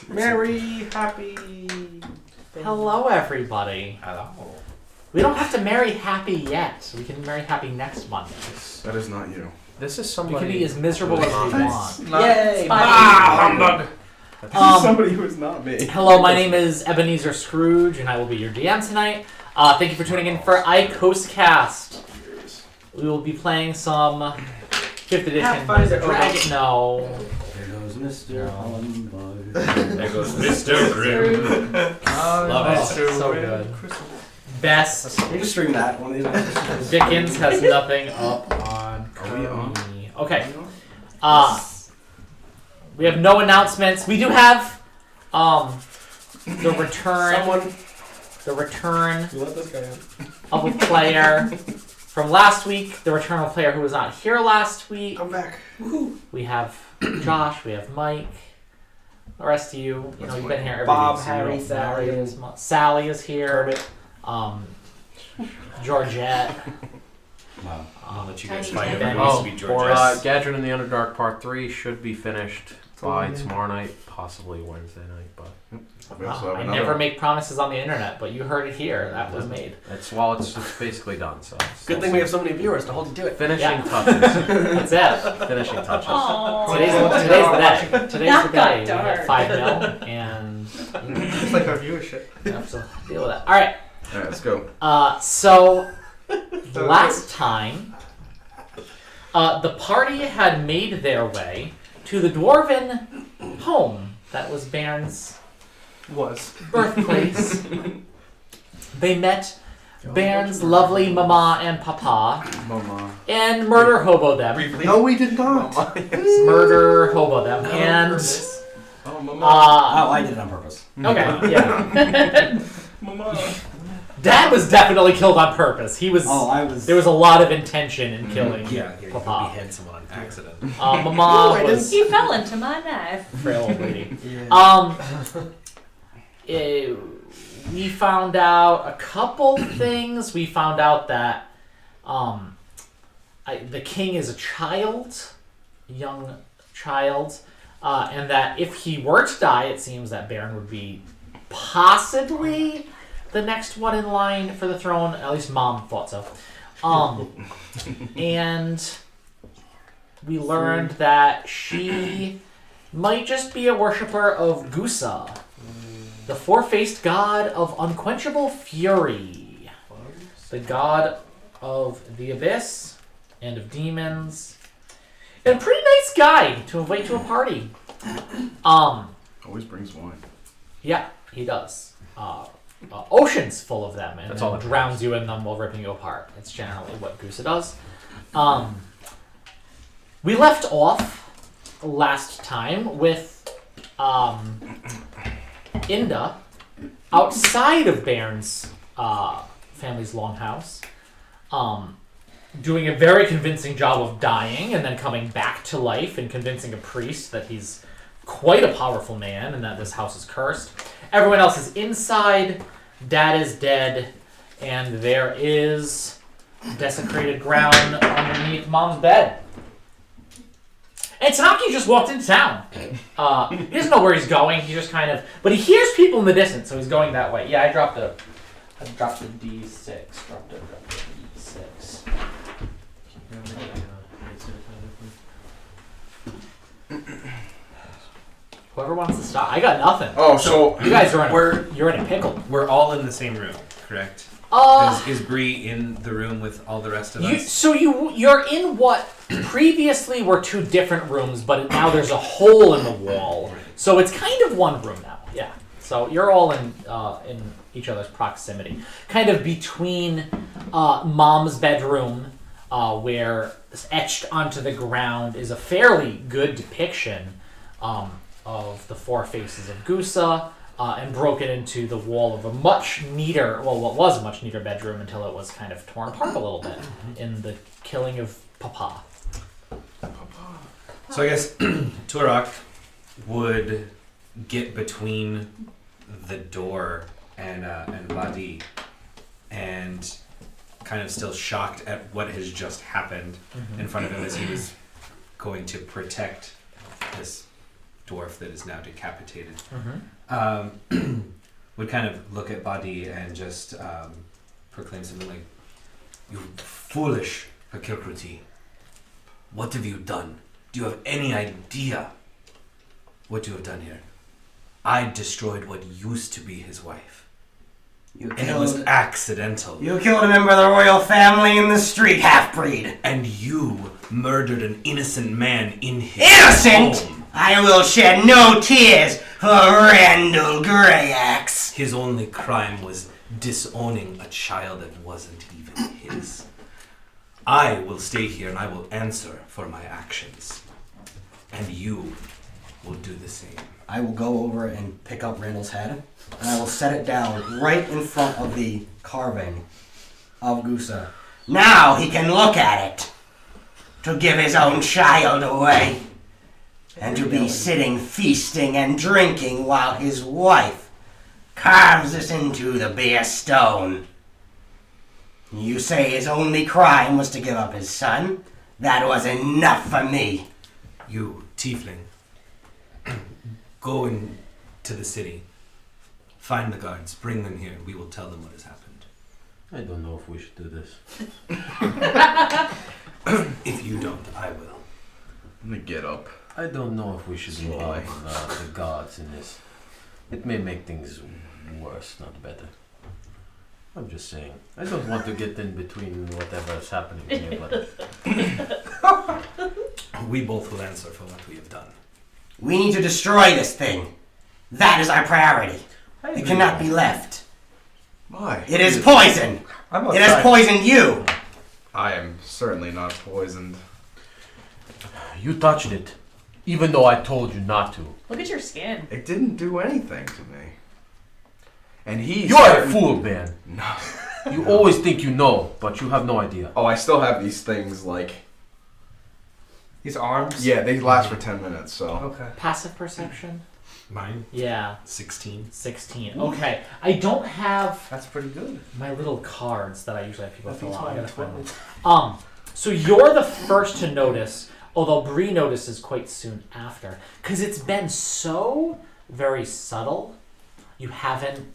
Merry, happy... Hello, everybody. Hello. We don't have to marry happy yet. We can marry happy next Monday. That is not you. This is We somebody... can be as miserable as we want. Yay! Humbug! This Um, is somebody who is not me. Hello, my name is Ebenezer Scrooge, and I will be your DM tonight. Thank you for tuning in for Icosacast. We will be playing some 5th edition Dragon. No. There goes Mr. Humbug. There goes Mr. Grimm. Love it. So good. Best. You just stream that one of these. Dickens has nothing up on Are we on? me. Okay. We have no announcements. We do have the return. The return You let this guy in. of a player from last week. The return of a player who was not here last week. I'm back. We have Josh. We have Mike. The rest of you, That's you've fine. been here every Bob, week. So you Harry, don't know Sally. this month. Sally is here. Georgette. Wow. I'll let you guys Tiny find Tim. out who needs to be George. Gadget in the Underdark Part 3 should be finished by tomorrow night, possibly Wednesday night, but We also have I another- never make promises on the internet, but you heard it here. That was made. it's basically done, so... Good thing we have so many viewers to hold you to it. Finishing Yeah. touches. That's it. Finishing touches. Aww. Today's the day. Today's the That got day. We dark. hit 5 mil, and It's like our viewership. you have to deal with that. All right. Alright, let's go. So last time, the party had made their way to the dwarven home that was Baron's birthplace. They met Baron's lovely mama and papa Mama. and murder hobo them. No, we did not. Murder hobo them. And Oh, Mama. Oh, I did it on purpose. okay, yeah. Mama. Dad was definitely killed on purpose. He was. Oh, I was. There was a lot of intention in killing Yeah, you could Papa. behead someone on accident. Mama I was He fell into my knife. frail old lady. Yeah. We found out a couple things. We found out that the king is a child, young child, and that if he were to die, it seems that Baron would be possibly the next one in line for the throne. At least Mom thought so. And we learned that she might just be a worshiper of Gusa, the four-faced god of unquenchable fury, the god of the abyss and of demons, and a pretty nice guy to invite to a party. Always brings wine. Yeah, he does. Oceans full of them, and That's then all that drowns you in them while ripping you apart. It's generally what Gusa does. We left off last time with Inda outside of Baron's family's longhouse, doing a very convincing job of dying and then coming back to life and convincing a priest that he's quite a powerful man and that this house is cursed. Everyone else is inside. Dad is dead, and there is desecrated ground underneath Mom's bed. And Tanaki just walked into town. He doesn't know where he's going. He just kind of, but he hears people in the distance, so he's going that way. Yeah, I dropped the D6. Dropped the D6. Whoever wants to stop, I got nothing. Oh, so You guys are you're in a pickle. We're all in the same room, correct? Is Bree in the room with all the rest of us? You're in what previously were two different rooms, but now there's a hole in the wall. So it's kind of one room now. Yeah. So you're all in each other's proximity, kind of between Mom's bedroom, where etched onto the ground is a fairly good depiction of the four faces of Gusa. And broken into the wall of a much neater, well, what was a much neater bedroom until it was kind of torn apart a little bit in the killing of Papa. So I guess Turok would get between the door and Vadi, and kind of still shocked at what has just happened in front of him as he was going to protect this dwarf that is now decapitated, Mm-hmm. would kind of look at Badi and just proclaim something like, "You foolish Pakirkruti. What have you done? Do you have any idea what you have done here? I destroyed what used to be his wife. You And it was killed, accidental. you killed a member of the royal family in the street, half-breed. And you murdered an innocent man in his Innocent? home. I will shed no tears for Randall Greyaxe. His only crime was disowning a child that wasn't even his. I will stay here and I will answer for my actions. And you will do the same." I will go over and pick up Randall's head, and I will set it down right in front of the carving of Gusa. Now he can look at it to give his own child away, and to be sitting feasting and drinking while his wife carves this into the bare stone. You say his only crime was to give up his son? That was enough for me. You, tiefling, go into the city. Find the guards, bring them here, and we will tell them what has happened. I don't know if we should do this. If you don't, I will. Let me get up. I don't know if we should involve the gods in this. It may make things worse, not better. I'm just saying. I don't want to get in between whatever is happening here, but We both will answer for what we have done. We need to destroy this thing. That is our priority. It cannot be left. Why? It is poison. It has poisoned you. I am certainly not poisoned. You touched it, even though I told you not to. Look at your skin. It didn't do anything to me. And he's You're a fool, Ben. No. You always think you know, but you have no idea. Oh, I still have these things like... These arms? Yeah, they last for 10 minutes, so... Okay. Passive perception? Mine? Yeah. 16. 16. Okay. I don't have That's pretty good. my little cards that I usually have people That fill beats out. I mine, gotta find them. 12. So you're the first to notice, although Bree notices quite soon after, because it's been so very subtle. You haven't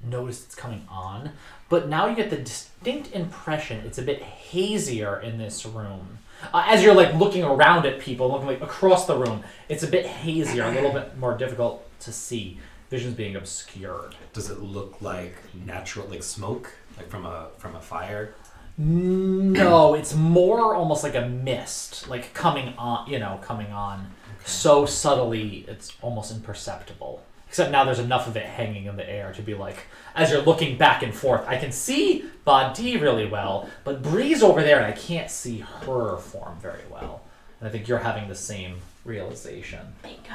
noticed it's coming on, but now you get the distinct impression it's a bit hazier in this room. As you're like looking around at people, looking like across the room, it's a bit hazier, a little bit more difficult to see. Vision's being obscured. Does it look like natural, like smoke, like from a fire? No, it's more almost like a mist, like coming on, coming on so subtly it's almost imperceptible. Except now there's enough of it hanging in the air to be like, as you're looking back and forth, I can see Badi really well, but Bree's over there and I can't see her form very well. And I think you're having the same realization. Bingo.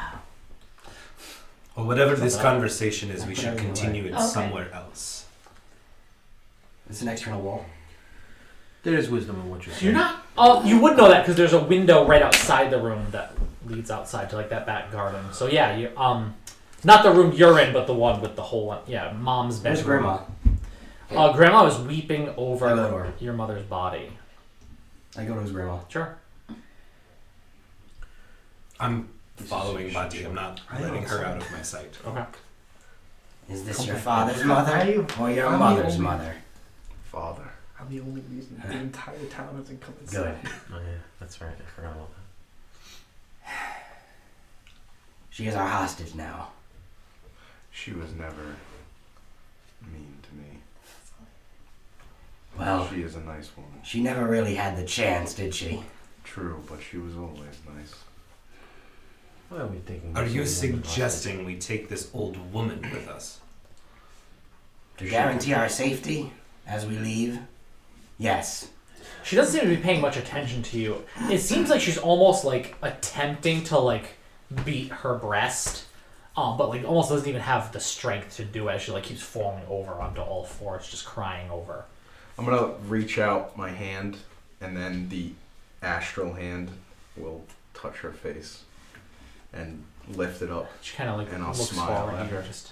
Well, whatever this Something. conversation is, we should continue it Okay. somewhere else. It's an external wall. There is wisdom in what you're So saying. you're not. Oh, you would know that because there's a window right outside the room that leads outside to like that back garden. So yeah, you not the room you're in, but the one with the hole. Yeah, mom's bedroom. Where's Grandma? Grandma was weeping I go to over her. your mother's body. I go to his grandma. Sure. I'm following Badi. I'm not letting her out of my sight. Okay. Is this your father's mother or your mother's mother? Father. I'm the only reason the entire town hasn't come Good. inside. Oh yeah, that's right. I forgot about that. She is our hostage now. She was never mean to me. Well, She is a nice woman. she never really had the chance, did she? True, but she was always nice. Why are we taking? Are this you woman hostage? suggesting we take this old woman with us? To guarantee our safety as we leave? Yes. She doesn't seem to be paying much attention to you. It seems like she's almost like attempting to like beat her breast, but like almost doesn't even have the strength to do it. She like keeps falling over onto all fours, just crying over. I'm gonna reach out my hand, and then the astral hand will touch her face and lift it up. She kind of like And I'll looks smile forward. at You hear her. just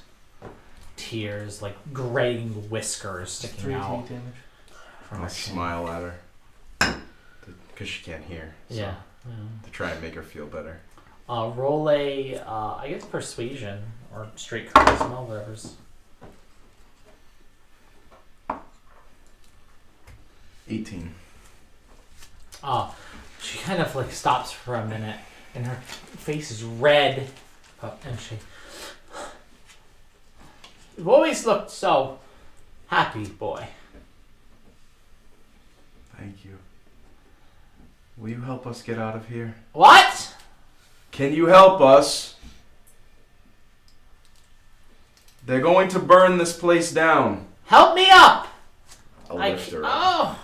tears, like graying whiskers sticking 3 out damage. from I'll her chin. smile at her because she can't hear. So Yeah. To try and make her feel better. Roll a, I guess persuasion or straight charisma, whatever's. 18. She kind of like stops for a minute, and her face is red, and she. You've always looked so happy, boy. Thank you. Will you help us get out of here? What? Can you help us? They're going to burn this place down. Help me up! I'll lift her up.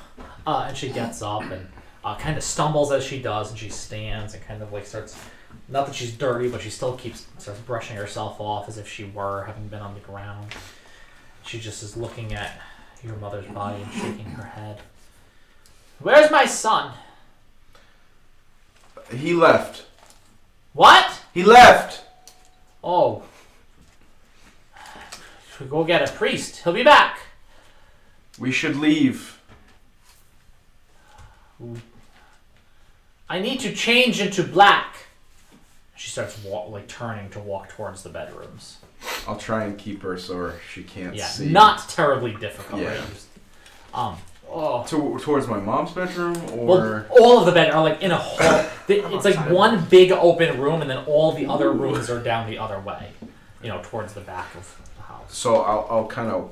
And she gets up and kind of stumbles as she does, and she stands and kind of like starts. Not that she's dirty, but she still starts brushing herself off as if she were, having been on the ground. She just is looking at your mother's body and shaking her head. Where's my son? He left. What? He left! Oh. Should we go get a priest? He'll be back. We should leave. I need to change into black. She starts turning to walk towards the bedrooms. I'll try and keep her so she can't see. Not terribly difficult. Yeah. Towards my mom's bedroom, or well, all of the beds are like in a hall. It's like one big open room, and then all the other rooms are down the other way. Towards the back of the house. So I'll kind of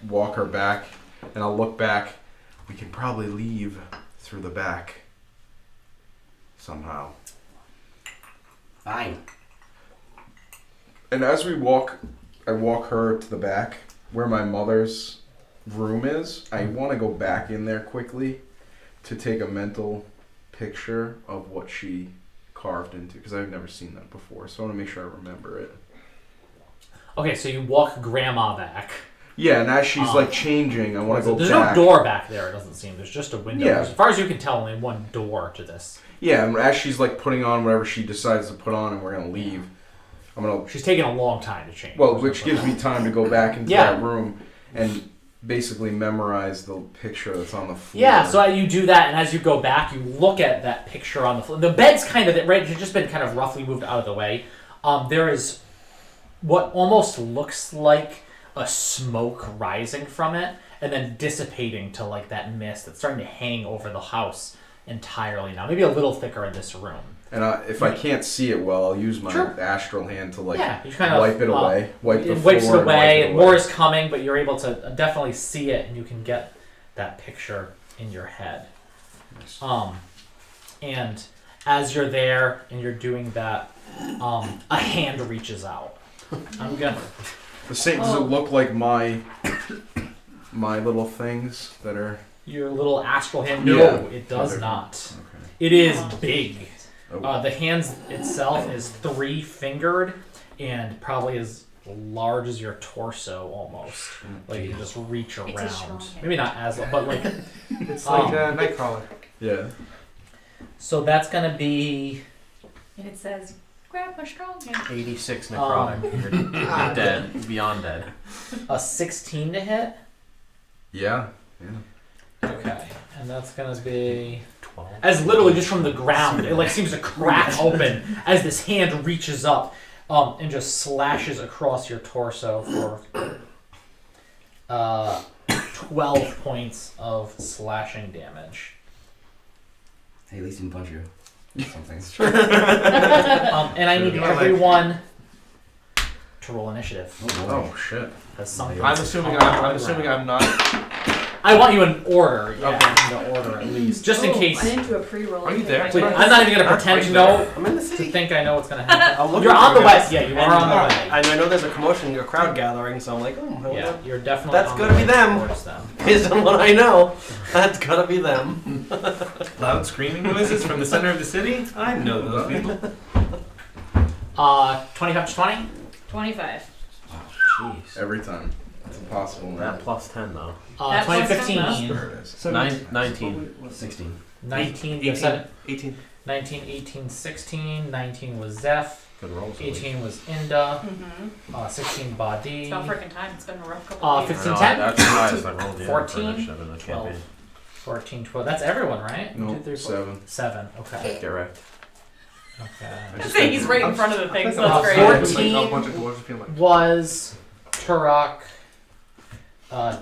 walk her back, and I'll look back. We can probably leave through the back somehow. Fine. And as we walk, I walk her to the back where my mother's room is. I want to go back in there quickly to take a mental picture of what she carved into, because I've never seen that before. So I want to make sure I remember it. Okay, so you walk Grandma back. Yeah, and as she's changing, I want to go There's back. no door back there, it doesn't seem. There's just a window. Yeah. As far as you can tell, only one door to this. Yeah, and as she's putting on whatever she decides to put on, and we're gonna leave, I'm gonna. She's taking a long time to change. Well, which gives me time to go back into that room and basically memorize the picture that's on the floor. Yeah, so you do that, and as you go back, you look at that picture on the floor. The bed's kind of right; it's just been kind of roughly moved out of the way. There is what almost looks like a smoke rising from it, and then dissipating to that mist that's starting to hang over the house entirely now. Maybe a little thicker in this room. And if I can't see it well, I'll use my astral hand to you kind of wipe it away, wipe the it floor, wipes it away, and more is coming, but you're able to definitely see it, and you can get that picture in your head. Nice. And as you're there and you're doing that, a hand reaches out. I'm gonna. The same. Does it look like my little things that are? Your little astral hand? No, Yeah. it does not. Okay. It is big. Oh. The hand itself is 3-fingered and probably as large as your torso almost. You can just reach It's a around. strong hand. Maybe not as long, but It's like a Nightcrawler. Yeah. So that's gonna be. And it says, grab my strong hand. 86 necrotic. You're dead. Beyond dead. A 16 to hit. Yeah. Okay, and that's gonna be 12. as literally just from the ground. It seems to crack open as this hand reaches up, and just slashes across your torso for 12 points of slashing damage. Hey, at least he didn't punch you. Something. And I need everyone to roll initiative. Oh shit. As something. I'm assuming I'm not. I want you in order. Yeah, Okay. in order at least, just in case. I didn't do a pre-roll. Are you there? Wait, I'm not even gonna pretend to know. I'm in the To city. think I know what's gonna happen. I'll You're look on the for way. it. Yeah, you are on the way. And I know there's a commotion, a crowd gathering, so I'm like, oh, Yeah, you're definitely. That's on gotta the be way them. towards them. based on what I know, that's gotta be them. Loud screaming noises from the center of the city? I know those people. 25 to 20. 25. Jeez. Every time. It's impossible. That Man. plus 10 though. That plus 2015. There it is. So 19. 16. 19. 18. 18. 19, 18, 16. 19 was Zeph. Good rolls. 18 was Inda. Mm-hmm. 16 Badi. It's about freaking time. It's been a rough couple of years. 15, No, 10? that's the highest I rolled. 14, for initiative in the 12. campaign. 14, 12. That's everyone, right? No, 1, 2, 3, 4. 7. 7. Okay. Get wrecked. Okay. Say he's right in front of the thing, so Uh, that's great. 14 Like a bunch of doors feel like. was Turok.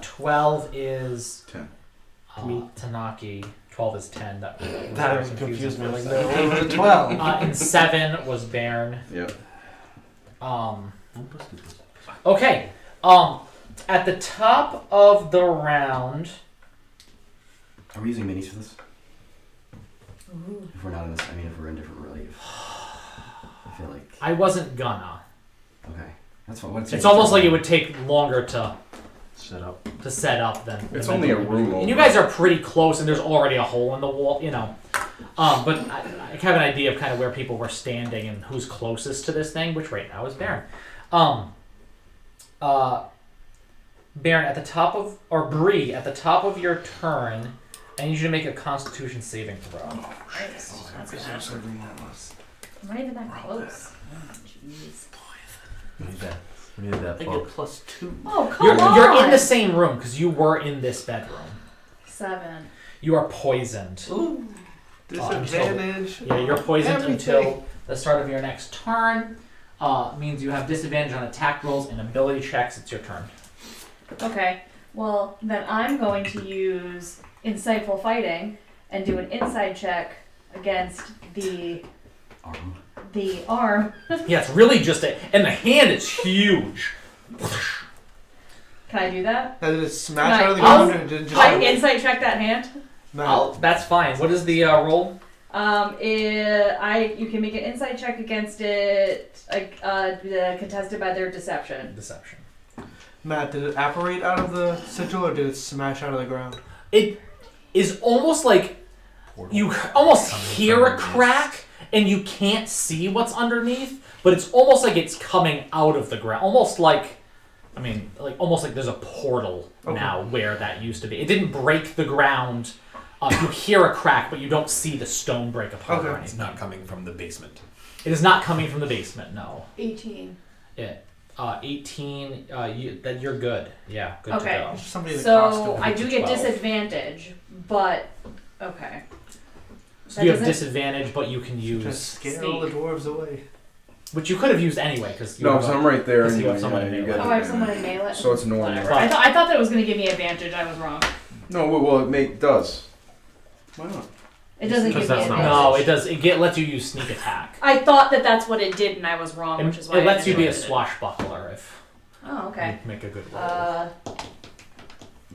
12 is 10. Tanaki. 12 is 10. That That confused me. Like, for a no, second. it was a 12. And 7 was Bairn. Yep. Okay. At the top of the round. Are we using minis for this? If we're not in this, I mean, if we're in different relief. I feel like. I wasn't gonna. Okay. That's fine. What's It's almost like it would take longer to set up. than. It's than only a room. And you guys are pretty close, and there's already a hole in the wall, you know. But I have an idea of kind of where people were standing and who's closest to this thing, which right now is Baron. Baron, at the top of, or Bree, at the top of your turn, I need you to make a Constitution saving throw. Nice. That's good. I'm not even that close. Jeez. We need that I book. get +2. Oh, come on! You're in the same room because you were in this bedroom. 7. You are poisoned. Ooh. Disadvantage. Yeah, you're poisoned Everything. until the start of your next turn. Means you have disadvantage on attack rolls and ability checks. It's your turn. Okay. Well, then I'm going to use Insightful Fighting and do an inside check against the arm. Yeah, it's really just and the hand is huge. Can I do that? Did it smash Can out of the I- ground and didn't Can I just... insight check that hand? No. That's fine. What is the roll? You can make an insight check against it, contested by their deception. Deception. Matt, did it apparate out of the sigil or did it smash out of the ground? It is almost like you almost hear a crack and you can't see what's underneath, but it's almost like it's coming out of the ground. Almost like, almost like there's a portal now where that used to be. It didn't break the ground. You hear a crack, but you don't see the stone break apart or It's anything. not coming from the basement. It is not coming from the basement, no. 18. 18, that you're good. Yeah, good Okay. to go. It's just somebody in a So costume. I do get 12. disadvantage, but okay. So That you have doesn't- disadvantage, but you can Just use, scare all the dwarves away. which you could have used anyway, because you No, have because I'm right there because you anyway. have someone Yeah, in you melee. got Oh, I have someone in melee. So it's normal. Whatever. I thought that it was going to give me advantage. I was wrong. No, well, it does. Why not? It doesn't give Because me that's not- advantage. No, it does. Lets you use sneak attack. I thought that's what it did, and I was wrong, which is why It lets you be a initially did it. swashbuckler if Oh, okay. you make a good roll.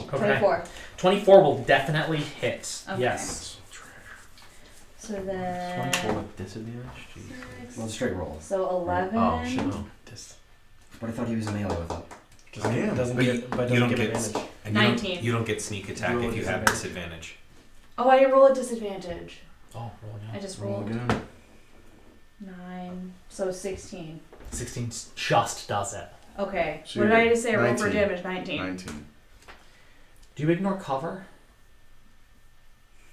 Okay. 24. 24 will definitely hit. Okay. Yes. So then. 24 with disadvantage? Jeez. Well, straight rolls. So 11. Oh, shit. No. But I thought he was in melee with it. I am. Doesn't But get, you but doesn't don't get get advantage. and 19. You don't get sneak attack You roll if you have disadvantage. disadvantage. Oh, I didn't roll a disadvantage. Oh, roll I again. just Roll rolled again. 9. So 16. 16 just does it. Okay. So What you did I get just say? I rolled for 19. damage 19. 19. Do you ignore cover?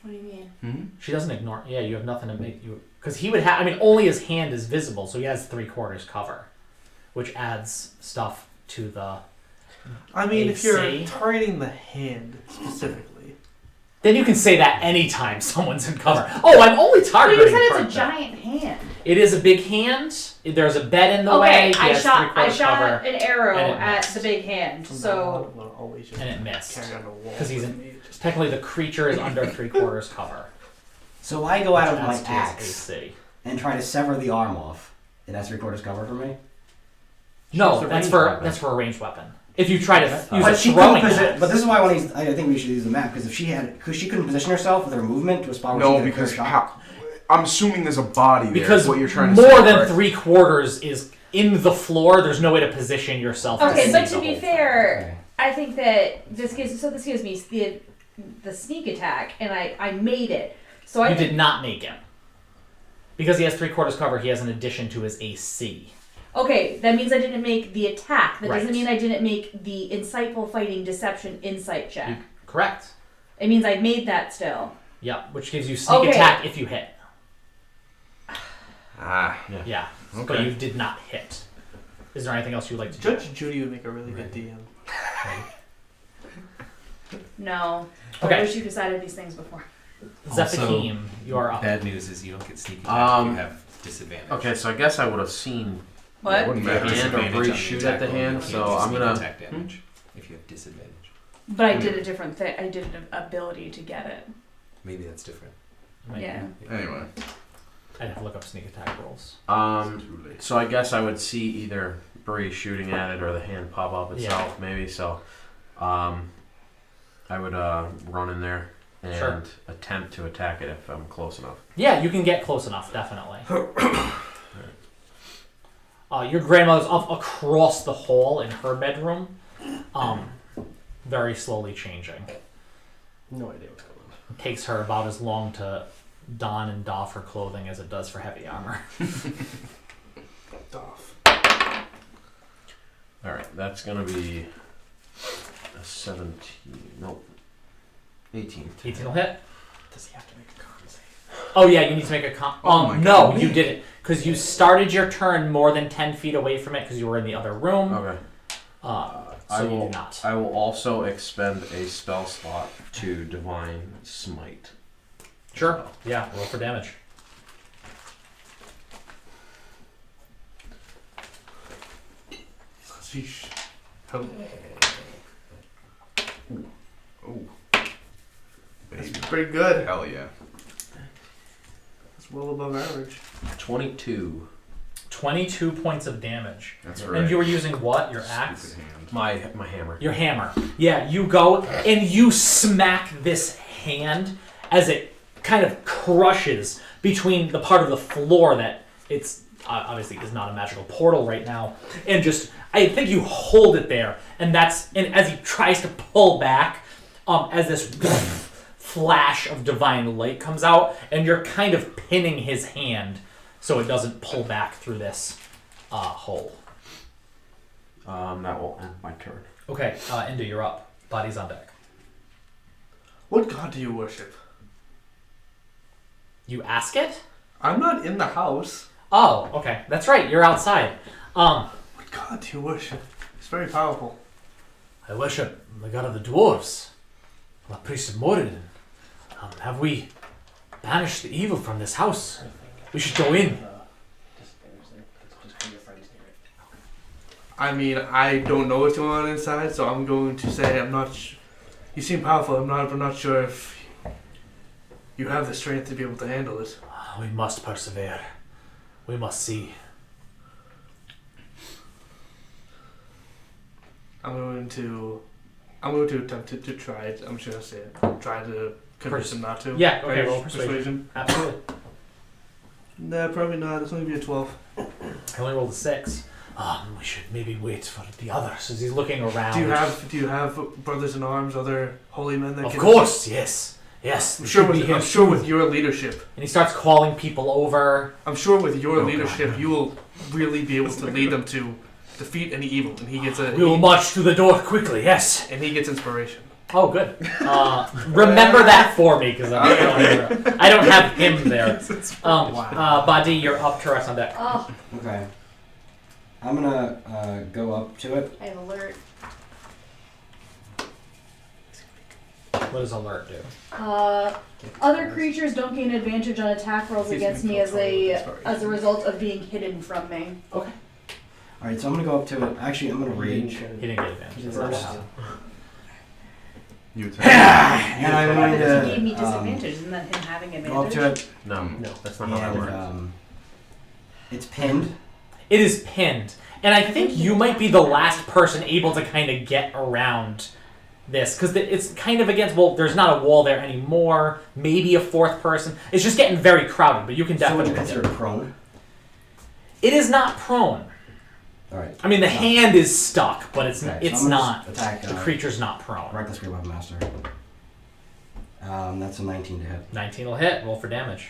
What do you mean? Hmm? She doesn't ignore. Yeah, you have nothing to make you. Because he would have. Only his hand is visible, so he has 3/4 cover, which adds stuff to the. I mean, if you're AC. targeting the hand specifically. Then you can say that anytime someone's in cover. Oh, I'm only But targeting. you said it's a part that. giant hand. It is a big hand. There's a bed in the way. Okay, He I has shot 3/4 cover, an arrow and it at missed. the big hand. So I'm gonna always just and it missed. carry on the wall. 'Cause he's with me, just- Technically, the creature is under 3/4 cover. So I go out which of my adds to his axe AC. and try to sever the arm off. It has 3/4 cover for me. No, She's a that's ranged for weapon. that's for a ranged weapon. If you try to use a But she throwing couldn't axe. But this is why I think we should use the map because if she couldn't position herself with her movement to a spot where No, she could because clear shot. I'm assuming there's a body there. Because is what you're trying to more say, than right? 3/4 is in the floor. There's no way to position yourself. okay, see but the to be whole fair, Okay. I think that this gives me the sneak attack, and I made it. So I You think, did not make it. Because he has 3/4 cover, he has an addition to his AC. okay, that means I didn't make the attack. That Right. doesn't mean I didn't make the insightful fighting deception insight check. Correct. It means I made that still. Yep, which gives you sneak Okay. attack if you hit. Ah. Yeah, but Okay. you did not hit. Is there anything else you'd like to do? Judge Judy would make a really good DM. No. Okay. I wish you decided these things before. Zephachim, you are up. Bad news is you don't get sneak attack if Um, you have disadvantage. Okay, so I guess I would have seen What? Wouldn't the matter. hand or Disadvantage Bree on the shoot attack at the roll. hand, You can't so just I'm make gonna. attack damage if you have disadvantage. But I did a different thing. I did an ability to get it. Maybe that's different. Yeah. Anyway, I'd have to look up sneak attack rolls. too late. So I guess I would see either Bree shooting at it or the hand pop up itself, maybe. So, I would run in there and Sure. attempt to attack it if I'm close enough. Yeah, you can get close enough, definitely. Your grandmother's up across the hall in her bedroom, very slowly changing. No idea what's going on. It takes her about as long to don and doff her clothing as it does for heavy armor. Doff. All right, that's gonna be a 17. Nope, 18. 18 will hit. Does he have to make a con save? Oh yeah, you need to make a con. Oh my No, God. you didn't, because you started your turn more than 10 feet away from it because you were in the other room. Okay. So you do not. I will also expend a spell slot to Divine Smite. Sure. Yeah. Roll for damage. Sheesh. How, Oh, that's baby. pretty good. Hell yeah. That's well above average. 22. 22 points of damage. That's right. And you were using what? Your axe? Stupid hand. My hammer. Your hammer. Yeah, you go and you smack this hand as it kind of crushes between the part of the floor that it's obviously is not a magical portal right now, and just I think you hold it there, and as he tries to pull back, as this flash of divine light comes out, and you're kind of pinning his hand so it doesn't pull back through this hole. That will end my turn. Okay, Indu, you're up. Body's on deck. What god do you worship? You ask it? I'm not in the house. Oh, okay. That's right. You're outside. What god do you worship? It's very powerful. I worship the god of the dwarves, the priest of Moradin. Have we banished the evil from this house? We should go in. I mean, I don't know what's going on inside, so I'm going to say I'm not. You seem powerful. I'm not sure if you have the strength to be able to handle it. We must persevere. We must see. I'm going to attempt to try it. I'm just gonna say it. Try to convince him not to. Yeah, okay, Right? roll persuasion. Absolutely. Nah, probably not. It's only be a 12. I only rolled a 6. We should maybe wait for the others as he's looking around. Do you have brothers in arms, other holy men that Of can? course, yes. Yes, I'm they sure should be with here I'm sure soon. with your leadership. And he starts calling people over. I'm sure with your Oh, leadership, God. you will really be able to lead them to defeat any evil, and he gets We will march to the door quickly, yes. and he gets inspiration. Oh, good. Remember that for me, because I don't have him there. Badi, you're up to us on deck. Oh, Okay. I'm gonna go up to it. I have alert. What does alert do? Other creatures don't gain advantage on attack rolls against me as a result of being hidden from me. Okay. All right, so I'm gonna go up to it. Actually, I'm gonna rage. He didn't get advantage. That's not what happened. You attack. And I'm going He to gave me disadvantage. Isn't that him having go up advantage? to it, No, that's not how that works. and it's pinned. It is pinned. And I think you might be the last person able to kind of get around this. Because it's kind of against, well, there's not a wall there anymore. Maybe a fourth person. It's just getting very crowded, but you can So would definitely you get consider there. prone? It is not prone. All right. I mean, the hand is stuck, but it's Okay, so it's I'm gonna not. just attack. The creature's not prone. Reckless Great Weapon Master. That's a 19 to hit. 19 will hit. Roll for damage.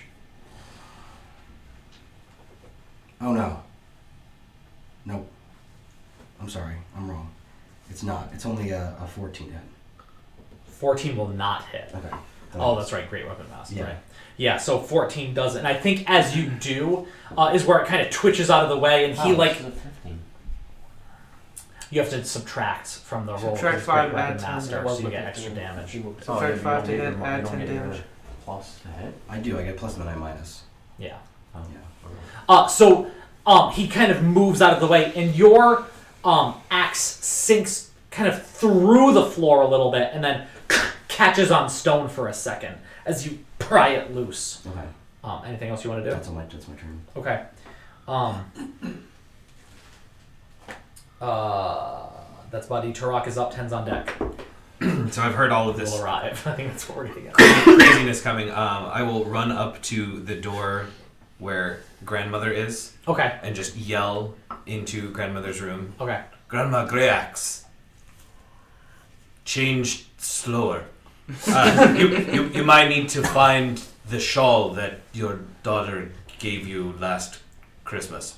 Oh no. Nope. I'm sorry. I'm wrong. It's not. It's only a 14 to hit. 14 will not hit. Okay. Oh, that's right. Great Weapon Master. Yeah. Right. Yeah, so 14 doesn't. And I think as you do, is where it kind of twitches out of the way, and he, Oh, like, this is a 15. you have to subtract from the roll. Subtract of his 5, Great Weapon add 10. Master, That so was you my get 15. extra damage. Subtract you 5 don't to get hit, your- add you don't 10 get your damage. Plus to hit. I do. I get plus 9 minus. Yeah. Yeah. So he kind of moves out of the way, and your axe sinks kind of through the floor a little bit, and then catches on stone for a second as you pry it loose. Okay. Anything else you want to do? That's my turn. Okay. That's Buddy. Turok is up. 10's on deck. So I've heard all of this Will arrive. I think that's what we're getting at. craziness coming. I will run up to the door where grandmother is Okay. and just yell into grandmother's room. Okay. Grandma Greyax, change slower. You might need to find the shawl that your daughter gave you last Christmas.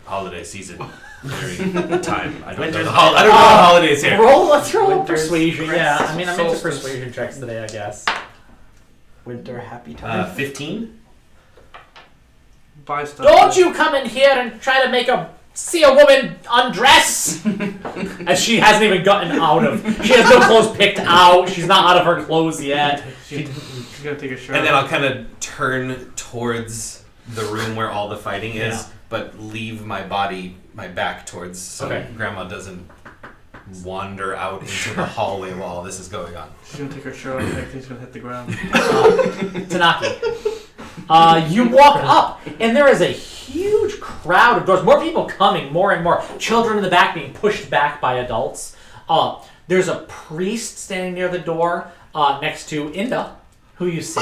Holiday season. Time. I don't know the holidays here. Let's roll Winter's persuasion. Yeah, I mean, I'm into solstice. persuasion checks today, I guess. Winter happy time. 15? Buy stuff. Don't you come in here and try to see a woman undress! As she hasn't even gotten out of... She has no clothes picked out. She's not out of her clothes yet. She's gonna take a shower. And then I'll kind of turn towards the room where all the fighting is, Yeah. but leave my back towards so Okay. Grandma doesn't wander out into the hallway while all this is going on. She's gonna take her shirt off and everything's gonna hit the ground. Tanaki. You walk up, and there is a huge crowd of doors. More people coming, more and more. Children in the back being pushed back by adults. There's a priest standing near the door next to Inda, who you see.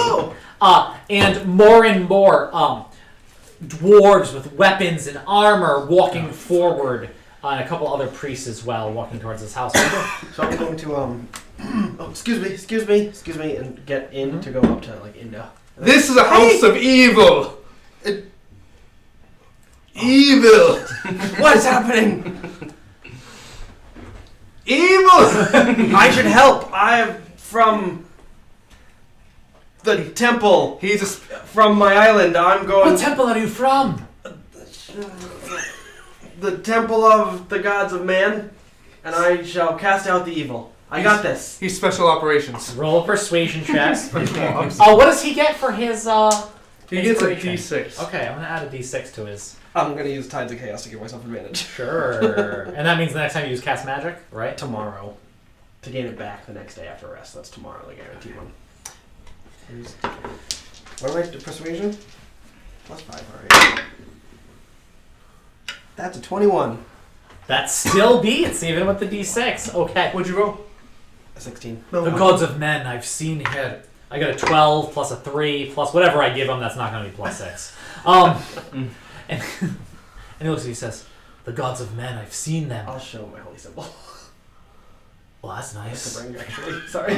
And more dwarves with weapons and armor walking forward. And a couple other priests as well walking towards this house. So I'm going to excuse me, and get in to go up to like Inda. This is a house of evil! Evil! What is happening? Evil! I should help. I am from the temple. He's From my island. I'm going What temple are you from? the temple of the gods of man, and I shall cast out the evil. I got this. he's special operations. Roll a persuasion check. What does he get for his He gets a inspiration? D6. Okay, I'm gonna add a D6 to his. I'm gonna use Tides of Chaos to give myself advantage Sure. And that means the next time you use cast magic, right? tomorrow to gain it back the next day after rest. That's tomorrow, the guaranteed one. What am I? Persuasion? +5. All right. That's a 21. That still beats even with the D6. Okay. What'd you roll? A 16. The gods of men I've seen here. I got a 12 plus a 3 plus whatever I give him. That's not gonna be +6. And he looks at you and says, "The gods of men I've seen them." I'll show my holy symbol. Well, that's nice. That's a ring, actually. Sorry.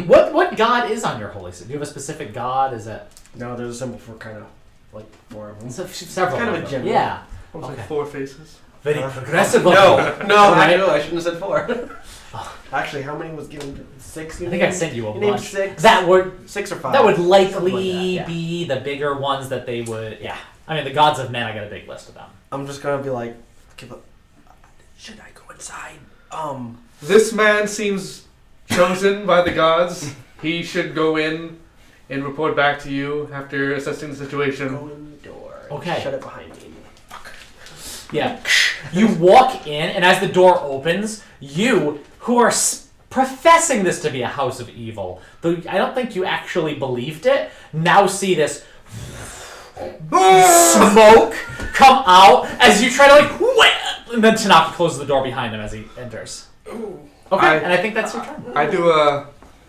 What god is on your holy symbol? Do you have a specific god? Is it No, there's a symbol for kind of like 4 of them. several? Kind of of a them. general. Yeah. I was Okay. like 4 faces. Very progressive. of No, you. no, Right? actually, I shouldn't have said 4. Actually, how many was given? 6? I think I sent you a You named bunch. 6. That would 6 or 5. that would Something likely like that, yeah. be the bigger ones that they would. Yeah. I mean, the gods of men. I got a big list of them. I'm just gonna be like, okay, but should I go inside? This man seems chosen by the gods. He should go in and report back to you after assessing the situation. Go in the door. Okay. Shut it behind me. Yeah. You walk in, and as the door opens, you, who are professing this to be a house of evil, though I don't think you actually believed it, now see this smoke come out as you try to and then Tanaka closes the door behind him as he enters. Okay, and I think that's your turn. I do a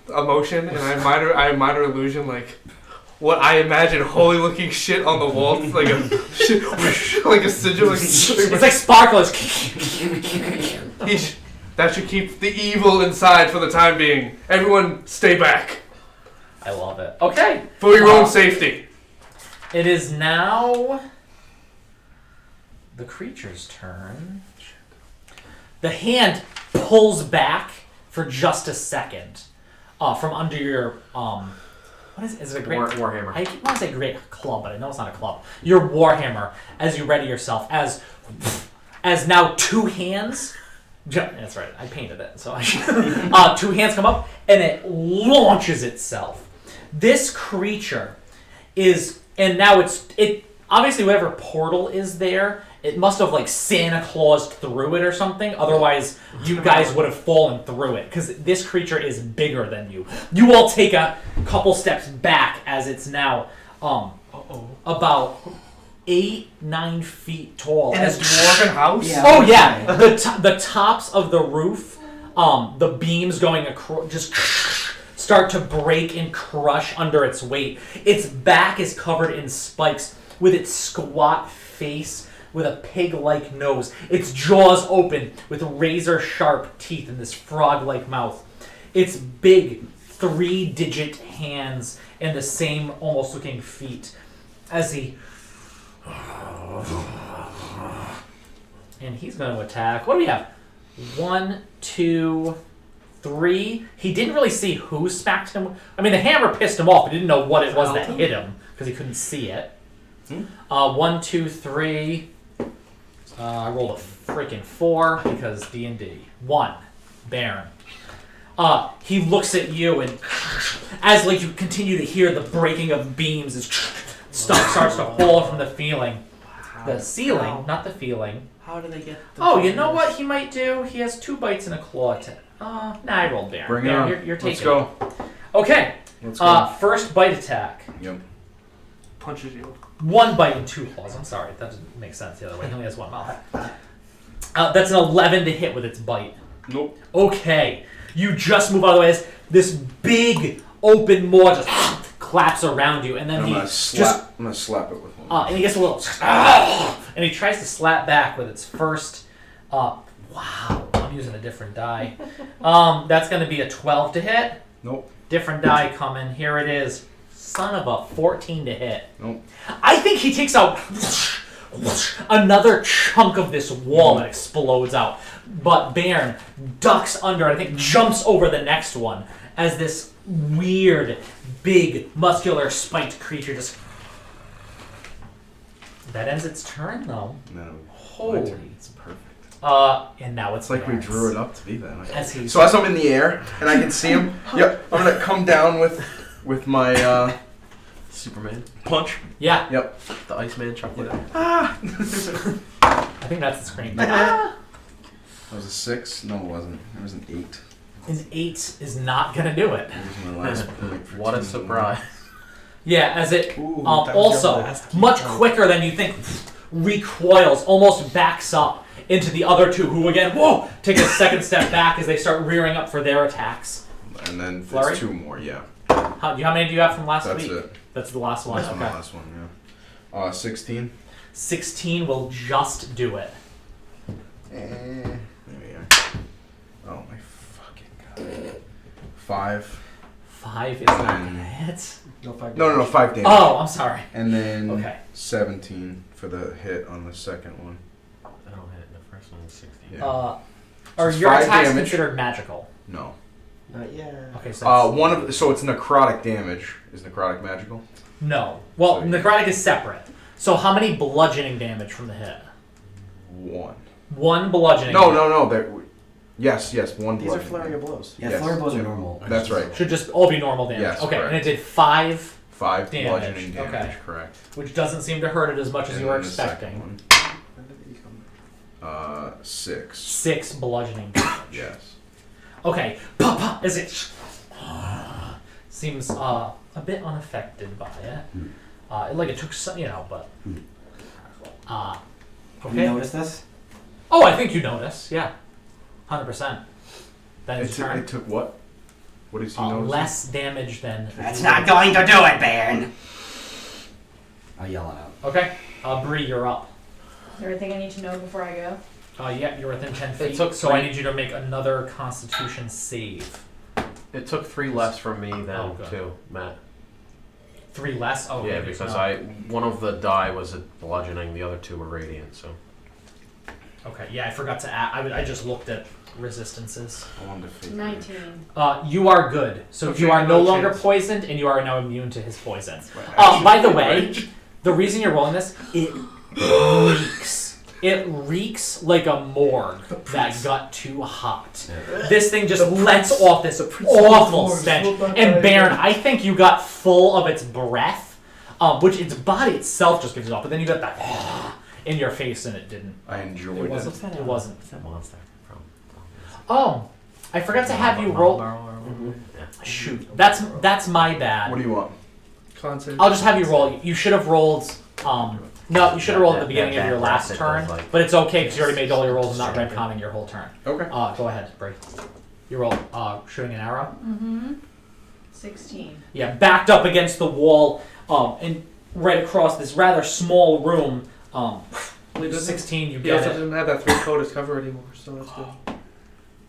motion and I minor illusion like what I imagine holy looking shit on the wall, like a like a sigil. Like, It's like sparklers. that should keep the evil inside for the time being. Everyone, stay back I love it. Okay. for your own safety. It is now the creature's turn. The hand pulls back for just a second from under your what is it? Is it a great Warhammer. I keep wanting to say great club, but I know it's not a club. Your warhammer as you ready yourself as now 2 hands. That's right. I painted it, so 2 hands come up and it launches itself. This creature is, and now it obviously whatever portal is there, it must have like Santa Claused through it or something. Otherwise, you guys would have fallen through it because this creature is bigger than you. You all take a couple steps back as it's now about 8-9 feet tall. In a dwarven house? Yeah. Oh yeah, the tops of the roof, the beams going across just start to break and crush under its weight. Its back is covered in spikes with its squat face with a pig-like nose. Its jaws open with razor-sharp teeth in this frog-like mouth. Its big 3-digit hands and the same almost looking feet as he... And he's going to attack. What do we have? 1, 2, 3. He didn't really see who smacked him. I mean, the hammer pissed him off, but he didn't know what it was that hit him because he couldn't see it. 1, 2, 3. I rolled a freaking 4 because D&D. 1. Baron. He looks at you and as like you continue to hear the breaking of beams as stuff starts to fall from the ceiling. The ceiling, not the feeling. How do they get? Oh, you know what he might do? He has 2 bites and a claw attack. Nah, I rolled Baron. Bring it Baron, on. you're taking Let's go. it. Okay. Let's go. First bite attack. Yep. Punches you. 1 bite and 2 claws. I'm sorry, that doesn't make sense the other way. He only has 1 mouth. That's an 11 to hit with its bite. Nope. Okay. You just move out of the way as this big open maw just claps around you, and then I'm he gonna slap it with one. and he gets a little and he tries to slap back with its first wow, I'm using a different die. That's gonna be a 12 to hit. Nope. Different die coming. Here it is. Son of a 14 to hit. Nope. I think he takes out another chunk of this wall that explodes out. But Baron ducks under, I think jumps over the next one as this weird, big, muscular, spiked creature just... That ends its turn, though. No. Holy. My turn. It's perfect. And now it's It's like we Baron's. drew it up to be that. So as I'm in the air and I can see him, yep, I'm gonna come down with my Superman. punch. Yeah, Yep. The Iceman chocolate. I think that's the screen. That was a 6. No, it wasn't. It was an 8. An 8 is not going to do it. That was my last point. for What a team. surprise. Yeah, as it Ooh, that was your also, last much key. quicker than you think, recoils, almost backs up into the other 2 who, again, whoa, take a second step back as they start rearing up for their attacks. And then Flurry? there's 2 more, yeah. How many do you have from last That's week? it. That's the last one. That's my Okay. last one, yeah. 16. 16 will just do it. There we are. Oh my fucking god. 5. 5 is not going to hit. No, 5 damage. Oh, I'm sorry. And then Okay. 17 for the hit on the second one. I don't hit the first one. 16. Yeah. Are it's your 5 attacks damage. considered magical? No. Not yet. Okay, so So it's necrotic damage. Is necrotic magical? no. Well, So- necrotic is separate. So how many bludgeoning damage from the hit? 1. 1 bludgeoning. No. Yes, 1 These are bludgeoning flurry of damage. blows. Yeah, Yes. flurry blows are normal. That's right. Should just all be normal damage. Yes, okay, correct. and it did 5, 5 Damage, bludgeoning damage, okay. correct. which doesn't seem to hurt it as much as And you were then the second expecting. one, 6. 6 bludgeoning damage. Yes. Okay, pop, as it seems a bit unaffected by it. Like it took some, but. You Okay. notice this? Oh, I think you notice. Yeah, 100%. Then It it's took, turn. it took what? What is he noticing? Less damage than. That's not going to do it, Baron. I yell it out. Okay, Bree, you're up. Is there anything I need to know before I go? Yeah, you're within 10 feet. took so I 3. need you to make another Constitution save. It took 3 less from me than Oh, good. 2, Matt. 3 less. Oh, Yeah, okay, because no. one of the die was a bludgeoning, the other 2 were radiant. So Okay, yeah, I forgot to add. I just looked at resistances. I wanted to figure. 19. You are good. So Okay, you are no no longer chance. poisoned, and you are now immune to his poison. Right. By the way, the reason you're rolling this, it reeks. It reeks like a morgue that got too hot. This thing just lets off this awful stench. And Baron, I think you got full of its breath which its body itself just gives it off, but then you got that in your face, and it didn't. I enjoyed It it. wasn't. It wasn't. What's that monster from? Oh, I forgot to have you roll. Shoot, that's my bad. What do you want? Concert. I'll just have you roll. You should have rolled. No, you should have rolled at the beginning that of your last bracket turn, does, like- but it's okay because you already made all your rolls and not retconning your whole turn. Okay. Go ahead, Brie. You roll shooting an arrow. 16. Yeah, backed up against the wall, and right across this rather small room. It doesn't- 16, you He get also it. doesn't have that 3-quarters cover anymore, so that's good.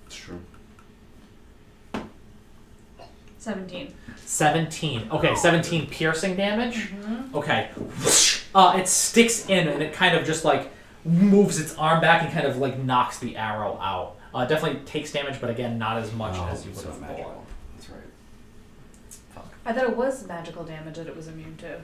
It's true. 17. 17. Okay, 17 piercing damage. Okay. It sticks in and it kind of just like moves its arm back and kind of like knocks the arrow out. Definitely takes damage, but again, not as much as you would have thought. magical. That's right. I thought it was magical damage that it was immune to.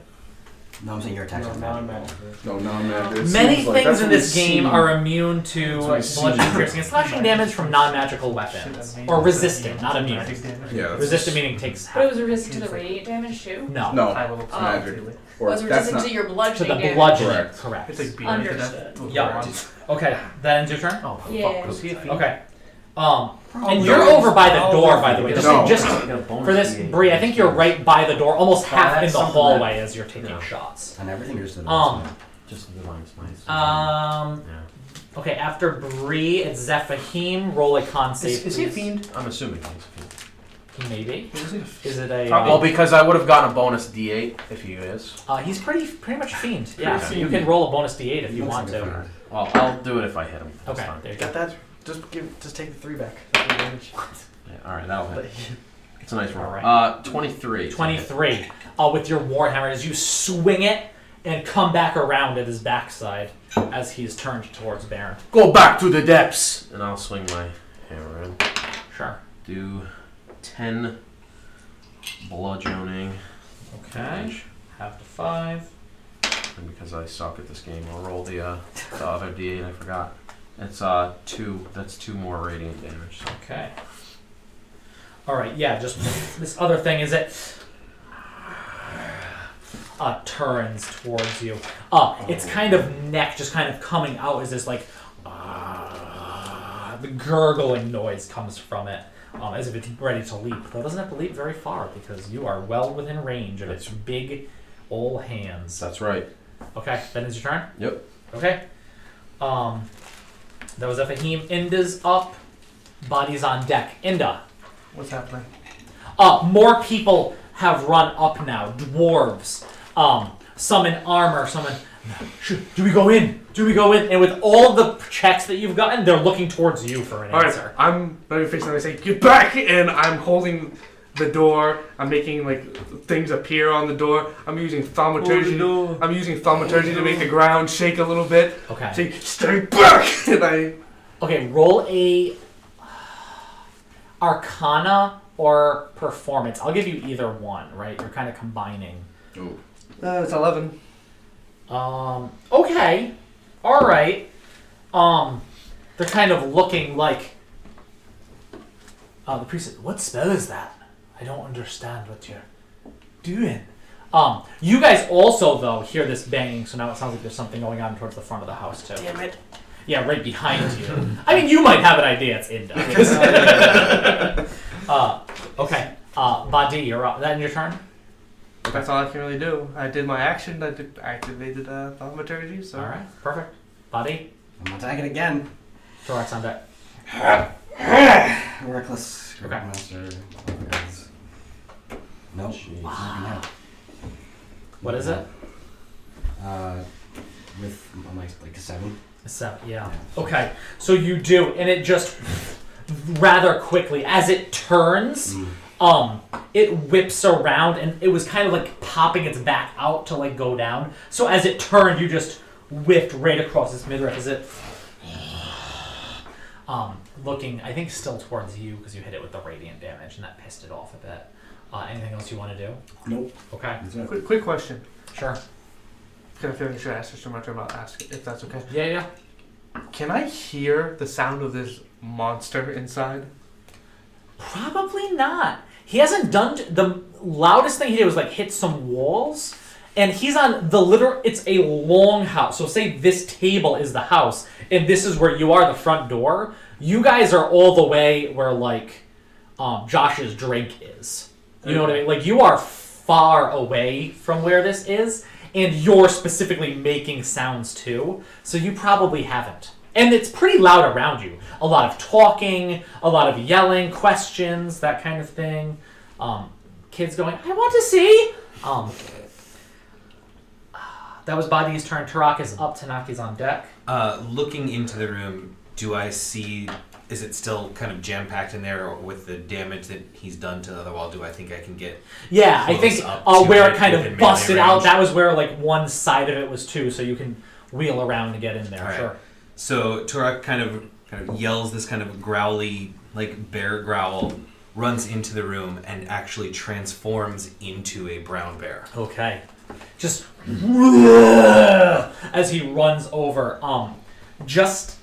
No, I'm saying your attacks are magical. Non-magical. No, non-magic. It Many seems like things that's in what this we've game seen. are immune to That's what we've bludgeoning, seen. piercing, and slashing damage from non-magical weapons. Or resistant, not immune. Yeah, that's- Resistant meaning takes But it half. was resistant to the radiant damage too? No. No, High level it's Oh. magic. Or Was that's resistant not. to your To bludgeoning the damage. bludgeoning, Correct. It's correct. like beating to Understood. death. Yeah. Okay, that ends your turn? Oh, fuck. Yeah. Was he a fiend? Okay. And you're over by the door, by the way. Just, No. just You got a bonus for this, D8. Bree, I think you're right by the door, almost half in that's the something hallway as you're taking Yeah. shots. And everything you're still Just the line's nice. Um. Yeah. Okay, after Bree, it's Zephahim. Roll a con save. Is he a please. fiend? I'm assuming he's a fiend. Maybe. Is it a Is it a? Well, because I would have gotten a bonus D8 if he is. He's pretty much a fiend. Yeah, so fiend. you can roll a bonus D8 if you Looks want like a to. fiend. Well, I'll do it if I hit him. this Okay, time. there you Got go. that? Just take the 3 back. That's the damage. Yeah, all right, that'll hit. It's a nice roll. All right. 23. 23. With your warhammer, as you swing it and come back around at his backside as he's turned towards Baron. Go back to the depths! And I'll swing my hammer in. Sure. Do 10 bludgeoning. Okay. damage. Half to 5. And because I suck at this game, I'll roll the other D8 I forgot. It's 2. That's 2 more radiant damage. So. Okay. All right. Yeah. Just this other thing is it turns towards you. Its kind of neck just kind of coming out as this like the gurgling noise comes from it, as if it's ready to leap. Though it doesn't have to leap very far because you are well within range of its big ol' hands. That's right. Okay. That is your turn. Yep. Okay. That was Ephahim. Inda's up. Body's on deck. Inda. What's happening? More people have run up now. Dwarves. Some in armor. Some in... Do we go in? Do we go in? And with all the checks that you've gotten, they're looking towards you for an Alright, answer. I'm not even facing them. I say, get back! And I'm holding the door. I'm making like things appear on the door. I'm using thaumaturgy. I'm using thaumaturgy to make the ground shake a little bit. Okay. Say, stay back! And I Okay, roll a Arcana or Performance. I'll give you either one, right? You're kind of combining. Ooh. it's 11. Okay. Alright. They're kind of looking like... the priest said, what spell is that? I don't understand what you're doing. You guys also, though, hear this banging, so now it sounds like there's something going on towards the front of the house, too. Damn it. Yeah, right behind you. I mean, you might have an idea it's Inda. Okay. Badi, you're up. That in your turn? That's all I can really do. I did my action. I activated thaumaturgy. So. All right, perfect. Badi, I'm attacking again. Thorax on deck. Reckless. Okay. Monster. Nope. Jeez. Not gonna help. What is it? With like a 7. Yeah. Okay, so you do, and it just rather quickly, as it turns, it whips around, and it was kind of like popping its back out to like go down. So as it turned, you just whipped right across its midriff as it looking, I think, still towards you because you hit it with the radiant damage, and that pissed it off a bit. Anything else you want to do? Nope. Okay, That's it. Quick question. sure. Can I feel like I should ask this too much about ask if that's okay? Yeah. Can I hear the sound of this monster inside? Probably not. He hasn't done the loudest thing he did was like hit some walls, And he's on the literal. It's a long house. So say this table is the house, and this is where you are, the front door. You guys are all the way where like Josh's drink is. You know what I mean? Like you are far away from where this is, and you're specifically making sounds too. So you probably haven't. And it's pretty loud around you. A lot of talking, a lot of yelling, questions, that kind of thing. Kids going, I want to see. That was Badi's turn. Tarak is up. Tanaki's on deck. Looking into the room, do I see... Is it still kind of jam-packed in there, or with the damage that he's done to the other wall, do I think I can get... Yeah, I think where it kind of busted out, that was where like one side of it was too, so you can wheel around and get in there. Right. Sure. So Tarak kind of yells this kind of growly, like bear growl, runs into the room, and actually transforms into a brown bear. Okay. Just as he runs over, just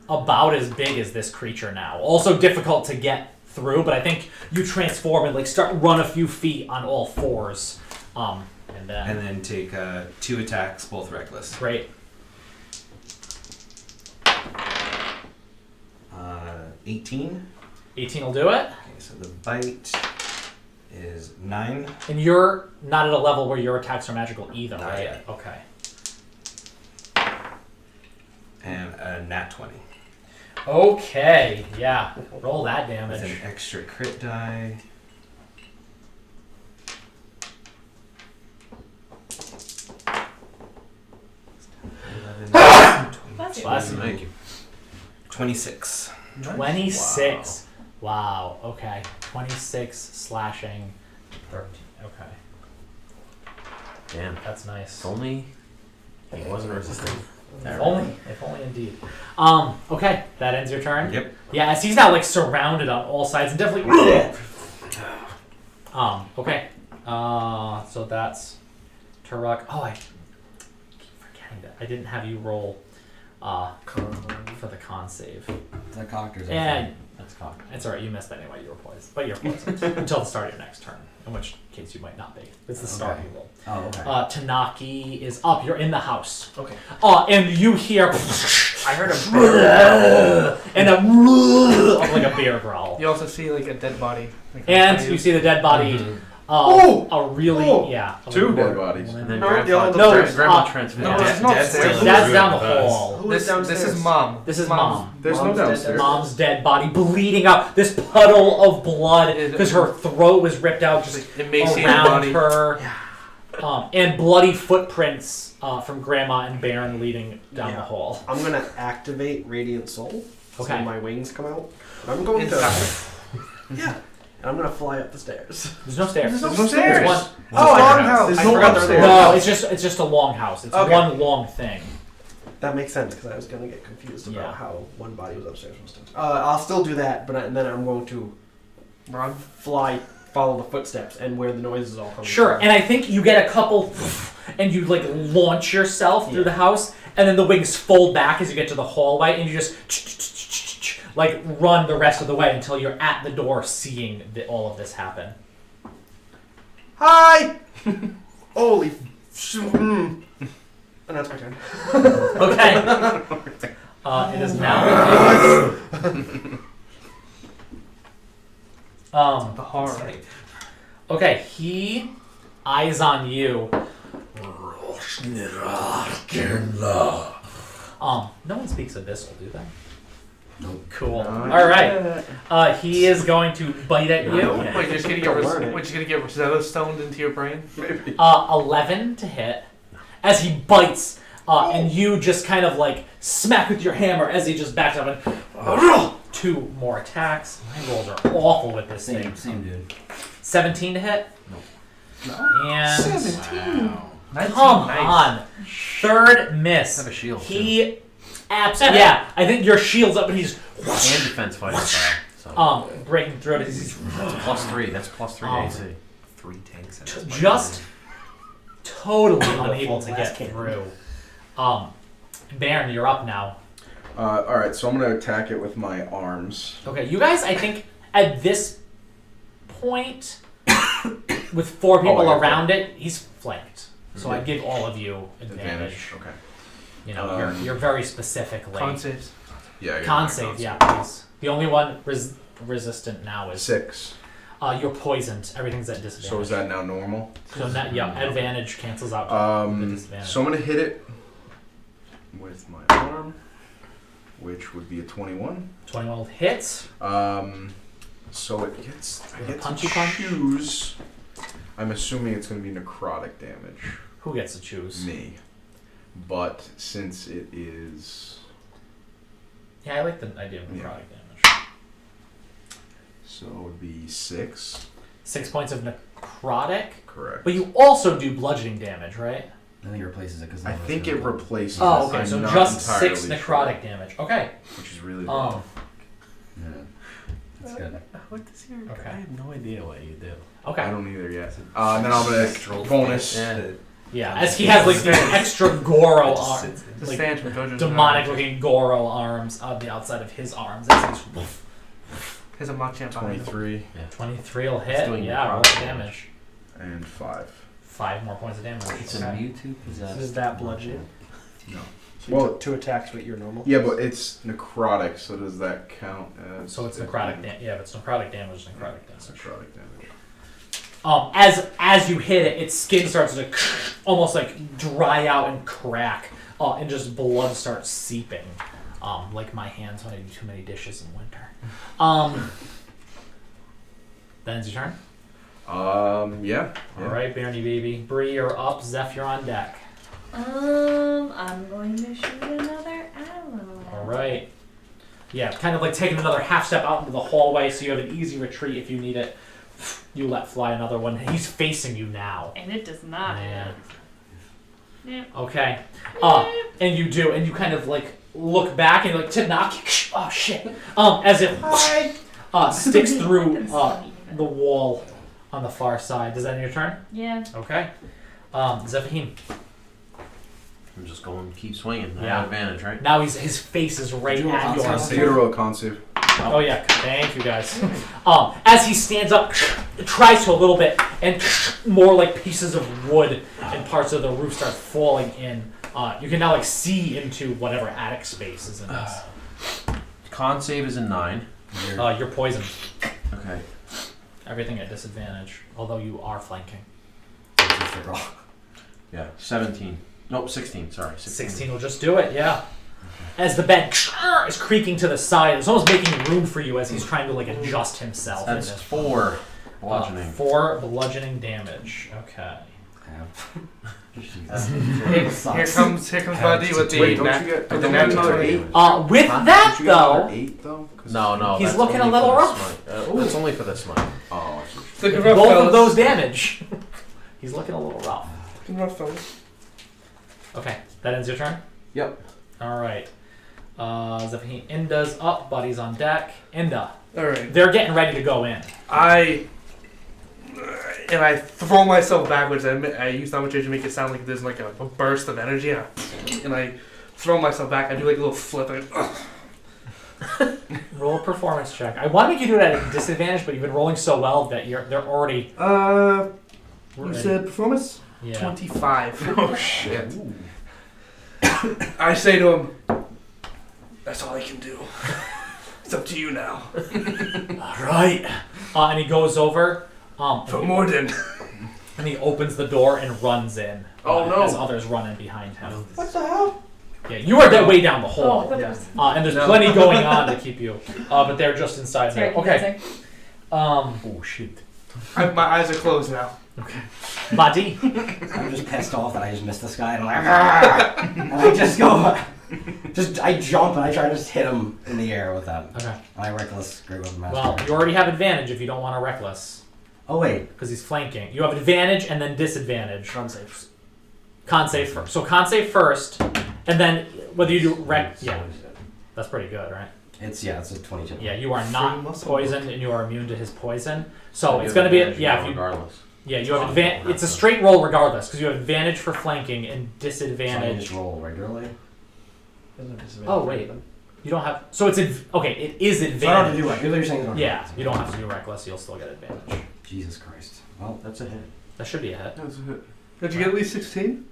about as big as this creature now. Also difficult to get through, but I think you transform and like start run a few feet on all fours, and then take 2 attacks, both reckless. Great. 18. 18 will do it. Okay, so the bite is 9. And you're not at a level where your attacks are magical either, Not right? yet. Okay. And a nat 20. Okay, yeah. Roll that damage. With an extra crit die. Bless you. Thank you. 26. 26. Wow. Okay. 26 slashing. 13. Okay. Damn. That's nice. If only he wasn't resistant. If only indeed. Okay, that ends your turn. Yep. Yeah, as he's now like surrounded on all sides and definitely. Okay. So that's Turok. Oh, I keep forgetting that I didn't have you roll for the con save. The cockers. And That's cocked. it's alright. You missed anyway. You were poisoned, but you're poisoned until the start of your next turn. In which case you might not be. It's the start Okay. you roll. Oh, okay. Tanaki is up. You're in the house. Okay. And you hear I heard a bear. and a like a bear growl. You also see like a dead body. Like, And you see the dead body Oh! a really Oh! yeah. 2 dead bodies. And then No, grandpa, no, grandpa transferred. no, Dad's it's not still stairs. in the Dad's room down the with us. hall. Who is This downstairs? is mom. This is mom. There's no Mom's dead. downstairs. Mom's dead body bleeding out. This puddle of blood because her throat was ripped out just Emaciated around body. her. And bloody footprints from Grandma and Baron leading down the Yeah. hall. I'm gonna activate Radiant Soul. Okay. So my wings come out. I'm going Inside. Yeah. And I'm gonna fly up the stairs. There's no stairs. There's no stairs. One, Oh, I I forgot. house. There's I no forgot there upstairs. was- no, it's just a long house. It's Okay. one long thing. That makes sense because I was gonna get confused about Yeah. how one body was upstairs. I'll still do that, but then I'm going to Run. follow the footsteps and where the noises all come. Sure, from. and I think you get a couple, and you like launch yourself through the house, and then the wings fold back as you get to the hallway, and you just like run the rest of the way until you're at the door, seeing all of this happen. Hi. Holy. And that's my turn. Okay. It is now. The horror. Okay, he eyes on you. No one speaks Abyssal, do they? Nope. Cool. All right. He is going to bite at you. Wait, you're just gonna get Rosetta stoned into your brain? 11 to hit. As he bites, and you just kind of like smack with your hammer as he just backs up and 2 more attacks. My rolls are awful with this thing. Same dude. 17 to hit. And 17. come on, 3rd miss. Have a shield, He yeah, I think your shield's up and he's And defense fighting style. So. breaking through it. He's That's +3. That's +3 AC. 3 tanks. just totally unable to get through. Baron, you're up now. Alright, so I'm going to attack it with my arms. Okay, you guys, I think at this point, with 4 people I got around it, he's flanked. So I'd give all of you advantage. Okay. You know, you're very specifically. Con saves. Yeah. I got Con my save, yeah, please. The only one resistant now is 6. you're poisoned. Everything's at disadvantage. So is that now normal? So advantage cancels out the disadvantage. So I'm gonna hit it with my arm, which would be a 21. 21 hits. So it gets I get Punchy to punch? choose. I'm assuming it's gonna be necrotic damage. Who gets to choose? Me. But since it is, Yeah, I like the idea of necrotic damage. so it would be 6. 6 points of necrotic. Correct. But you also do bludgeoning damage, right? I think it replaces it because I think it replaces. Oh, it. okay. I'm So not just 6 entirely necrotic sure, damage. Okay. which is really low. Yeah, that's good. What does your? Okay. I have no idea what you do. Okay. I don't either yet. And then I'm gonna bonus. Yeah, as he has like these extra Goro arms, The like stand from JoJo's demonic looking Goro arms on the outside of his arms. As he's Here's a Machamp behind him. 23 23 will It's hit. doing Yeah, roll necrotic damage. and 5. 5 more points of damage. It's Okay. a Mewtwo possessed. Is that bludgeoning? No. So Well- 2 attacks, but you're normal. Yeah, but it's necrotic, so does that count as? So it's necrotic damage. Yeah, if it's necrotic damage, it's necrotic It's damage. necrotic damage. As you hit it, its skin starts to almost like dry out and crack, and just blood starts seeping, like my hands when I do too many dishes in winter. Then it's your turn. Yeah. All right, Barney baby, Bree, you're up. Zeph, you're on deck. I'm going to shoot another arrow. All right. Yeah, kind of like taking another half step out into the hallway, so you have an easy retreat if you need it. You let fly another one. He's facing you now. And it does not. Man. Yeah. Okay. And you do, and you kind of like look back and like to knock. Oh shit! As it sticks through the wall on the far side. Does that end your turn? Yeah. Okay. Zephine. I'm just going to keep swinging. I Yeah. have advantage, right? Now his face is right Did you roll at con yours. save? You get a roll con save. Oh yeah, thank you guys. As he stands up, tries to a little bit, and more like pieces of wood and parts of the roof start falling in. You can now like see into whatever attic space is in this. Con save is a 9. You're poisoned. Okay. Everything at disadvantage, although you are flanking. Yeah. 17. Nope. 16. Sorry. 16 will just do it. Yeah. As the bed is creaking to the side, it's almost making room for you as he's trying to like adjust himself. That's in this. 4 bludgeoning. 4 bludgeoning damage. Okay. Here comes Buddy with the Wait, don't you get? with Don't the you get natural another 8. 8? With Don't that you get another though, 8 though? 'Cause- No. He's that's looking a only little for the rough. smite. That's only for the smite. Oh, I see. Looking rough, both fellas. of those damage. He's looking a little rough. Looking rough, fellas. Okay, that ends your turn? Yep. Alright. Zephine, Inda's up, Buddy's on deck. Inda, Alright. they're getting ready to go in. I throw myself backwards. I use thaumaturgy to make it sound like there's like a burst of energy. And I throw myself back. I do like a little flip. Roll a performance check. I want to make you do it at a disadvantage, but you've been rolling so well that they're already You ready. said performance? Yeah. 25. Oh shit. I say to him, that's all I can do. It's up to you now. Alright. And he goes over. For Morden. And he opens the door and runs in. Oh, no. As others run in behind him. What the hell? Yeah, you are way down the Oh, I hall. thought it was And there's plenty going on to keep you. But they're just inside very there. Okay. confusing. Oh shoot. My eyes are closed now. Buddy. I'm just pissed off that I just missed this guy, and I'm like, "Argh!" And I just go, I jump and I try to just hit him in the air with that. Okay. And I reckless grip of master. Well, you already have advantage if you don't want to reckless. Oh wait, Because he's flanking. You have advantage and then disadvantage. Con save. Con save first. So con save first, and then whether you do yeah, that's pretty good, right? it's a 22. Yeah, you are Free not muscle poisoned and you are immune to his poison. So You it's have gonna be advantage if you regardless. you have advantage. It's a straight roll regardless because you have advantage for flanking and So I just disadvantage. roll regularly. Oh, wait. You don't have. So it's okay. It is So I don't have to advantage. do it. You're saying I don't Yeah, have to. you don't have to do reckless. You'll still get advantage. Jesus Christ. Well, That's a hit. That should be a hit. That's a hit. Did you get at least 16?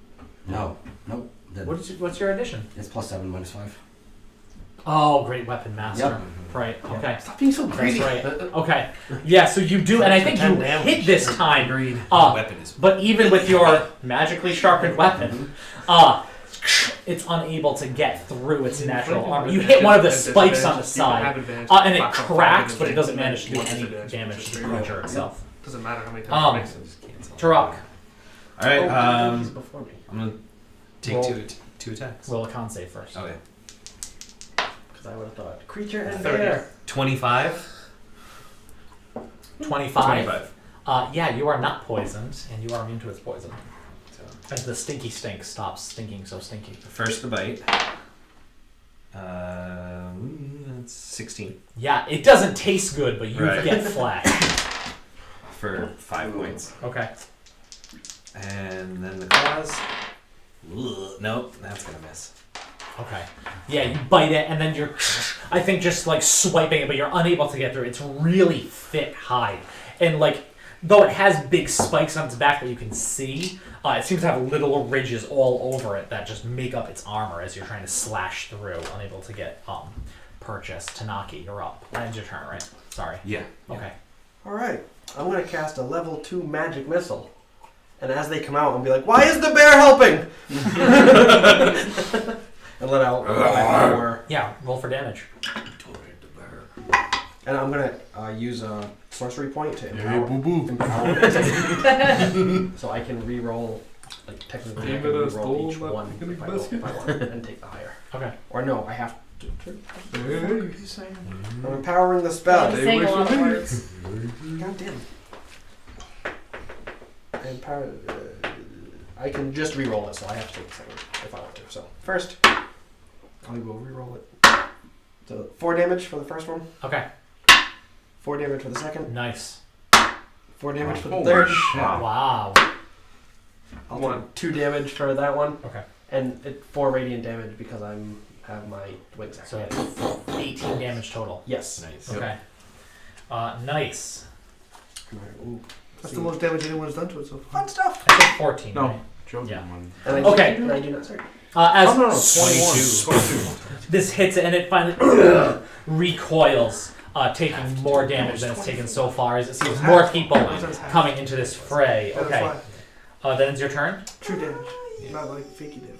No. Nope. What's your addition? It's +7, -5. Oh, great weapon master. Yep. Right. Okay. Stop being so That's greedy. right. Okay. Yeah. So you do, and I think you hit this time. Agreed. Weapon is. But even with your magically sharpened weapon, it's unable to get through its natural armor. You hit one of the spikes on the side, and it cracks, but it doesn't manage to do any damage to the creature itself. Doesn't matter how many times it makes it. Turok, All right. He's before me. I'm gonna take Roll. two attacks. roll a con save first. Okay. Because I would have thought creature and 30. bear. 25. 25. Yeah, you are not poisoned, and you are immune to its poison. So As the stinky stink stops stinking so stinky. first the bite. That's 16 Yeah, it doesn't taste good, but you Right. get flat. for 5 points, Okay. and then the claws. Nope, that's gonna miss. Okay. Yeah, you bite it, and then you're, I think, just like swiping it, but you're unable to get through. It's really thick hide, and like, though it has big spikes on its back that you can see, it seems to have little ridges all over it that just make up its armor as you're trying to slash through, unable to get purchased. Tanaki, you're up. That ends your turn, right? Sorry. Yeah. Okay. All right. I'm gonna cast a level 2 magic missile, and as they come out, I'll be like, "Why is the bear helping?" And let out my power. Yeah, roll for damage. And I'm gonna use a sorcery point to Yeah, empower it. So I can re-roll, like technically I can re-roll each one if I want, and take the higher. Okay. Or no, I have to. Hey. I'm empowering the spell. He's saying a lot of words. God damn it. Empower. I can just re-roll it, so I have to take the second if I want to. So first, I will re-roll it. So 4 damage for the first one. Okay. 4 damage for the second. Nice. 4 damage for the Holy third. shit. Wow. I'll do 2 damage for that one. Okay. And 4 radiant damage because have my wings So activated. 18 damage total. Yes. Nice. Okay. Nice. Ooh. That's the most damage anyone's done to it so far. Fun stuff. I think 14. No. Right? Chosen Yeah. one. And I Okay. Do, and I do not. Sorry. As 21. this hits it and it finally recoils, taking more damage than it's taken so far as it sees more people coming into this fray. Okay. Then it's your turn. True damage. Not like fakey damage.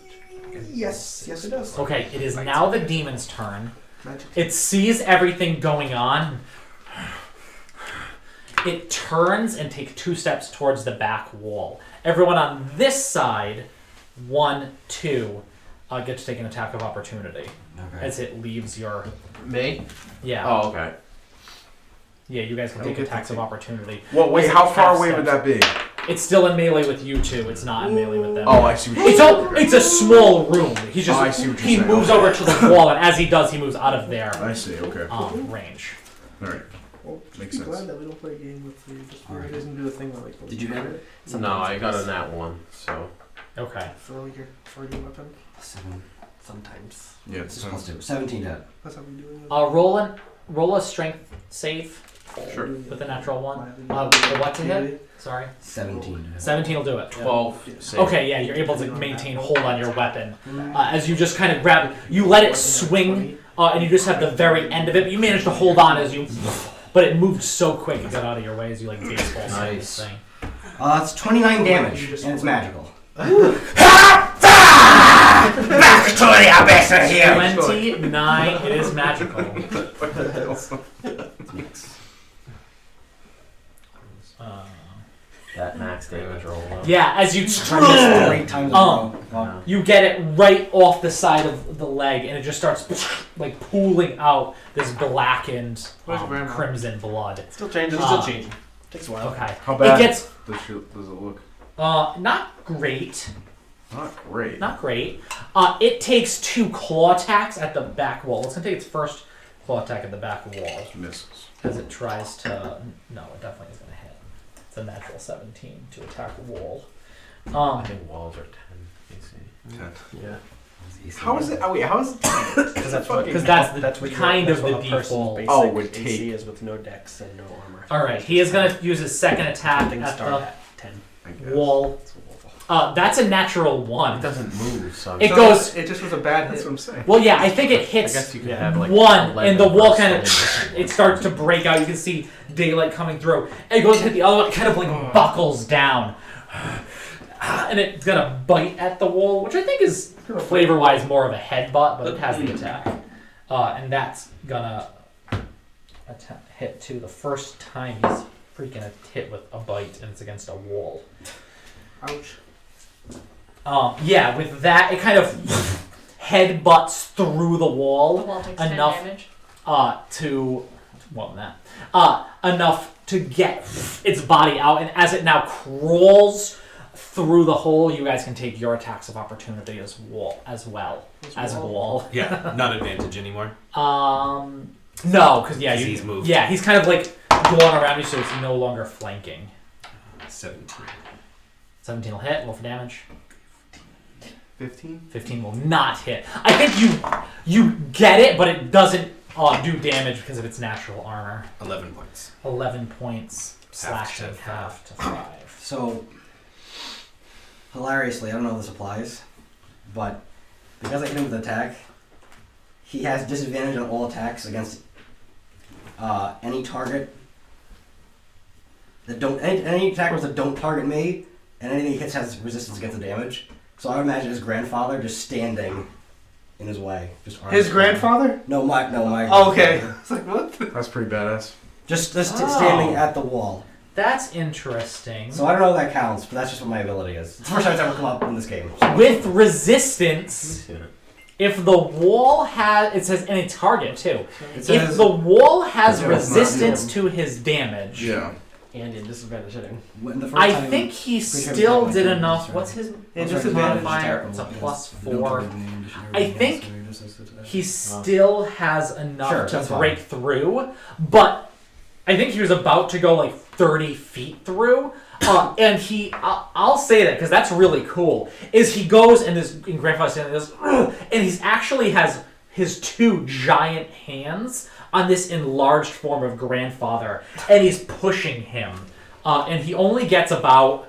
Yes. Yes, it does. Okay, it is now the demon's turn. Magic. It sees everything going on. It turns and takes 2 steps towards the back wall. Everyone on this side, 1, 2, get to take an attack of opportunity Okay. as it leaves your. Me? Yeah. Oh, okay. Yeah, you guys can take Okay. attacks of opportunity. Well, wait, As it how far half away would that be? It's still in melee with you two. It's not in melee with them. Oh, I see what you're saying. It's a small room. He's just Oh, I see what you're he saying. moves Okay. over to the wall, and as he does, he moves out of their I see, okay. range. Alright. Well, Makes be sense. glad that we don't play a game with you. Just Alright. it doesn't do a thing where like. Did you have it? No, I got a nat 1, so. Okay. Throw your weapon. 7. Sometimes. Yeah, This it's is +2. 17 to hit. That's how we do it. Roll a strength save Sure. with a natural 1. What to hit? Sorry. 17 to hit. 17 will do it. 12. Save. Okay, yeah, you're able to maintain hold on your weapon. As you just kind of grab, you let it swing, and you just have the very end of it, but you manage to hold on as you, but it moved so quick it got out of your way as you like baseball swing this Nice. thing. It's 29 damage, and it's magical. Ah! Back to the abyss of here! 29, it is magical. That max damage roll. Yeah, as you Try this 3 times in a row. No. you get it right off the side of the leg, and it just starts like pooling out this blackened Where's Grandma? crimson blood. Still changing. Ah. Still changing. Takes a while. Okay, How bad it gets does it look? not great. Not great. Not great. It takes 2 claw attacks at the back wall. It's gonna take its first claw attack at the back wall Misses. as it tries to. No, it definitely is gonna hit. It's a natural 17 to attack a wall. I think walls are 10. AC. 10. Yeah. How is it? Oh, wait, how is it 10? Because that's That's kind of the what a person's default. basic Oh, would AC take. is with no dex and no armor. All right, he is gonna use his second attack Things at start the at 10. I guess. wall. That's a natural It 1. doesn't move, so It goes. It just was a bad That's hit. what I'm saying. Well, yeah, I think it I hits guess you could have like 1, 11 and the wall for kind of stone. it starts to break out. You can see daylight coming through. And it goes to hit the other one. It kind of like buckles down, and it's gonna bite at the wall, which I think is flavor-wise more of a headbutt, but it has the attack, and that's gonna hit too. The first time he's freaking hit with a bite, and it's against a wall. Ouch. Yeah, with that, it kind of headbutts through the The wall wall takes 10 enough damage. to more than that, enough to get its body out, and as it now crawls through the hole, you guys can take your attacks of opportunity as well. Yeah, not advantage anymore. No, because yeah, He's moved. Yeah, he's kind of like going around you, so it's no longer flanking. 17. 17 will hit. Roll for damage. 15. 15 will not hit. I think you get it, but it doesn't do damage because of its natural armor. 11 points. 11 points, slashing to half to 5. So, hilariously, I don't know if this applies, but because I hit him with an attack, he has disadvantage on all attacks against any target that don't any attackers that don't target me, and anything he hits has resistance against the damage. So I would imagine his grandfather just standing in his way. Just arms His folded. grandfather? No, my. Oh, okay. It's like, what? That's pretty badass. Just Oh. standing at the wall. That's interesting. So I don't know if that counts, but that's just what my ability is. It's the first time it's ever come up in this game. With resistance, Yeah. if the wall has, it says any target too. It If says the wall has Yeah, it's not resistance him. to his damage, Yeah. And in disadvantage hitting. when the first I time- think he Pretty sure still it's did like enough. that's What's right. his It's what's his disadvantage. modifier? It's a +4. I think he still has enough Sure, to that's fine. break through, but I think he was about to go like 30 feet through. And I'll say that because that's really cool. Is he goes and this and grandfather standing there, goes, "Ugh," and he's actually has his 2 giant hands on this enlarged form of grandfather, and he's pushing him, and he only gets about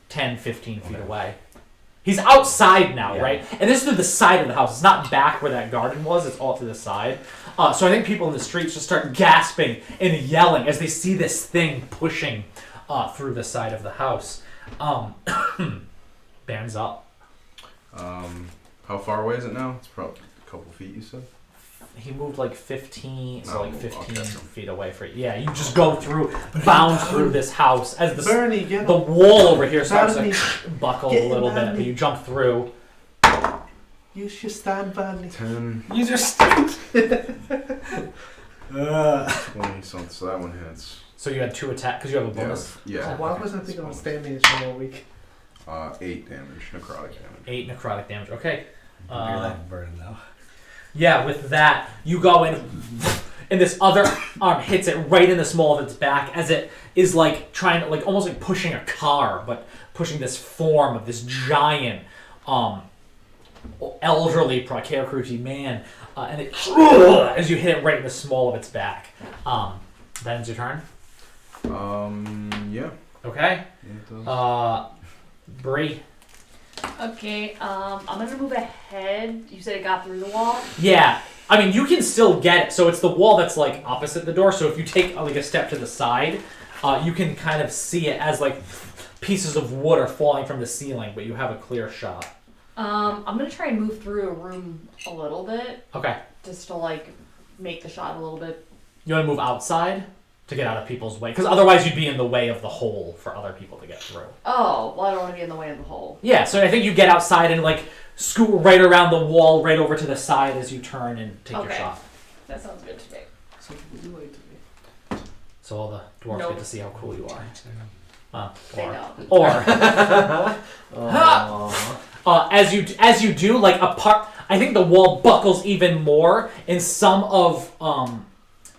10, 15 feet away. He's outside now, Yeah. right? And this is through the side of the house. It's not back where that garden was. It's all to the side. So I think people in the streets just start gasping and yelling as they see this thing pushing through the side of the house. Band's up. How far away is it now? It's probably a couple feet, you said? He moved like 15, so Oh, like 15 okay. feet away from you. Yeah, you just go through, bound through this house as the Bernie, get the wall over here starts Bernie, to buckle get a little in, bit, but Bernie. you jump through. You should stand by me. 10, You just. 20 something, so that one hits. So you had 2 attack because you have a bonus. Yeah. Why wasn't I thinking on standing for more week? 8 damage, necrotic damage. 8 necrotic damage. Okay. You're like burden though. Yeah, with that, you go in, and this other arm hits it right in the small of its back as it is like trying to, like almost like pushing a car, but pushing this form of this giant, elderly Prakirkruti man, and it as you hit it right in the small of its back. That ends your turn. Yeah. Okay. Yeah, it does. Bree. Okay, I'm gonna move ahead. You said it got through the wall? Yeah, I mean, you can still get it. So it's the wall that's like opposite the door. So if you take like a step to the side, you can kind of see it as like pieces of wood are falling from the ceiling, but you have a clear shot. I'm gonna try and move through a room a little bit, Okay. just to like make the shot a little bit. You want to move outside to get out of people's way? Because otherwise you'd be in the way of the hole for other people to get through. Oh, well, I don't want to be in the way of the hole. Yeah, so I think you get outside and like scoot right around the wall, right over to the side as you turn and take your Okay. shot. That sounds good to me. Some people do like to me. So all the dwarves Nope. get to see how cool you are. They don't. Or Aww. as you do, like I think the wall buckles even more, and some of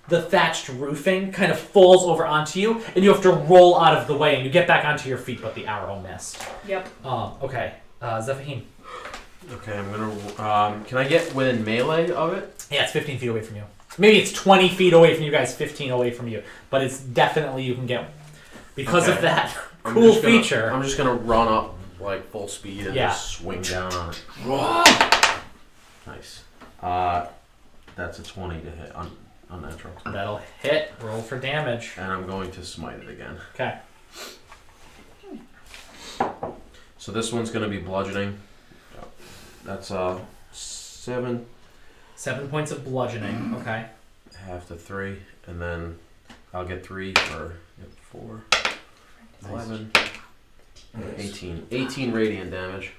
the thatched roofing kind of falls over onto you, and you have to roll out of the way, and you get back onto your feet, but the arrow missed. Yep. Okay, Zephahim. Okay, I'm gonna. Can I get within melee of it? Yeah, it's 15 feet away from you. Maybe it's 20 feet away from you guys, 15 away from you, but it's definitely you can get because of Okay. that I'm cool just gonna- feature. I'm just gonna run up like full speed and Yeah. just swing down on it. Nice. That's a 20 to hit. Unnatural. That'll hit. Roll for damage. And I'm going to smite it again. Okay. So this one's going to be bludgeoning. That's 7. 7 points of bludgeoning. Okay. Half to 3, and then I'll get 3 for 4, 11, 18. 18 radiant damage.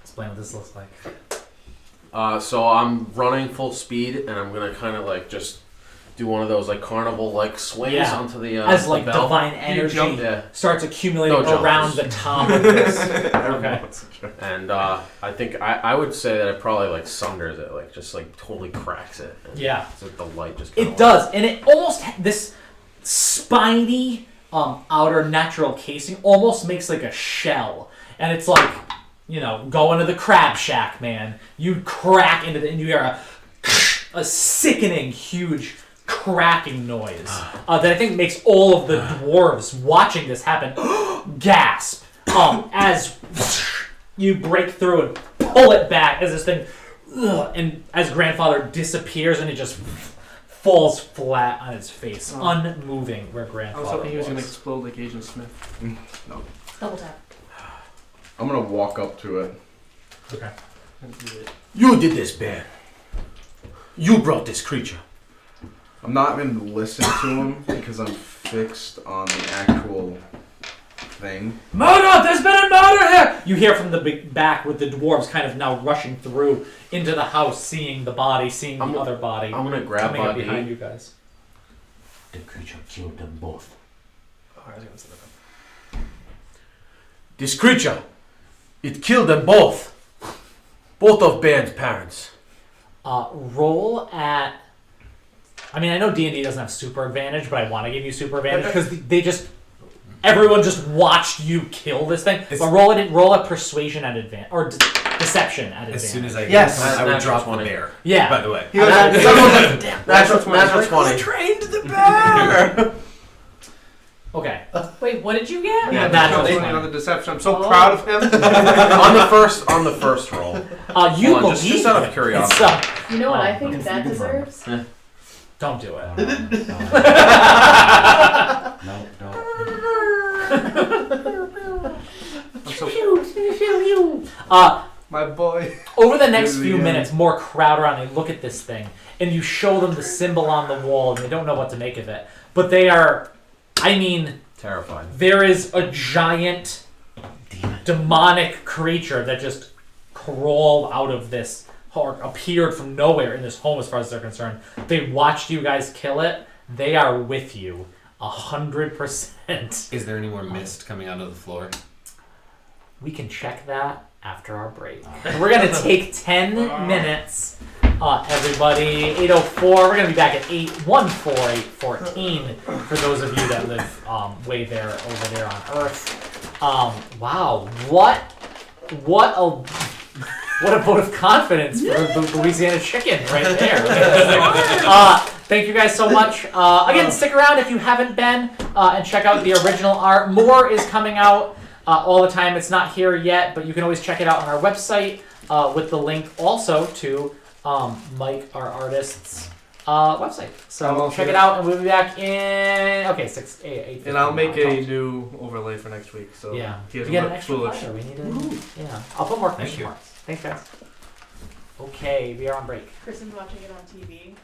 Explain what this looks like. So I'm running full speed, and I'm gonna kind of like just do one of those like carnival like swings Yeah. onto the As the like bell. divine energy Yeah. starts accumulating No jump. around the top of this. Okay. And I think I would say that it probably like sunders it, like just like totally cracks it. And Yeah. so the light just kinda It does, and it almost this spiny outer natural casing almost makes like a shell, and it's like, you know, go into the crab shack, man. You crack into the, and you hear a sickening, huge cracking noise that I think makes all of the dwarves watching this happen gasp as you break through and pull it back as this thing, and as grandfather disappears and it just falls flat on its face, unmoving where I grandfather was hoping he was was. gonna explode like Agent Smith. Double tap. I'm gonna walk up to it. Okay. You did this, bear. You brought this creature. I'm not gonna listen to him because I'm fixed on the actual thing. Murder! There's been a murder here! You hear from the big back with the dwarves kind of now rushing through into the house, seeing the body, seeing the other body. I'm gonna grab coming up behind Badi. you guys. The creature killed them both. Oh, I was gonna say that. This creature, it killed them both. Both of Ban's parents. Roll at... I mean, I know D&D doesn't have super advantage, but I want to give you super advantage because they just... Everyone just watched you kill this thing. But roll a persuasion at advantage, or deception at advantage. As soon as I Yes. I would Natural drop the 20. bear. Yeah. By the way. Natural 20. Trained the bear! Okay. Wait, what did you get? Yeah, Natural natural 20 20. on the deception. I'm so proud of him. on the first roll. You Hold on, believe just out of it. curiosity. It's, You know what I Oh, think that deserves? don't do it. No, don't. I'm so my boy. Over the next Really, few yeah. minutes, more crowd around. They look at this thing, and you show them the symbol on the wall, and they don't know what to make of it. But they are, I mean, Terrifying. there is a giant demonic creature that just crawled out of this, or appeared from nowhere in this home as far as they're concerned. They watched you guys kill it. They are with you 100%. Is there any more mist coming out of the floor? We can check that after our break. We're going to take 10 minutes. Everybody, 8:04. We're going to be back at 8:14 for those of you that live way there over there on Earth. Wow, what a vote of confidence for the Louisiana chicken right there. Thank you guys so much. Again, stick around if you haven't been and check out the original art. More is coming out all the time. It's not here yet, but you can always check it out on our website with the link also to Mike, our artist's website. So check it out, and we'll be back in 8. And I'll make a new overlay for next week. So Yeah. he We doesn't get an look extra foolish. player. We need to. Yeah. I'll put more question you. marks. Thanks, guys. Okay, we are on break. Kristen's watching it on TV.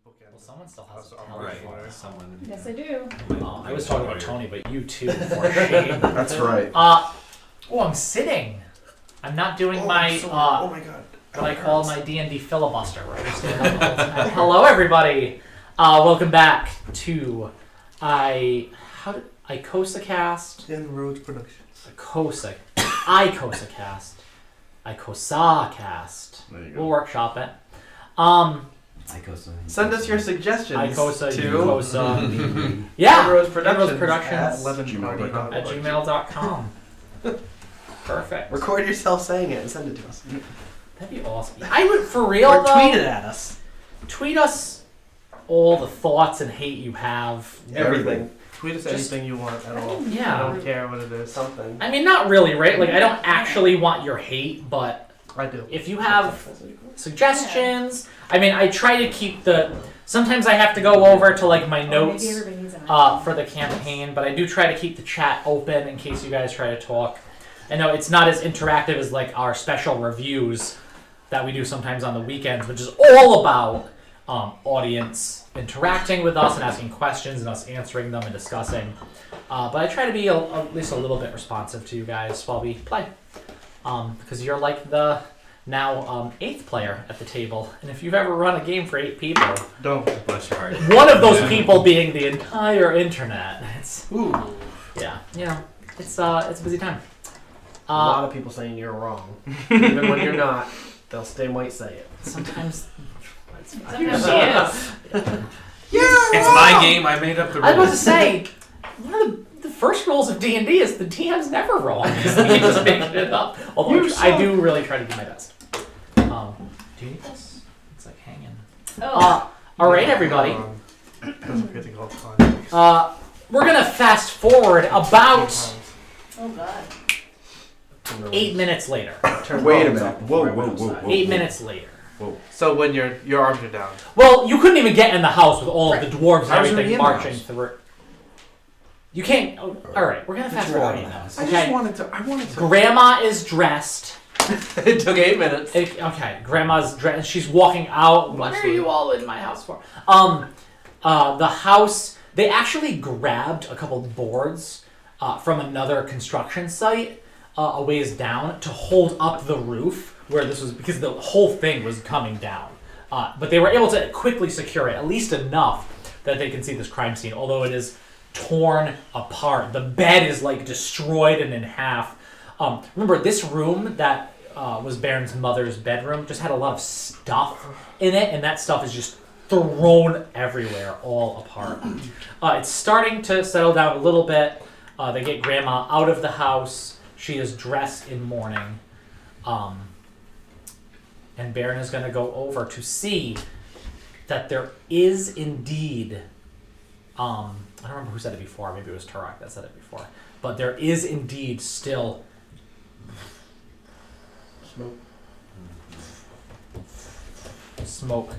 bookend. Well, someone still has a That's telephone. Right. Someone. Yes, I do. I was talking about Tony, but you too, for shame. That's right. I'm sitting. I'm not doing my oh my god. what I call my D&D filibuster, where I just stand up the whole time. Hello, everybody. Welcome back to Icosacast. Inroads Productions. Icosacast. Icosacast. There you We'll go. workshop it. Send us your suggestions Icosa, to Icosa. Yeah. Inroads Productions Productions at gmail.com. at gmail.com. Perfect. Record yourself saying it and send it to us. That'd be awesome. I would, for real Or though. tweet it at us. Tweet us all the thoughts and hate you have. Everything. Tweet us Just- anything you want at all. Yeah. I don't care what it is. Something. I mean, not really, right? Like, I don't actually want your hate, but I do. if you have suggestions, I mean, I try to keep the. Sometimes I have to go over to like my Maybe notes everybody needs an for the campaign, but I do try to keep the chat open in case you guys try to talk. I know it's not as interactive as like our special reviews that we do sometimes on the weekends, which is all about audience interacting with us and asking questions and us answering them and discussing. But I try to be at least a little bit responsive to you guys while we play. Because you're like the now 8th player at the table. And if you've ever run a game for 8 people, Don't. Bless your heart. one of those people being the entire internet. It's, Ooh. yeah, you know, it's a busy time. A lot of people saying you're wrong. Even when you're not, they might say it. Sometimes Sometimes she is. It's my game. I made up the rules. I was about to say, one of the first rules of D&D is the DM's never wrong. Because he just making it up. Although I do really try to do my best. Do you need this? It's like hanging. Oh. All right, everybody. Doesn't get to go time. We're going to fast forward about Oh god. 8 minutes later. Wait a minute. Whoa. 8 minutes later. So when your arms are down. Well, you couldn't even get in the house with all of the dwarves and How's everything it in the marching house? through. You can't. Oh, all right, we're gonna fast forward now. I Okay. just wanted to. I wanted to. Grandma is dressed. It took 8 minutes. Okay, Grandma's dressed. She's walking out. What are you all in my house for? The house. They actually grabbed a couple boards from another construction site a ways down to hold up the roof where this was, because the whole thing was coming down. But they were able to quickly secure it, at least enough that they can see this crime scene, although it is torn apart. The bed is like destroyed and in half. Remember, this room that was Baron's mother's bedroom just had a lot of stuff in it, and that stuff is just thrown everywhere, all apart. It's starting to settle down a little bit. They get Grandma out of the house. She is dressed in mourning. And Baron is going to go over to see that there is indeed, I don't remember who said it before, maybe it was Turok that said it before, but there is indeed still smoke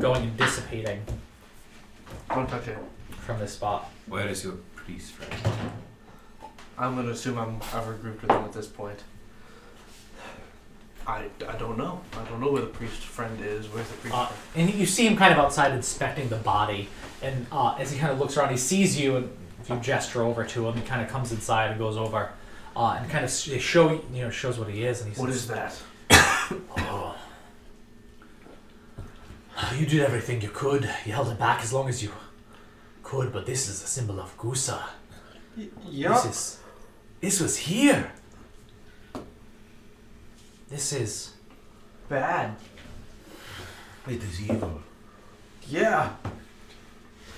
going and dissipating Don't touch it. from this spot. Where is your priest friend? I'm gonna assume I've regrouped with them at this point. I don't know. I don't know where the priest friend is. Where's the priest friend? And you see him kind of outside inspecting the body, and as he kind of looks around, he sees you, and if you gesture over to him, he kind of comes inside and goes over, and kind of shows what he is, and he What says, is that? "Oh, you did everything you could. You held it back as long as you could, but this is a symbol of Gusa. Yup. This was here. This is Bad. It is evil. Yeah.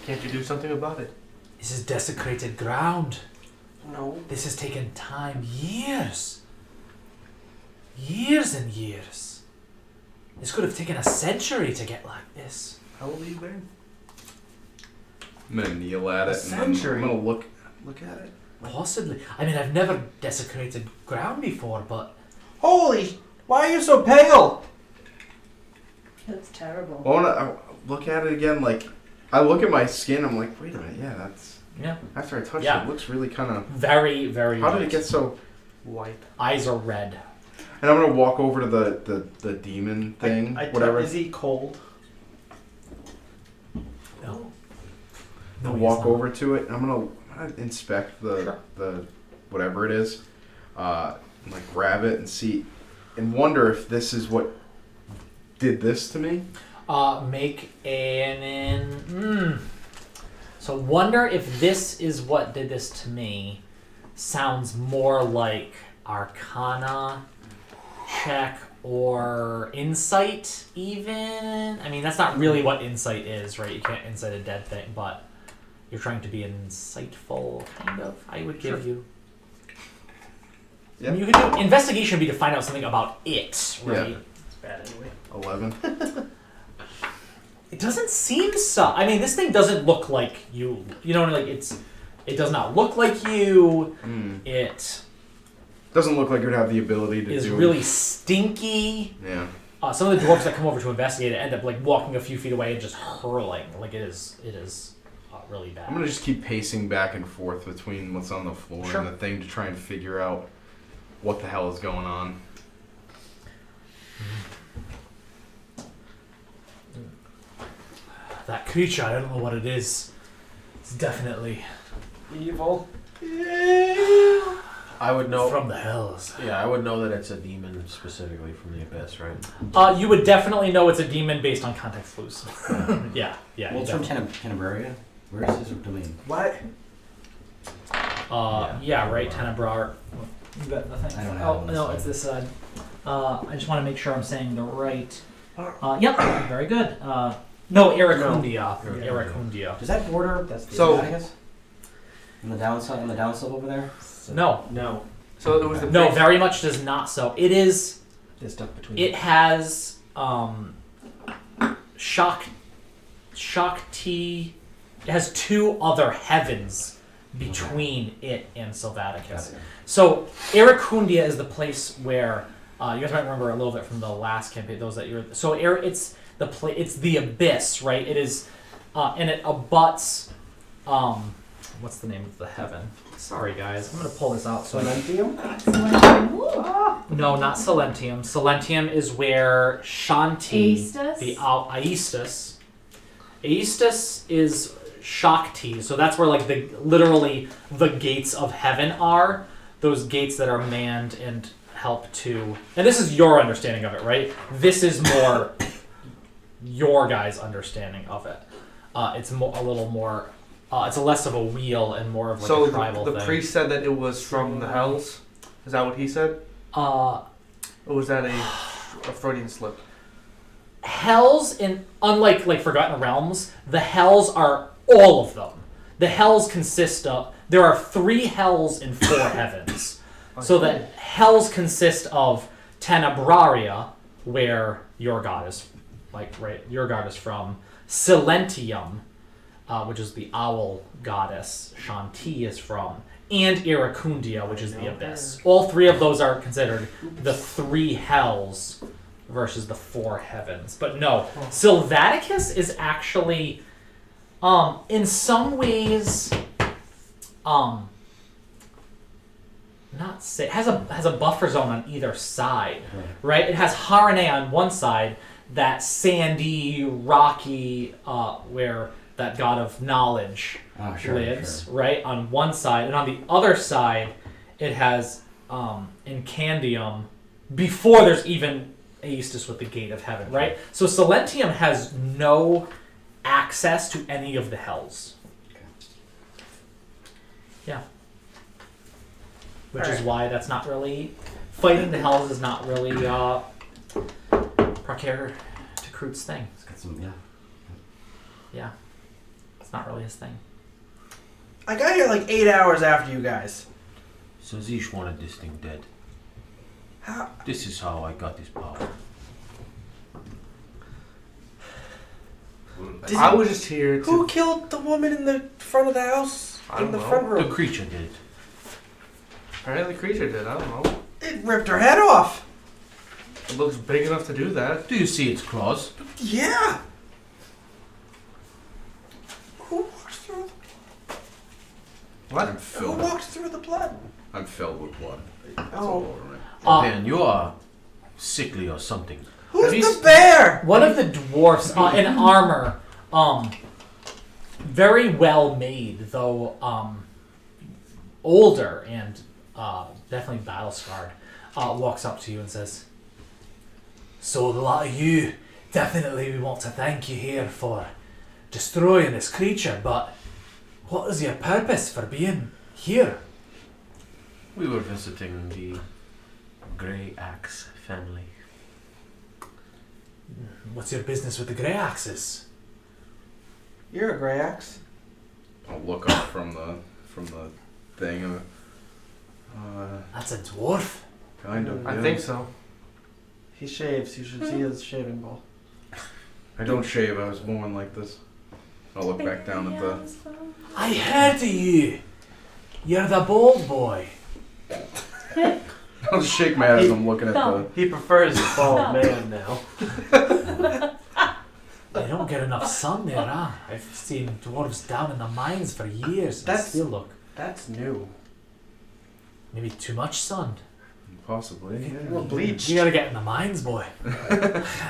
Can't you do something about it? this is desecrated ground. No. This has taken time, years and years. This could have taken a century to get like this. How old are you, Baron? I'm gonna kneel at it and then Century. I'm gonna look at it. Possibly. I mean, I've never desecrated ground before, but Holy! Why are you so pale? It looks terrible. I look at it again. Like I look at my skin. I'm like, wait a minute. Yeah, that's. yeah, After I touch Yeah. it, it looks really kind of. very, very. How did it light. get so? White. Eyes are red. And I'm gonna walk over to the demon thing. I whatever. Is he cold? No, he's walk not. over to it. And I'm gonna inspect the whatever it is, like grab it and see, and wonder if this is what did this to me. Make So wonder if this is what did this to me. Sounds more like Arcana check or insight even. I mean, that's not really what insight is, right? You can't insight a dead thing, but you're trying to be insightful, kind of. I would give you. Yeah. You could do investigation would be to find out something about it, right? Yeah. It's bad anyway. 11. It doesn't seem so. I mean, this thing doesn't look like you. You know, like it does not look like you. It Doesn't look like it would have the ability to is do. really stinky. Yeah. Some of the dwarves that come over to investigate it end up like walking a few feet away and just hurling. Like it is really bad. I'm gonna just keep pacing back and forth between what's on the floor Sure. and the thing to try and figure out what the hell is going on. That creature, I don't know what it is. It's definitely Evil. I would know. from the hells. Yeah, I would know that it's a demon specifically from the abyss, right? You would definitely know it's a demon based on context clues. yeah. Well, it's from Tenebraria. Where is his domain? What? Yeah, right, Tenebrar. You got nothing? I don't have Oh, one this no, side. it's this side. I just want to make sure I'm saying the right. Yep, very good. No, Iracundia. No. Iracundia. Does that border That's the So- Icosacast? On the downslope over there? No. No. So it was the No, priest- very much does not so. It is. It's stuck between. It has Shakti. It has two other heavens between it and Sylvaticus. So Iracundia is the place where you guys might remember a little bit from the last campaign. Those that you're so it's the it's the abyss, right? It is, and it abuts. What's the name of the heaven? Sorry, guys. I'm going to pull this out. So Silentium? No, not Silentium. Silentium is where Shanti, Aestus? the Aestus. Aestus is Shakti, so that's where like literally the gates of heaven are. Those gates that are manned and help to. And this is your understanding of it, right? This is more your guys' understanding of it. It's a little more. It's less of a wheel and more of like So a tribal the thing. priest said that it was from the hells. Is that what he said? Or was that a Freudian slip? Hells, in unlike like Forgotten Realms, the hells are all of them. The hells consist of there are 3 hells and 4 heavens. So the hells consist of Tenebraria, where your god is, your god is from. Silentium, which is the owl goddess Shanti is from, and Iracundia, which is the abyss. All 3 of those are considered the 3 hells versus the 4 heavens. But no, Sylvaticus is actually, in some ways, has a buffer zone on either side, right? It has Harane on one side, that sandy, rocky, where that god of knowledge lives, right, on one side, and on the other side, it has Incandium before there's even Aestus with the Gate of Heaven, right? So Silentium has no access to any of the hells. Yeah. Which is why that's not really fighting the hells is not really Procare to Kroot's thing. It's got some, yeah. Yeah. It's not really his thing. I got here like 8 hours after you guys. So Zish wanted this thing dead. How? This is how I got this power. I was just here Who to. killed the woman in the front of the house? I In don't the know. front The room? creature did it. Apparently, the creature did. I don't know. It ripped her head off. It looks big enough to do that. Do you see its claws? Yeah. Who walked through? What? I'm Who filled. walked through the blood? I'm filled with blood. It's Oh. all over me. Man, you are sickly or something. Who's Have you the bear? One of the dwarfs in armor, very well made, though older and definitely battle scarred, walks up to you and says, "So the lot of you, definitely we want to thank you here for destroying this creature, but what is your purpose for being here?" We were visiting the Grey Axe family. What's your business with the Grey Axes? You're a Grey Axe. I'll look up from the thing. That's a dwarf. Kind of. I yeah. think so. He shaves. You should see his shaving ball. I don't shave. I was born like this. I'll look back down at the. I heard of you. You're the bald boy. I'll just shake my head as I'm looking at the. Stop. He prefers a bald man now. They don't get enough sun there, huh? I've seen dwarves down in the mines for years and That's- still look. That's new. Maybe too much sun. Possibly. Well, Yeah. bleached. You gotta get in the mines, boy.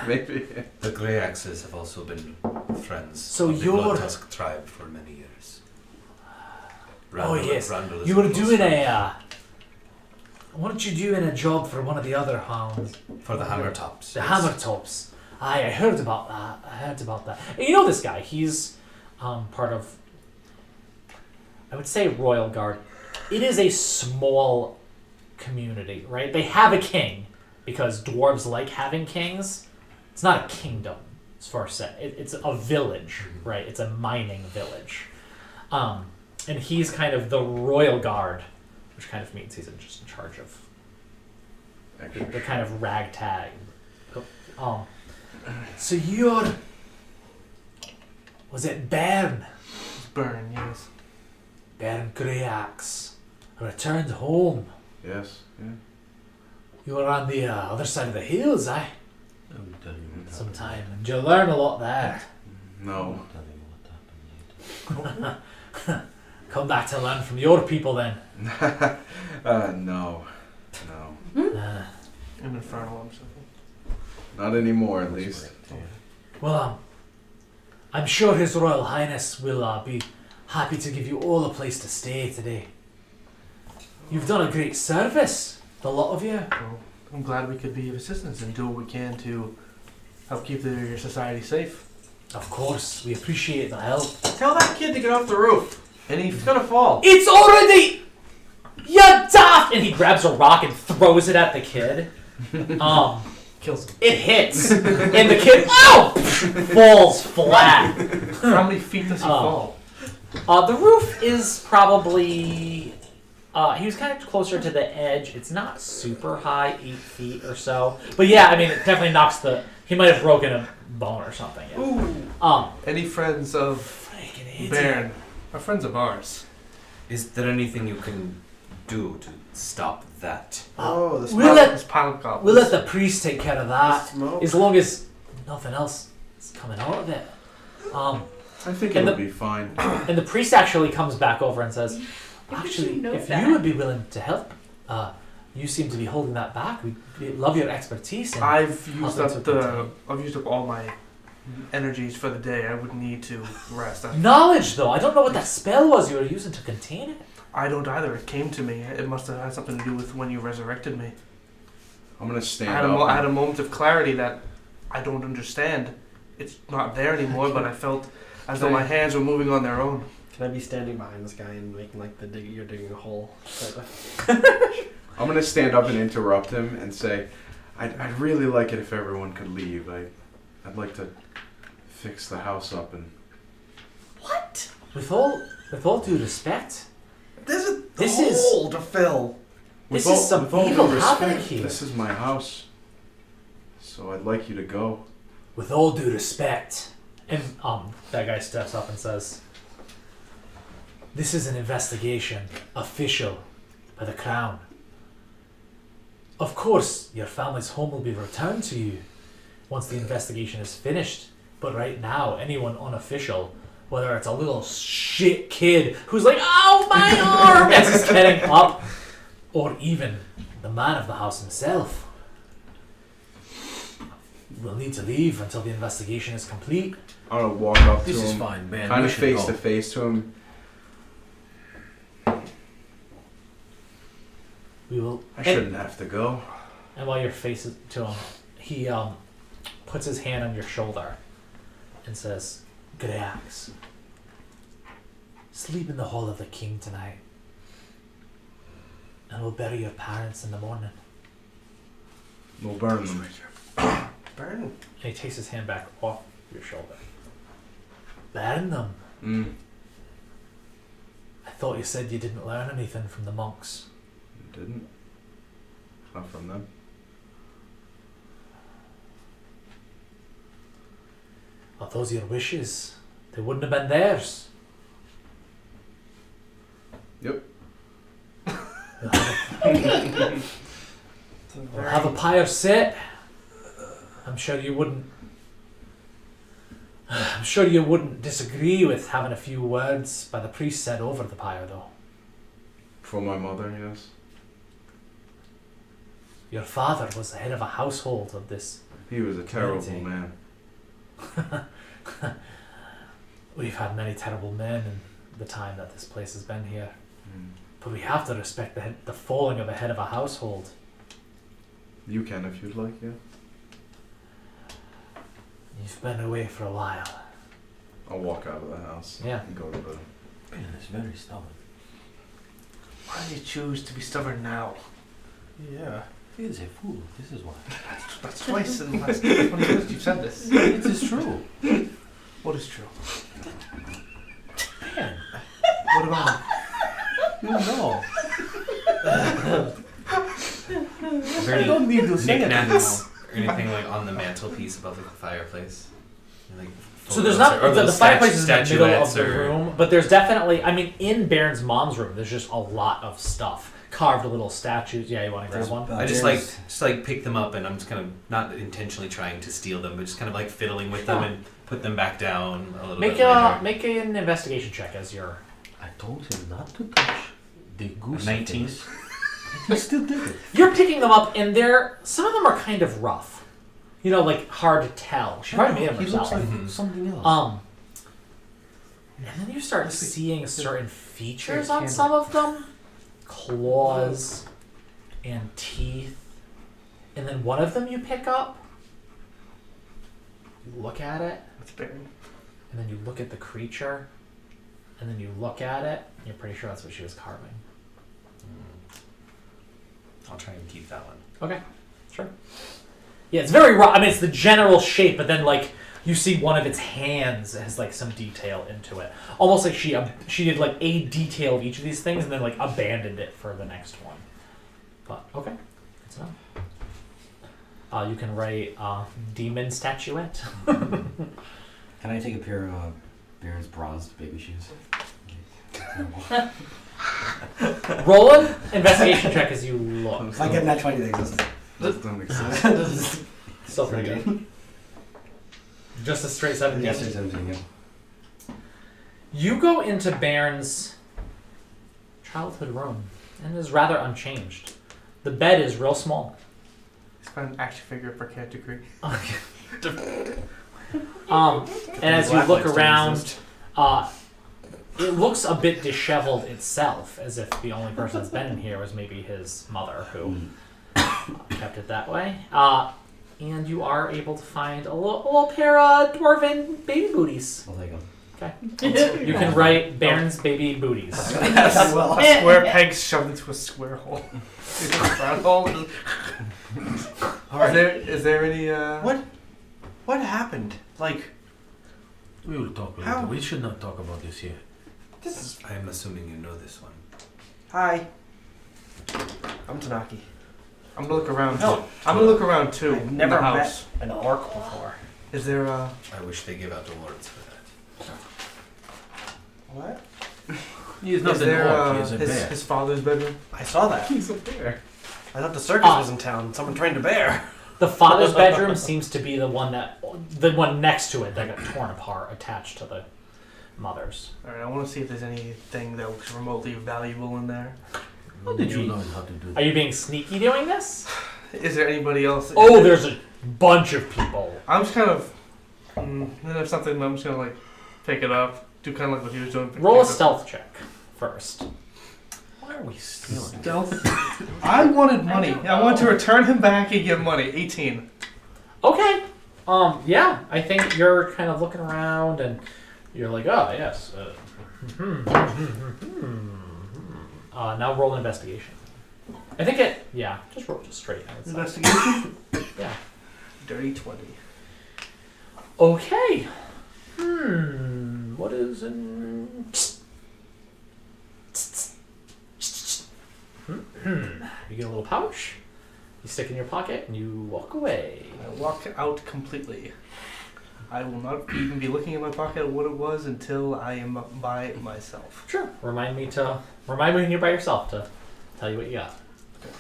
Maybe. The Grey Axes have also been friends So of the you're- Blood Tusk tribe for many years. Yes. Randall is You were a close doing friend. weren't you doing a job for one of the other hounds? For the Hammer Tops. The yes. Hammer Tops. Aye, I heard about that. And you know this guy. He's part of, I would say, Royal Guard. It is a small community, right? They have a king because dwarves like having kings. It's not a kingdom, as far as it's a village, right? It's a mining village. And he's kind of the Royal Guard, which kind of means he's just in charge of the kind of ragtag. So you're... Was it Bairn? Burn, yes. Bairn Grey Axe returned home. Yes. Yeah. You were on the other side of the hills, eh? I will tell you what Some happened. time. And you learn a lot there. No. I'll tell you what happened later. Come back to learn from your people then. No. I'm infernal or something. Not anymore, at That's least. right, yeah. Well, I'm sure His Royal Highness will be happy to give you all a place to stay today. You've done a great service, the lot of you. Well, I'm glad we could be of assistance and do what we can to help keep your society safe. Of course, we appreciate the help. Tell that kid to get off the roof. And he's gonna fall. It's already... You daft! And he grabs a rock and throws it at the kid. Kills him. It hits. And the kid, ow! Falls flat. How many feet does he fall? The roof is probably... he was kind of closer to the edge. It's not super high, 8 feet or so. But yeah, I mean, it definitely knocks the... He might have broken a bone or something. Yeah. Ooh. Any friends of Freaking idiot. Bairn are friends of ours. Is there anything you can do to stop that? Oh, the We'll let, This pile of goblins. we'll let the priest take care of that. smoke. As long as nothing else is coming out of it. I think And it'll the- be fine. And the priest actually comes back over and says, actually, you know if that? you would be willing to help, you seem to be holding that back. We love your expertise. And I've used Nothing up to I've used up all my energies for the day. I would need to rest. knowledge, though. I don't know what that spell was you were using to contain it. I don't either. It came to me. It must have had something to do with when you resurrected me. I'm gonna stand I had, up. I had a moment of clarity that I don't understand. It's not there anymore, but I felt as though my hands were moving on their own. Can I be standing behind this guy and making like you're digging a hole? I'm gonna stand up and interrupt him and say, I'd really like it if everyone could leave. I'd like to fix the house up and. What? With all due respect, There's a This is- hole to fill. this With is all- some with all due evil happening respect, here. This is my house, so I'd like you to go. With all due respect, and that guy steps up and says, "This is an investigation, official, by the crown. Of course, your family's home will be returned to you once the investigation is finished. But right now, anyone unofficial, whether it's a little shit kid who's like, 'Ow, my arm!' as he's getting up, or even the man of the house himself, we'll need to leave until the investigation is complete. I'm gonna walk up to This is him, fine, man. kind We of should face go. to face to him. We will. I shouldn't have to go. And while you're facing to him, he puts his hand on your shoulder and says, Greax, sleep in the hall of the king tonight. And we'll bury your parents in the morning. We'll burn them. Burn. And he takes his hand back off your shoulder. Burn them. Mm. I thought you said you didn't learn anything from the monks. Didn't. Not from them. Are those your wishes? They wouldn't have been theirs. Yep. We'll have a pyre set. I'm sure you wouldn't disagree with having a few words by the priest said over the pyre, though. For my mother, yes. Your father was the head of a household of this. He was a terrible Crazy. man. We've had many terrible men in the time that this place has been here. Mm. But we have to respect the falling of the head of a household. You can if you'd like, yeah. You've been away for a while. I'll walk out of the house. Yeah. And go to bed. Man, it's very stubborn. Why do you choose to be stubborn now? Yeah. He is a fool. This is why. That's twice in the last 20 minutes you've said this. It is true. What is true? Man, What about You know. Is there I any don't need to say it knickknacks or anything like on the mantelpiece above the fireplace? Like so there's photos not or the those fireplace is in the middle of statuettes the or- room, but there's definitely. I mean, in Baron's mom's room, there's just a lot of stuff, carved little statues. Yeah, you want to grab one? I just like pick them up and I'm just kind of not intentionally trying to steal them, but just kind of like fiddling with them and put them back down a little Make bit later. make an investigation check as you're. I told him not to touch the goose. 19. things, and he still did it. You're picking them up, and some of them are kind of rough. You know, like hard to tell. She probably made them He looks herself. like something else. And then you start seeing certain features Here, on candle. some of them. Claws and teeth. And then one of them you pick up. You look at it, That's Baron. and then you look at the creature. And then you look at it, and you're pretty sure that's what she was carving. I'll try and keep that one. Okay, sure. Yeah, it's very rough. I mean, it's the general shape, but then like you see one of its hands has like some detail into it, almost like she did like a detail of each of these things and then like abandoned it for the next one. But okay, good to know. You can write demon statuette. Can I take a pair of Baron's bronzed baby shoes? Roll an investigation check as you look. If I get that 20, they exist. That doesn't make sense. Still pretty good. Just a straight 17. Yes, it's 17, yeah. You go into Baron's childhood room, and it is rather unchanged. The bed is real small. It's got an action figure for category. And as you look around, it looks a bit disheveled itself, as if the only person that's been in here was maybe his mother, who kept it that way. And you are able to find a little pair of dwarven baby booties. I'll take them. Okay. You can write Baron's baby booties. Yes, well. A square peg shoved into a square hole. It's a round hole. Is there any What happened? Like, We will talk later. How- We should not talk about this here. this is I am assuming you know this one. Hi. I'm Tanaki. I'm gonna look around. No. I'm gonna look around too. I've in never the met house. an orc before. Is there a I wish they give out awards for that. what? He is not Is an there orc. He is a bear. his father's bedroom? I saw that. He's a bear. I thought the circus was in town. Someone trained a bear. The father's bedroom seems to be the one next to it that got torn apart, attached to the mother's. All right. I want to see if there's anything that looks remotely valuable in there. How did you learn how to do Are that? you being sneaky doing this? Is there anybody else? Oh, there's a bunch of people. I'm just kind of. If something, I'm just gonna like pick it up. Do kind of like what he was doing. Roll a stealth check first. Why are we stealing? I wanted money. don't I want to know. return him back and give money. 18. Okay. Yeah, I think you're kind of looking around and you're like, oh, yes. Now roll an investigation. I think just roll just straight. I would say. Investigation. Yeah. Dirty 20. Okay. What is in... You get a little pouch, you stick it in your pocket, and you walk away. I walk out completely. I will not even be looking in my pocket at what it was until I am by myself. Sure. Remind me when you're by yourself to tell you what you got.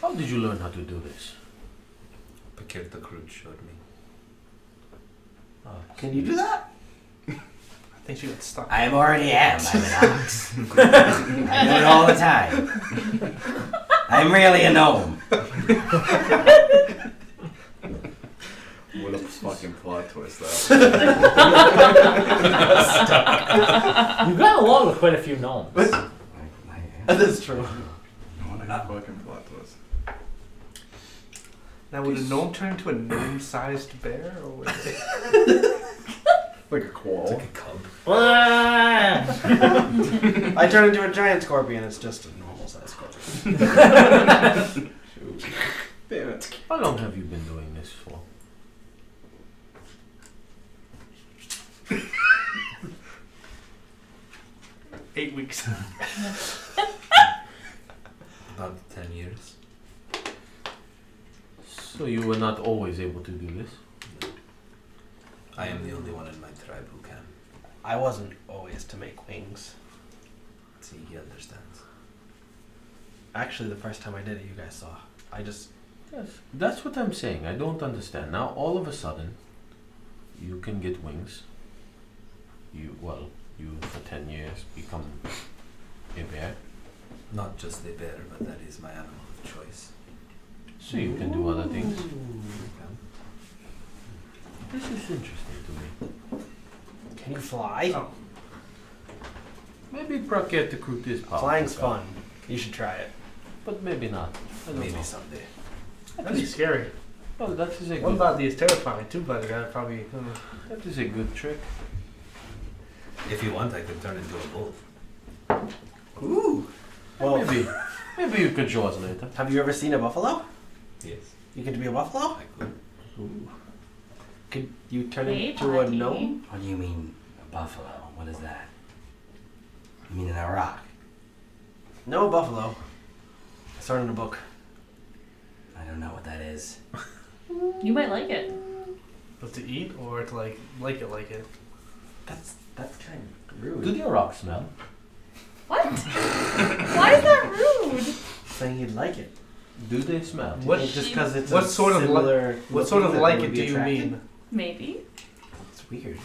How did you learn how to do this? Pakir the Crude showed me. Can you do that? I think she got stuck. I already am. I'm an ox. I do it all the time. I'm really a gnome. What a fucking plot twist, though. You've gone along with quite a few gnomes. That's true. What a fucking plot twist. Now, would a gnome turn into a gnome-sized bear, or would it... Like a quoll. Like a cub. I turn into a giant scorpion. It's just a normal size scorpion. Damn it. How long have you been doing this for? Eight weeks. About 10 years. So you were not always able to do this? I am the only one in my tribe who can. I wasn't always to make wings. See, he understands. Actually, the first time I did it, you guys saw. I just... Yes. That's what I'm saying. I don't understand. Now all of a sudden, you can get wings. You for 10 years become a bear. Not just the bear, but that is my animal of choice. So you can do other things. Okay. This is interesting to me. Can you fly? Oh. Maybe Prakir the Crude is powerful. Flying's fun. You should try it. But maybe not. I don't Maybe know. someday. That'd be scary. Oh, that is a One good. body is terrifying. Two body, that probably... That is a good trick. If you want, I could turn into a bull. Ooh. Well, Maybe you could show us later. have you ever seen a buffalo? Yes. You get to be a buffalo? I could. Ooh. Could you turn Hey, into a Patty. gnome? What do you mean, a buffalo? What is that? You mean an auroch? No, a buffalo. I saw it in a book. I don't know what that is. You might like it. But to eat or to like it? That's kind of rude. Do the rock smell? What? Why is that rude? Saying you'd like it. Do they smell? What- Just because it's what a sort of similar What sort of looking like that it would do be you attracted? mean? Maybe. It's weird.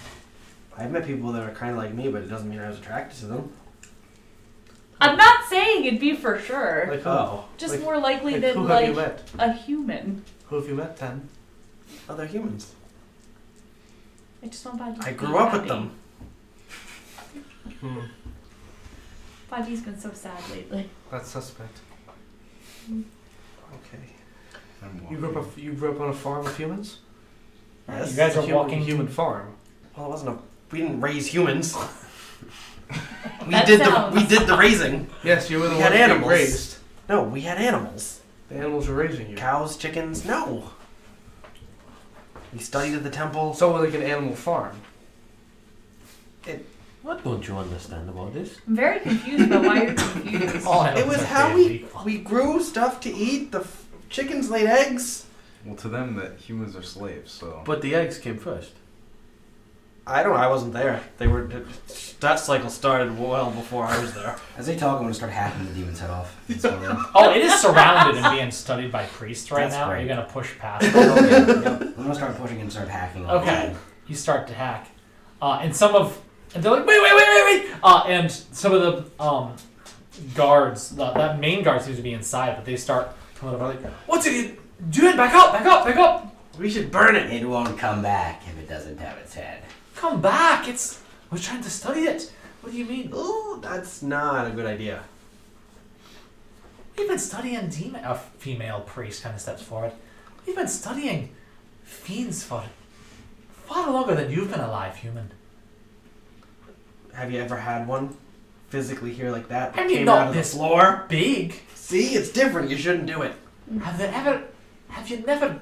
I've met people that are kind of like me, but it doesn't mean I was attracted to them. I'm not saying it'd be for sure. Like who? Oh. Just like- more likely Like, than who have you like met? a human. Who have you met then? Other humans. I just want Badi. I grew up with them. Badi's been so sad lately. That's suspect. Okay. You grew up on a farm with humans? Yes. You guys A are human, walking. human farm. Well, it wasn't a. We didn't raise humans. we That did sounds- the raising. Yes, you were the We one had being animals. raised. No, we had animals. The animals were raising you. Cows, chickens. No. We studied at the temple. So like an animal farm. What don't you understand about this? I'm very confused about why you're confused. All It animals was are how created equal. we grew stuff to eat. The chickens laid eggs. Well, to them, that humans are slaves, so. But the eggs came first. I wasn't there. That cycle started well before I was there. As they talk, I'm gonna start hacking the demon's head off. Slowly. Oh, it is surrounded and being studied by priests right That's now. Are great. you gonna push past it? Yep. I'm gonna start pushing and start hacking. on Okay. it. You start to hack, and they're like, wait, and some of the guards, that main guard seems to be inside, but they start coming over like, what's it? Dude, back up! We should burn it. It won't come back if it doesn't have its head. Come back! We're trying to study it. What do you mean? Ooh, that's not a good idea. We've been studying a female priest kind of steps forward. We've been studying fiends for far longer than you've been alive, human. Have you ever had one physically here like that? I That mean, came not out of the this floor. big. See, it's different. You shouldn't do it. Have you never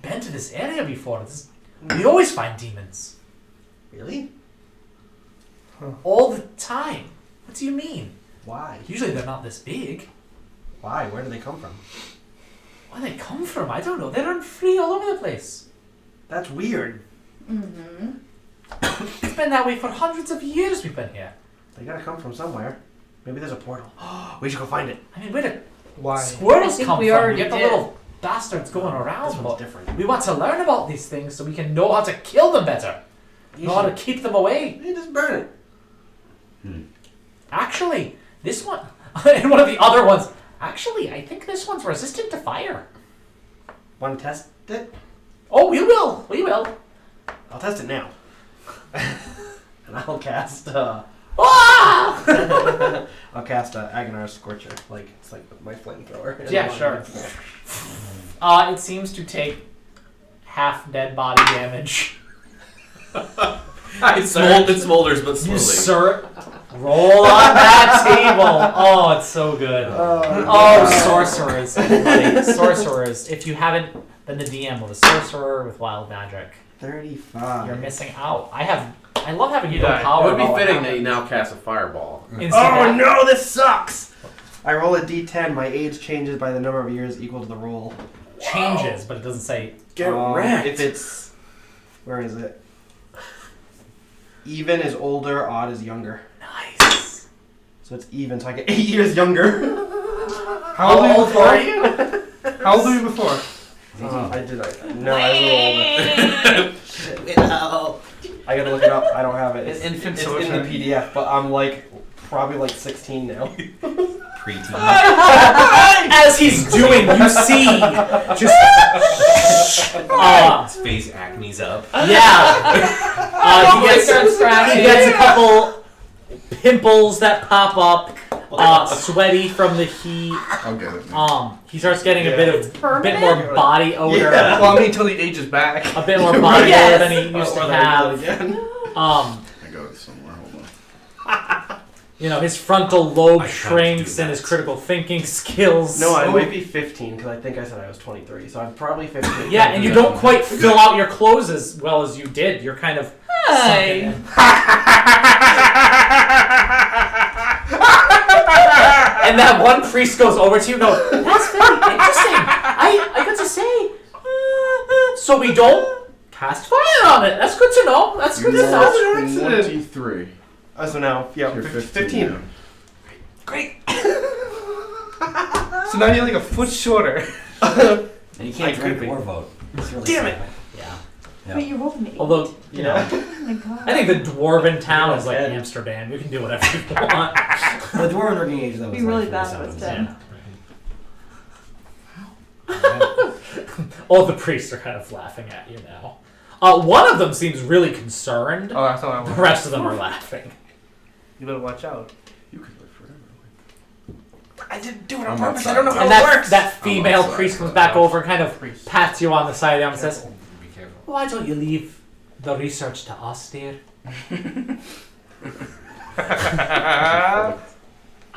been to this area before? We always find demons. Really? All the time. What do you mean? Why? Usually they're not this big. Why? Where do they come from? Where they come from, I don't know. They run free all over the place. That's weird. Mm-hmm. It's been that way for hundreds of years we've been here. They gotta come from somewhere. Maybe there's a portal. We should go find it. I mean, where do Why? squirrels I think come we from? already You get the did. little bastards going This around, one's but different. we want to learn about these things so we can know how to kill them better. You Know how to should- keep them away. You just burn it. Actually, this one, and one of the other ones, actually, I think this one's resistant to fire. Want to test it? Oh, we will. I'll test it now. And I'll cast. Ah! I'll cast Agonar's Scorcher. It's like my flamethrower. Yeah, sure. It seems to take half dead body damage. It smolders, but slowly. You roll on that table. Oh, it's so good. Oh, sorcerers, everybody. Sorcerers. If you haven't been the DM of a sorcerer with wild magic, 35. you're missing out. I love having You no die. power. It would be about what fitting that you happens. now cast a fireball. Oh no, this sucks! I roll a d10. My age changes by the number of years equal to the roll. Changes, but it doesn't say. Get wrecked. If it's. Where is it? Even is older, odd is younger. Nice. So it's even, so I get 8 years younger. How old old are are you you? before? How old were you before? I did. No, I was a little older. I gotta look it up. I don't have it. It's in the PDF, but I'm probably 16 now. Preteen. As he's doing, you see just His face acne's up. yeah. He gets a couple pimples that pop up, sweaty from the heat. I'll get it. He starts getting a bit more body odor. Yeah. Well, I mean, until he ages back. A bit more body odor than he used to Or that I do have. it again. I got it somewhere. Hold on. His frontal lobe I can't shrinks do and his that. critical thinking skills. No, I might be 15 because I think I said I was 23, so I'm probably 15. Yeah, and you don't quite fill out your clothes as well as you did. You're kind of sunken in. And that one priest goes over to you and goes, that's very interesting. I got to say. So we don't cast fire on it. That's good to know. That's good to know. 23. So now, yeah, You're 15. now. Great. So now you're a foot shorter. And you can't I drink could be. or vote. It's really Damn it. sad. Yeah. Yeah. Wait, you rolled me. Although, Oh my god. I think the dwarven town is like Dead. Amsterdam. You can do whatever you want. The dwarven drinking age though was Be really like bad if it's 47. dead. All the priests are kind of laughing at you now. One of them seems really concerned. Oh, that's all I The want. rest of them are laughing. You better watch out. You could live forever. I didn't do it on I'm purpose. outside. I don't know how And it works. that female outside, priest comes so back yeah. over and kind of pats you on the side of the arm and says, Be careful. why don't you leave the research to us, dear?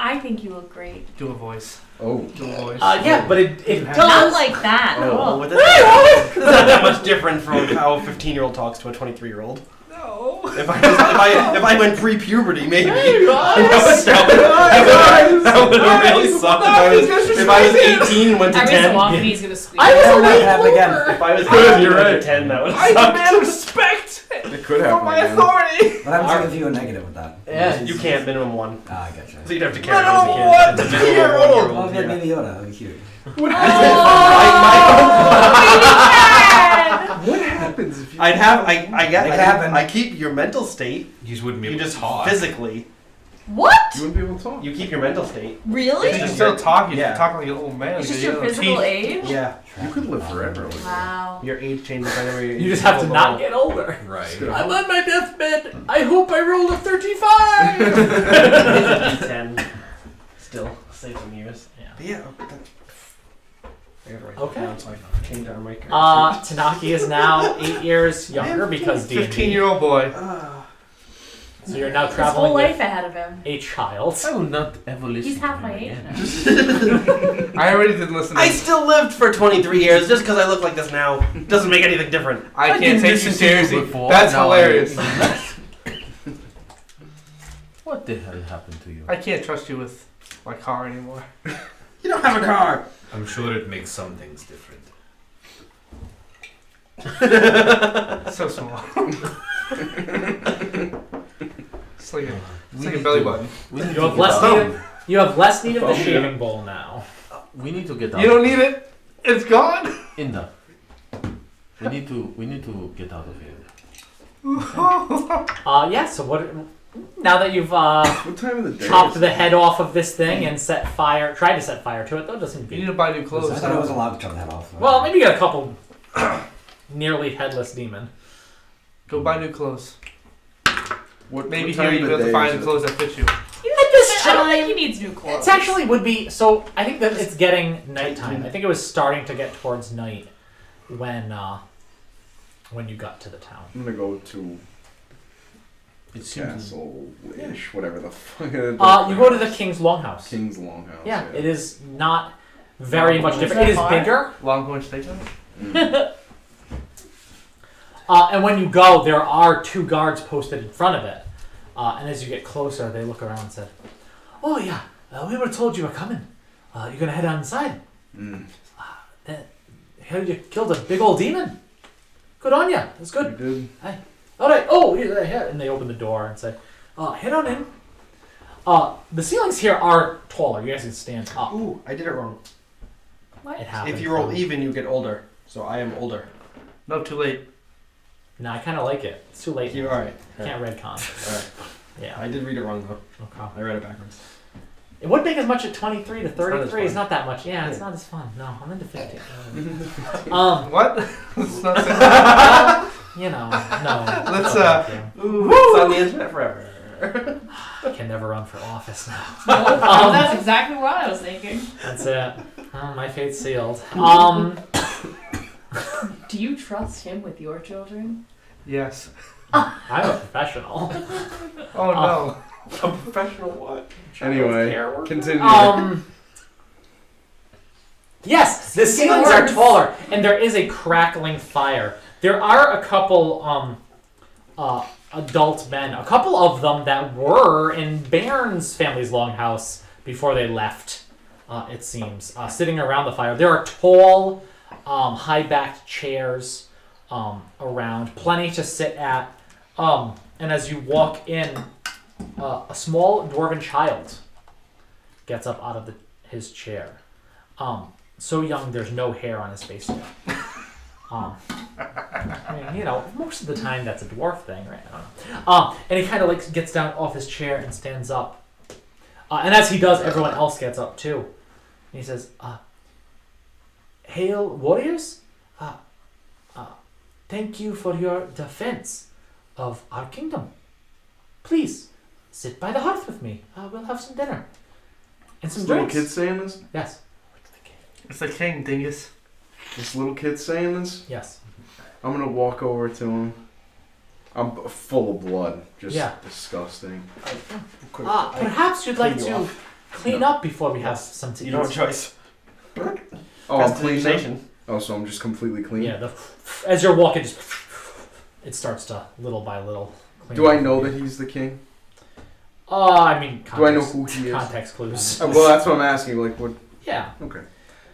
I think you look great. Do a voice. Oh. Do a voice. Yeah, but it Not does. like that. Oh, Oh. well, that's not that much different from how a 15-year-old talks to a 23-year-old. No. If I went pre-puberty, maybe. Hey, guys. That would have really sucked if I was 18 and went to Every 10. so often he's gonna squeak. I was That a might late happen bloomer. again. If I was Good, 18 you're and went right. to 10, that would have I'm a sucked. man of respect It could for happen my again. authority. What happens if you a negative with that? Yeah. You can't, minimum 1. Ah, I gotcha. So you'd have to carry Minimum it one, as a kid. 2-year-old. Oh, if you had Yeah. Baby Yoda, that'd be cute. What happens if you... I'd have, I It could happen. I keep your mental state. You just wouldn't be You able just to talk. physically. What? You wouldn't be able to talk. You keep your mental state. Really? You can still talk. You Yeah. can talk like an old man. It's just You your got physical teeth. age? Yeah. You could live forever. Like Wow. Your age changes by the way You just have to not get older. Right. I'm on my deathbed. I hope I rolled a 35. 10. Still, save some years. Yeah. But yeah. I gotta write that Okay. down so I can change on my character. Tanaki is now 8 years younger because D&D. 15-year-old boy. So you're now His traveling whole life with ahead of him. a child. I will not ever listen He's half to my him age again. now. I already didn't listen to I him. still lived for 23 years just because I look like this now. Doesn't make anything different. I can't didn't take you listen to seriously. before, That's now hilarious. What the hell happened to you? I can't trust you with my car anymore. You don't have a car. I'm sure it makes some things different. So small. It's like a, We a need belly to- button. We need You to have get less out. need. You have less need of the Oh, yeah. shaving bowl now. We need to get out. You don't need it. It's gone. Inda. We need to get out of here. Yeah. So what? Now that you've What time of the day? chopped is the it? head off of this thing and tried to set fire to it, though it doesn't. You need to buy new I clothes. thought I was allowed to chop that off. Well, maybe you got a couple nearly headless demon. Go buy new clothes. What, Maybe what time here you of have the to day find is the it? clothes that fit you. At this I don't think time, he needs new clothes. it's actually would be so. I think that it's getting nighttime. I think it was starting to get towards night when you got to the town. I'm gonna go to It seems Castle-ish, whatever the fuck. You go to the King's Longhouse. King's Longhouse. Yeah, it is not very much Is different. that It is far? bigger. Longhorn steakhouse. Mm. And when you go, there are 2 guards posted in front of it. And as you get closer, they look around and said, "Oh yeah, we were told you were coming. You're gonna head on inside. Mm. You killed a big old demon. Good on you. That's You good. did. All right. Oh, yeah." And they open the door and say, "Head on in." The ceilings here are taller. You guys can stand up. Ooh, I did it wrong. It happens. If you roll even, you get older. So I am older. No, too late. No, I kind of like it. It's too late. You're alright. Can't redcon. Alright. Yeah. I did read it wrong though. Okay. I read it backwards. It wouldn't make as much at 23 to 33. It's fun. not that much. Yeah, it's Yeah. not as fun. No, I'm into 15. What? Let's not say You know, no. Let's, no, thank you. Ooh, it's on the internet forever. I can never run for office now. That's exactly what I was thinking. That's it. Oh, my fate's sealed. Do you trust him with your children? yes. I'm a professional. Oh no. A professional what? Anyway, continue. Yes, the ceilings are taller, and there is a crackling fire. There are a couple adult men, a couple of them that were in Bairn's family's longhouse before they left, it seems, sitting around the fire. There are tall, high-backed chairs around, plenty to sit at. And as you walk in, a small dwarven child gets up out of his chair. So young, there's no hair on his face yet. I mean, you know, most of the time that's a dwarf thing, right? I don't know. And he kind of like gets down off his chair and stands up. And as he does, everyone else gets up too. And he says, "Hail, warriors! Thank you for your defense of our kingdom. Please sit by the hearth with me. We'll have some dinner and some This little drinks." kid saying this? Yes. It's the king, dingus. This little kid saying this? Yes. I'm gonna walk over to him. I'm full of blood. Just Yeah. disgusting. Perhaps you'd like to clean up before we have some to You eat. don't have a choice. Oh, I'm clean now? Prestidigitation. Oh, so I'm just completely clean? Yeah. As you're walking, just it starts to little by little. Clean Do I up. know that he's the king? I mean, context, Do I know who he is? Context clues. Well, that's what I'm asking. Like, what? Yeah. Okay.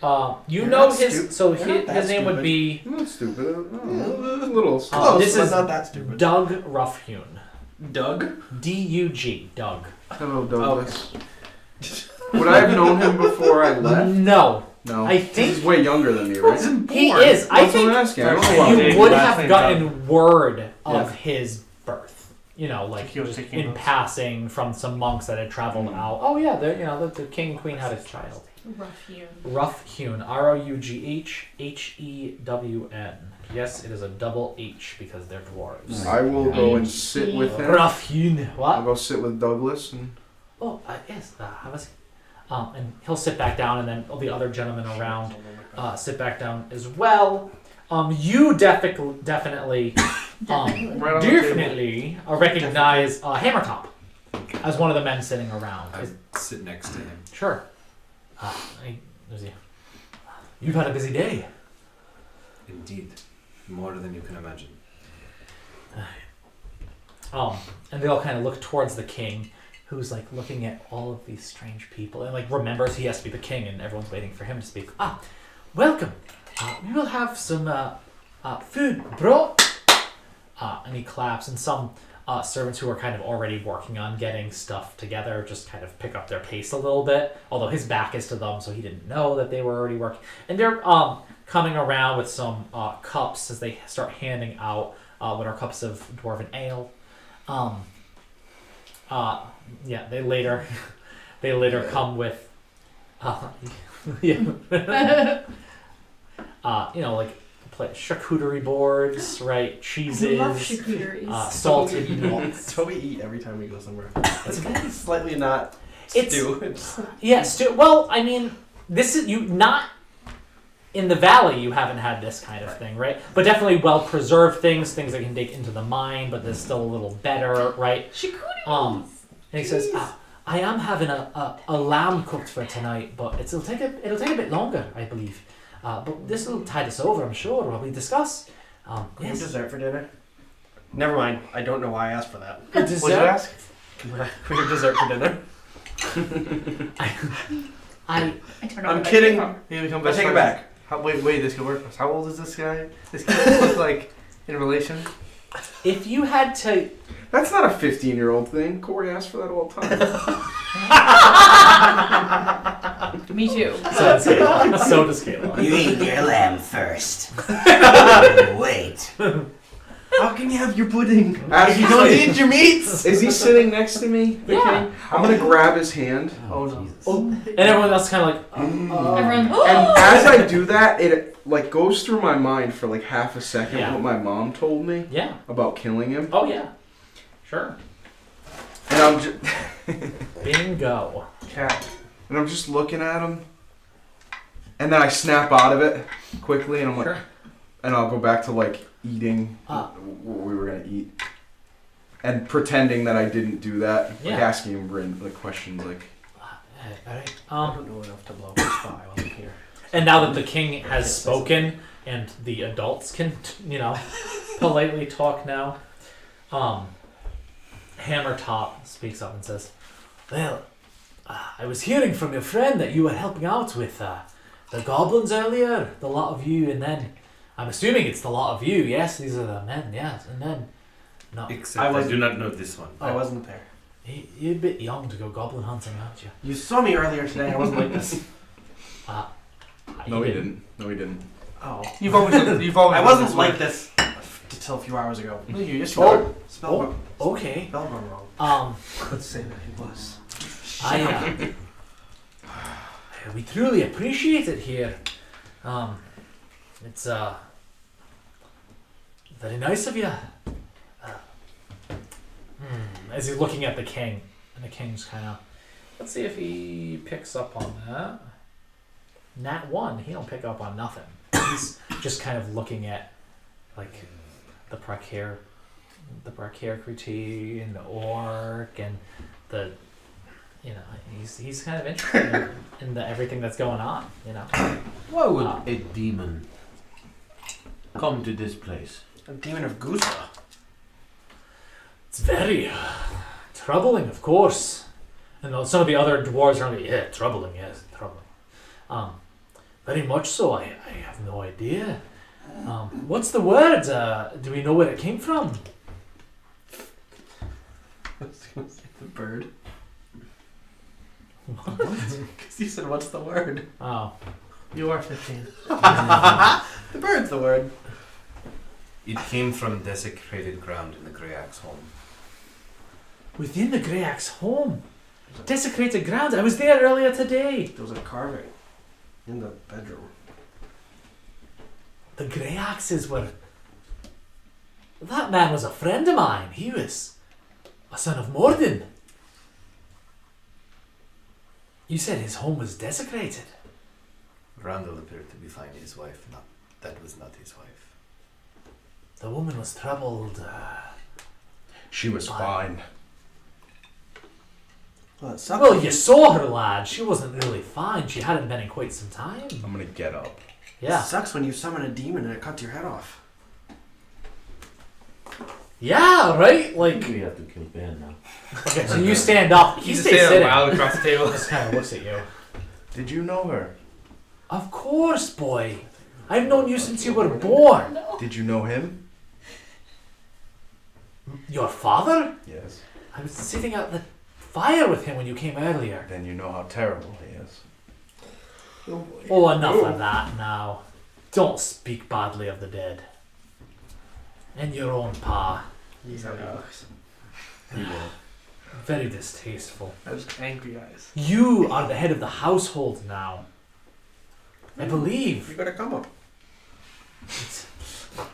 You You're know not his. stu- So you're not his that name would stupid. be I'm not stupid. A little. Close, this but is not that stupid. Doug Roughhewn. Doug? D-U-G. Doug. Hello, Douglas. Would I have known him before I left? No. No. I think He's way younger than me, right? he is. I That's what think I'm asking. I don't know why. you would Last have name gotten word of Yeah. his birth. like He was just taking in notes. passing from some monks that had traveled out. Oh yeah, the king and queen had a child. Rough hewn. Rough hewn. Rughhewn. Yes, it is a double H because they're dwarves. I will go and sit with him. Rough hewn. I'll What? go sit with Douglas and. Oh, yes. Have a seat. And he'll sit back down, and then all the other gentlemen around sit back down as well. You definitely Right on the table. definitely recognize Hammertop as one of the men sitting around. I sit next to him. Sure. You've had a busy day. Indeed. More than you can imagine. And they all kind of look towards the king, who's like looking at all of these strange people, and like remembers he has to be the king, and everyone's waiting for him to speak. Welcome. We will have some food brought. And he claps, and some servants who are kind of already working on getting stuff together just kind of pick up their pace a little bit, although his back is to them, so he didn't know that they were already working. And they're coming around with some cups as they start handing out what are cups of dwarven ale. They later come with like charcuterie boards, right? Cheeses, I love charcuteries. salted meats. It's what we eat every time we go somewhere. It's slightly not It's- stew. It's Yes. Well, I mean, this is you not in the valley. You haven't had this kind of thing, right? But definitely well preserved things that can dig into the mind, but they're still a little better, right? Charcuteries. And he says, "I am having a lamb cooked for tonight, but it'll take a bit longer, I believe. But this will tide us over, I'm sure, while we discuss." Can we have Yes. dessert for dinner? Never mind. I don't know why I asked for that. What'd you ask? Can we have dessert for dinner? I I don't know. I'm where that kidding. came from. He become I best take it friends. back. Wait, this could work for us. How old is this guy? This kid look like in relation? if you had to, That's not a 15-year-old thing. Corey asks for that all the time. Me too. so does Kayla. You eat your lamb first. Wait. How can you have your pudding? As You don't eat your meats. Is he sitting next to me? the Yeah. king? I'm gonna grab his hand. Oh no. And everyone else kind of like, Everyone. And as I do that, it like goes through my mind for like half a second Yeah. what my mom told me yeah. about killing him, Oh yeah. Sure. and I'm just Bingo. cat, and I'm just looking at him, and then I snap out of it quickly, and I'm like, Sure. and I'll go back to like eating what we were gonna eat, and pretending that I didn't do that, like Yeah. asking him like questions like. All right. I don't know enough to blow up a spot. I wasn't here. And now that the king has spoken and the adults can, politely talk now, Hammertop speaks up and says, "Well, I was hearing from your friend that you were helping out with the goblins earlier, the lot of you, and then I'm assuming it's the lot of you. Yes, these are the men. Yes, and then no, Except I do not know this one. I wasn't there. you're a bit young to go goblin hunting, aren't you?" You saw me earlier today. I wasn't like this. No, he didn't. No, he didn't. Oh. You've always I been wasn't this like way. this until a few hours ago. No, you just Oh. Spelled Okay. wrong. Let's say that he was. We truly appreciate it here. It's very nice of you. As he's looking at the king, and the king's kind of. Let's see if he picks up on that. Nat 1, he don't pick up on nothing. He's just kind of looking at, like, the Brachiarcrete and the orc and the, he's kind of interested in the everything that's going on, Why would a demon come to this place? A demon of Gusa. It's very troubling, of course. And some of the other dwarves are like, yeah, troubling, yes, troubling. Very much so. I have no idea. What's the word? Do we know where it came from? The bird. What? Because you said, what's the word? Oh, You are 15. The bird's the word. It came from desecrated ground in the Grey Axe home. Within the Greyak's home. Desecrated grounds. I was there earlier today. There was a carving in the bedroom. The Greyaxes were... That man was a friend of mine. He was a son of Morden. You said his home was desecrated. Randall appeared to be fine. His wife, that was not his wife. The woman was troubled. She was fine. Well, it sucks. Well, you saw her, lad. She wasn't really fine. She hadn't been in quite some time. I'm gonna get up. Yeah. It sucks when you summon a demon and it cuts your head off. Yeah, right? Like, We have to kill Ben now. okay, so you stand up. He He's stays standing sitting. loud across the table. Just kind of looks at you. Did you know her? Of course, boy. I've known you since you were born. Did you know him? Your father? Yes. I was sitting at the fire with him when you came earlier. Then you know how terrible he is. Oh, enough of that now. Don't speak badly of the dead. And your own pa. He's how he looks. Very distasteful. Those angry eyes. You are the head of the household now. I believe. You gotta come up.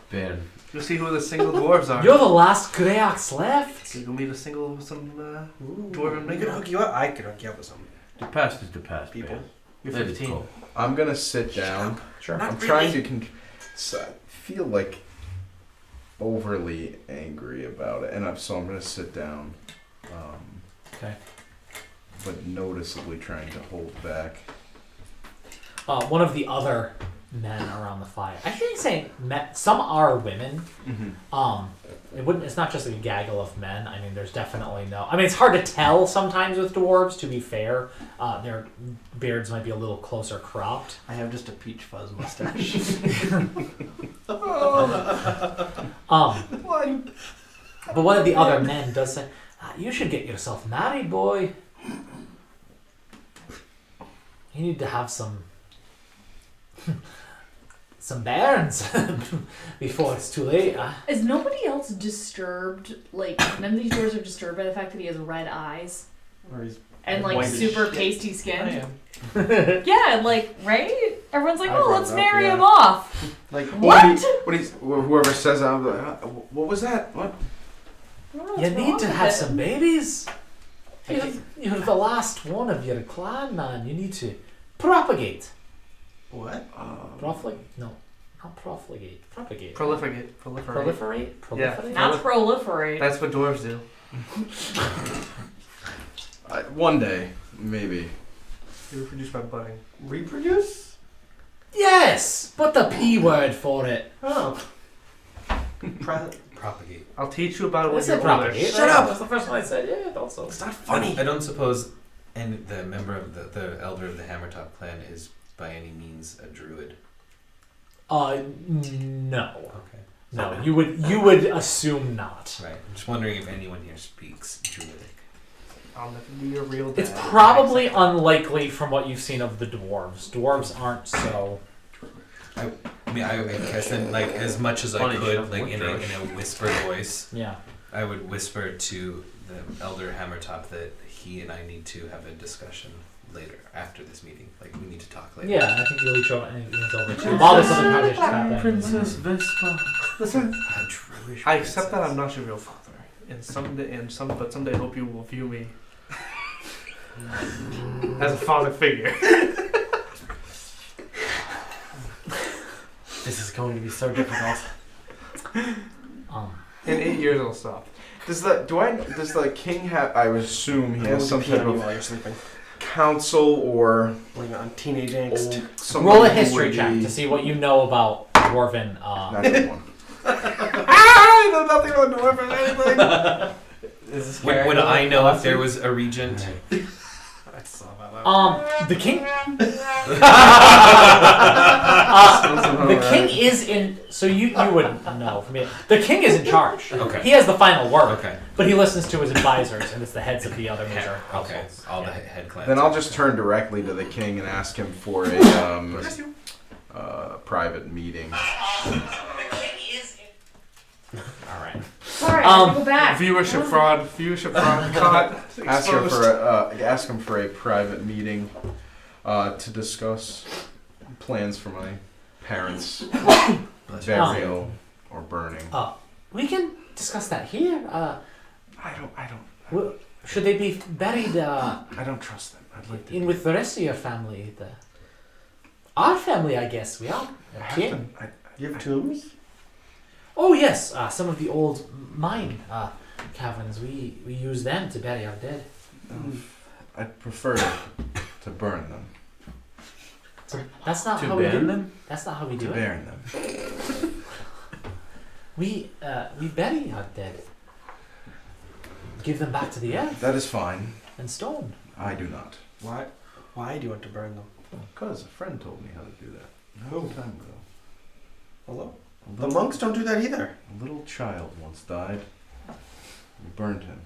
Ben. You'll see who the single dwarves are. You're the last Greyax left. So you'll meet a single some dwarven We could mingle. hook you up. I could hook you up with some The past is the past, people. Ben. You're Let it 15. go. I'm gonna sit down. Sure. I'm trying to feel like overly angry about it, and so I'm gonna sit down. Okay. But noticeably trying to hold back. One of the other men around the fire. I think saying some are women. It's not just like a gaggle of men. I mean, there's definitely no. I mean, it's hard to tell sometimes with dwarves. To be fair, their beards might be a little closer cropped. I have just a peach fuzz mustache. But one of the other men does say, "You should get yourself married, boy. You need to have some bairns before it's too late." Is nobody else disturbed? Like, none of these dwarves are disturbed by the fact that he has red eyes Or he's and like white as super shit. pasty skin. I am. Yeah, like, right? Everyone's like, I oh, brought let's it up, marry yeah. him off. like What? Whoever says that, I'm like, what was that? What? I don't know You what's need wrong to with have it. some babies. Okay. You're the last one of your clan, man. You need to propagate. what? Profligate? No, not profligate. Propagate. Proliferate. Proliferate? Yeah. Proliferate? Not proliferate. That's what dwarves do. One day, maybe. They were produced by budding. Reproduce? Yes, but the P word for it. Oh. Propagate. I'll teach you about it I when said you're older. propagate. Shut right? up! That's the first one I said. Yeah, also. It's not funny. I don't suppose and the member of the elder of the Hammertop clan is by any means a druid. No. Okay. No, you would assume not. Right. I'm just wondering if anyone here speaks druidic. I'll never be your real dad. It's probably unlikely from what you've seen of the dwarves. Dwarves aren't so. I mean, I guess then, like, as much as I Funny could, shove like, wood in brush. a whispered voice, Yeah. I would whisper to the elder Hammertop that he and I need to have a discussion later, after this meeting. Like, we need to talk later. Yeah, I think you'll each over and it's over too. While this other conversation's happening. Princess Vespa. Listen, A druish I accept that I'm princess. not your real father, and someday I hope you will view me as a father figure. This is going to be so difficult. In 8 years, it'll stop. Does the king have? I would assume he has some type while of you're sleeping. council or Blame it on teenage angst. someone Roll a who history would check be- to see what you know about dwarven. Not good one. I know nothing about dwarf or anything. Is this Would I know if there was a regent? I saw that. The king. The king is in. So you wouldn't know from it. The king is in charge. Okay. He has the final word. Okay. But he listens to his advisors, and it's the heads of the other major Okay. households. All the Yeah. head clans. Then I'll just turn directly to the king and ask him for a private meeting. All right. Sorry, I have to go back. Viewership fraud. Viewership fraud. Caught. Ask him for a private meeting to discuss plans for my parents' burial or burning. We can discuss that here. I don't. Should they be buried I don't trust them. I'd like to. in with the rest of your family? Our family, I guess. We are. Kin. You have tombs? Oh yes, some of the old mine caverns. We use them to bury our dead. I'd prefer to burn them. That's not To how we burn do. them? That's not how we do To it. burn them. We bury our dead. Give them back to the earth That is fine. and stone. I do not. Why? Why do you want to burn them? Because a friend told me how to do that. A Who? long time ago. Hello? A The little, monks don't do that either. a little child once died. We burned him.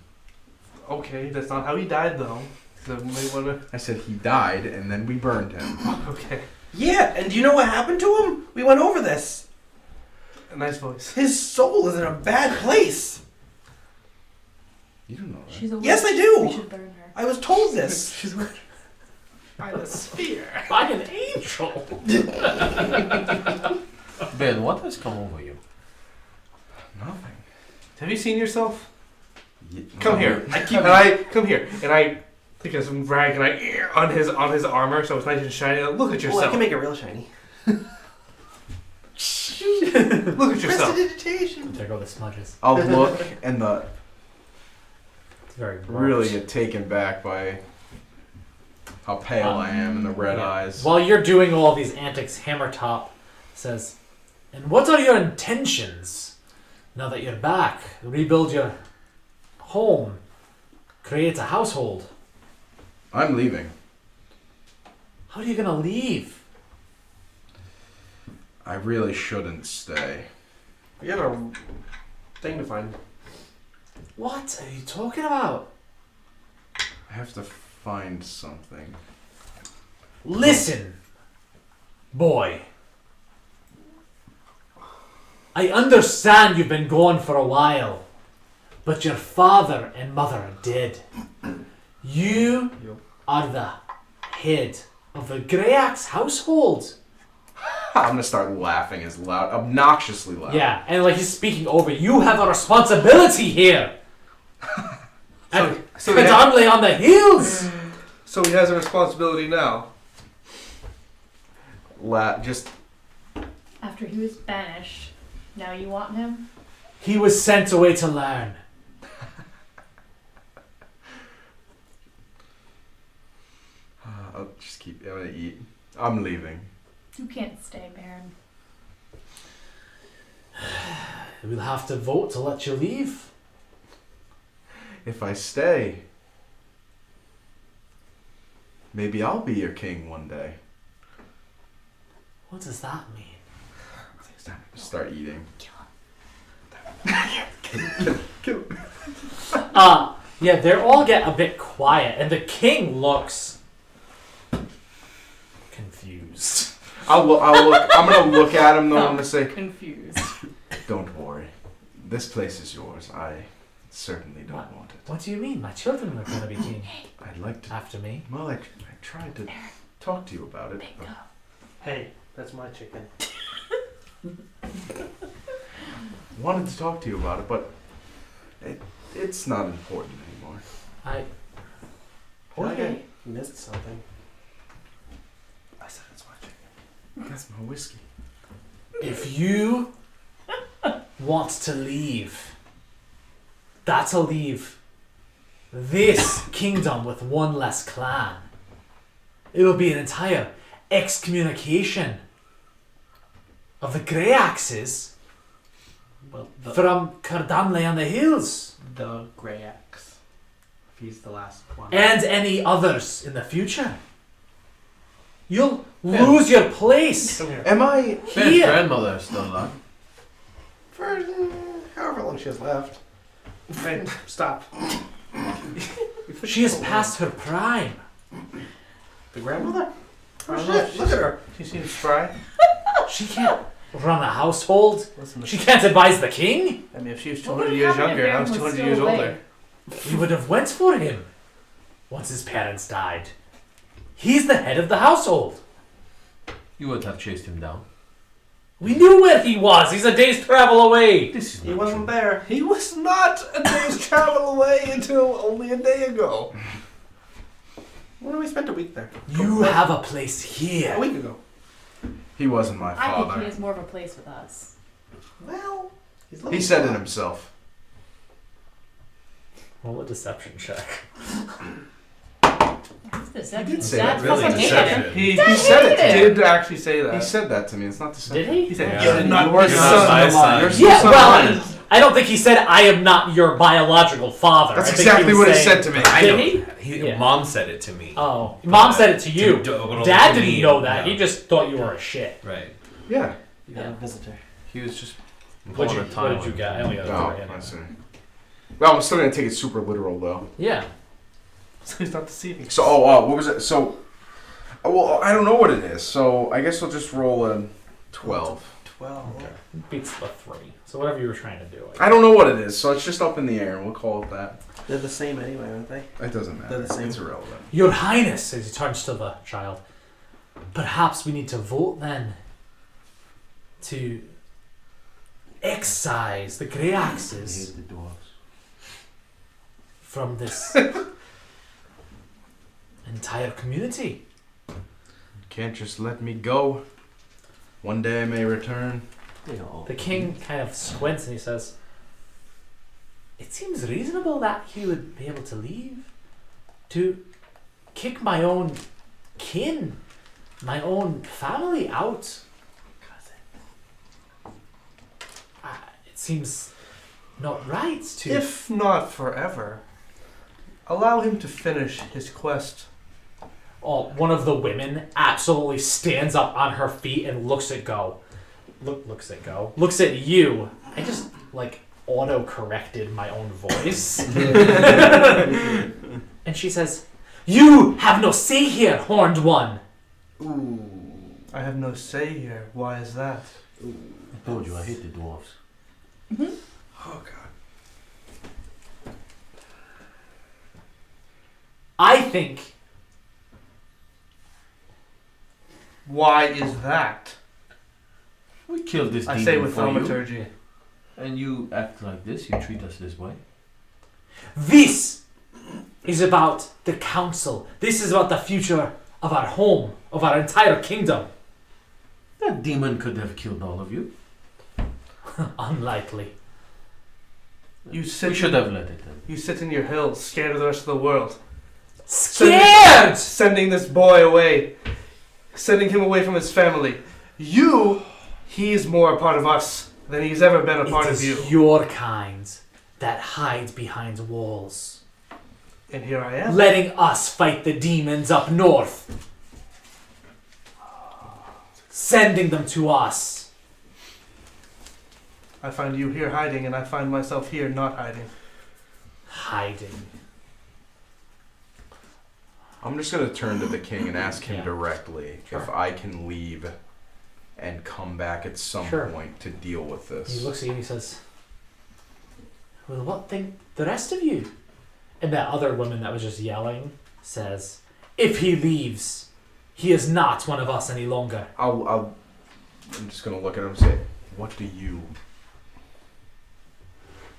Okay, that's not how he died though. So we may wanna. I said he died and then we burned him. Okay. Yeah, and do you know what happened to him? We went over this. A nice voice. His soul is in a bad place. You don't know that. She's a witch. Yes, I We do. should burn her. I was told this. By the spear. By an angel. Ben, what has come over you? Nothing. Have you seen yourself? Ye- Come here. Come here, and I take a rag and I on his armor, so it's nice and shiny. Look at Oh, I yourself. can make it real shiny. Look at yourself. Prestidigitation. There go the smudges. I'll look and It's very really warped. get taken back by how pale I am and the red Yeah. eyes. While you're doing all these antics, Hammertop says, "And what are your intentions now that you're back? Rebuild your home, create a household. I'm leaving. How are you gonna leave?" I really shouldn't stay. We have a thing to find. What are you talking about? I have to find something. Listen, boy. I understand you've been gone for a while, but your father and mother are dead. You are the head of the Greyax household. I'm gonna start laughing as loud, obnoxiously loud. Yeah, and like he's speaking over, you have a responsibility here. And So he has, Cadarnle on the hills. so he has a responsibility now. Just After he was banished, now you want him? He was sent away to learn. I'll just keep. I'm gonna eat. I'm leaving. You can't stay, Baron. We'll have to vote to let you leave. If I stay, maybe I'll be your king one day. What does that mean? It's time to start eating. Yeah, they all get a bit quiet, and the king looks confused. I'll look. I'm gonna look at him though. I'm gonna say, Confused. "Don't worry. This place is yours. I certainly don't want it. What do you mean? My children are going to be king I'd like to. after me. Well, I tried to talk to you about it. Bingo. but Hey, that's my chicken. wanted to talk to you about it, but it's not important anymore. Okay. Missed something. I said it's my chicken. That's my whiskey. If you want to leave, that'll leave this kingdom with one less clan. It will be an entire excommunication of the Grey Axes Well, from Cadarnle on the hills, the Grey Axe. If he's the last one. and any others in the future. You'll lose your place Come here. Am I? Ben's here. grandmother is still alive. For however long she has left. Hey, stop. She has passed her prime. The grandmother? Oh I don't know shit, if look at her. She seems spry. She can't. run a household? Listen, She can't advise the king? I mean, if she was What 200 would years happen if younger, I Baron was was 200 still years away? older. He would have went for him once his parents died. He's the head of the household. You would have chased him down. We knew where he was. He's a day's travel away. This is He not wasn't true. there. He was not a day's travel away until only a day ago. When we spent a week there. You have a place A here. week ago. He wasn't my I think he father. has more of a place with us. Well, he's He said it himself. Roll a deception check. That's deception. did say That's that, really, fucking deception. hated. He said it. did actually say that. He said that to me. It's not the same. Did he? He said, Yeah. "You're not You're my not son." my son. You're Yeah, son well, of mine. I don't think he said I am not your biological father. That's I think exactly was what he saying- said to me. I Did know. he? Yeah. Mom said it to me. Oh, Mom said it to you. To Dad me, didn't know that. no. He just thought you were a shit. Right. Yeah. You got a visitor. He was just What pulling a time did you on get? I only got a Oh, three. I Anyway. see. Well, I'm still gonna take it super literal though. Yeah. So he's not deceiving. So, what was it? So, well, I don't know what it is. So, I guess we'll just roll a 12. 12. Beats the three. So whatever you were trying to do. I don't know what it is, so it's just up in the air, and we'll call it that. They're the same anyway, aren't they? It doesn't matter. They're the same. It's irrelevant. Your Highness, as he turns to the child, perhaps we need to vote then to excise the grey axes hate the dwarves. from this entire community. Can't just let me go. One day I may return. The king kind of squints and he says, "It seems reasonable that he would be able to leave. To kick my own kin, my own family out. It seems not right to..." If not forever, allow him to finish his quest. Oh, one of the women absolutely stands up on her feet and looks at you. I just like auto-corrected my own voice. And she says, "You have no say here, horned one." Ooh. I have no say here. Why is that? I told you I hate the dwarves. Oh, God. I think Why is that? We killed this I demon say with for you, thaumaturgy. and you act like this. You treat us this way. this is about the council. This is about the future of our home, of our entire kingdom. That demon could have killed all of you. Unlikely. You sit. We should have let it in. You sit in your hills, scared of the rest of the world, Scared! sending this boy away, sending him away from his family. He's more a part of us than he's ever been a part It of is you. your kind that hides behind walls, And here I am. letting us fight the demons up north, sending them to us. I find you here hiding, and I find myself here not hiding. Hiding. I'm just going to turn to the king and ask him Yeah. directly Sure. if I can leave and come back at some Sure. point to deal with He this. looks at you and he says, "Well, what think the rest of you?" And that other woman that was just yelling says, "If he leaves, he is not one of us any longer." I'm just going to look at him and say, what do you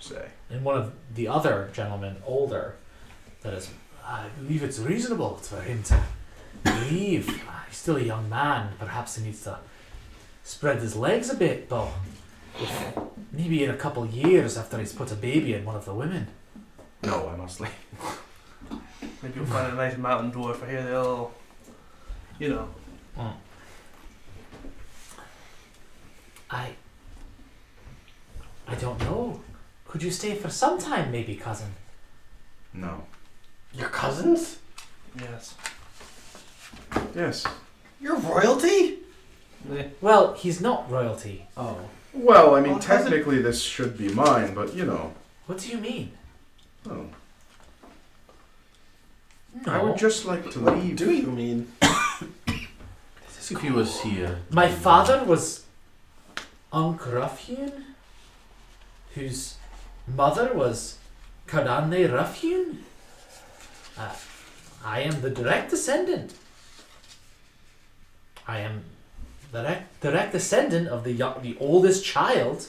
say? And one of the other gentlemen, older, that is, "I believe it's reasonable for him to leave. He's still a young man. Perhaps he needs to spread his legs a bit, but if maybe in a couple of years after he's put a baby in one of the women." No, I must leave. Maybe you'll find a nice mountain dwarf. I hear they'll, I don't know. Could you stay for some time, maybe, cousin? No. Your cousins? Yes. Yes. You're royalty? Well, he's not royalty. Oh. Well, I mean, Well, how's it- technically this should be mine, but you know. What do you mean? Oh. No. I would just like to What leave. do you mean? If he was here. My father was Unc Ruffhewn, whose mother was Cadarnle Ruffhewn. I am the direct descendant. I am the direct descendant of the oldest child.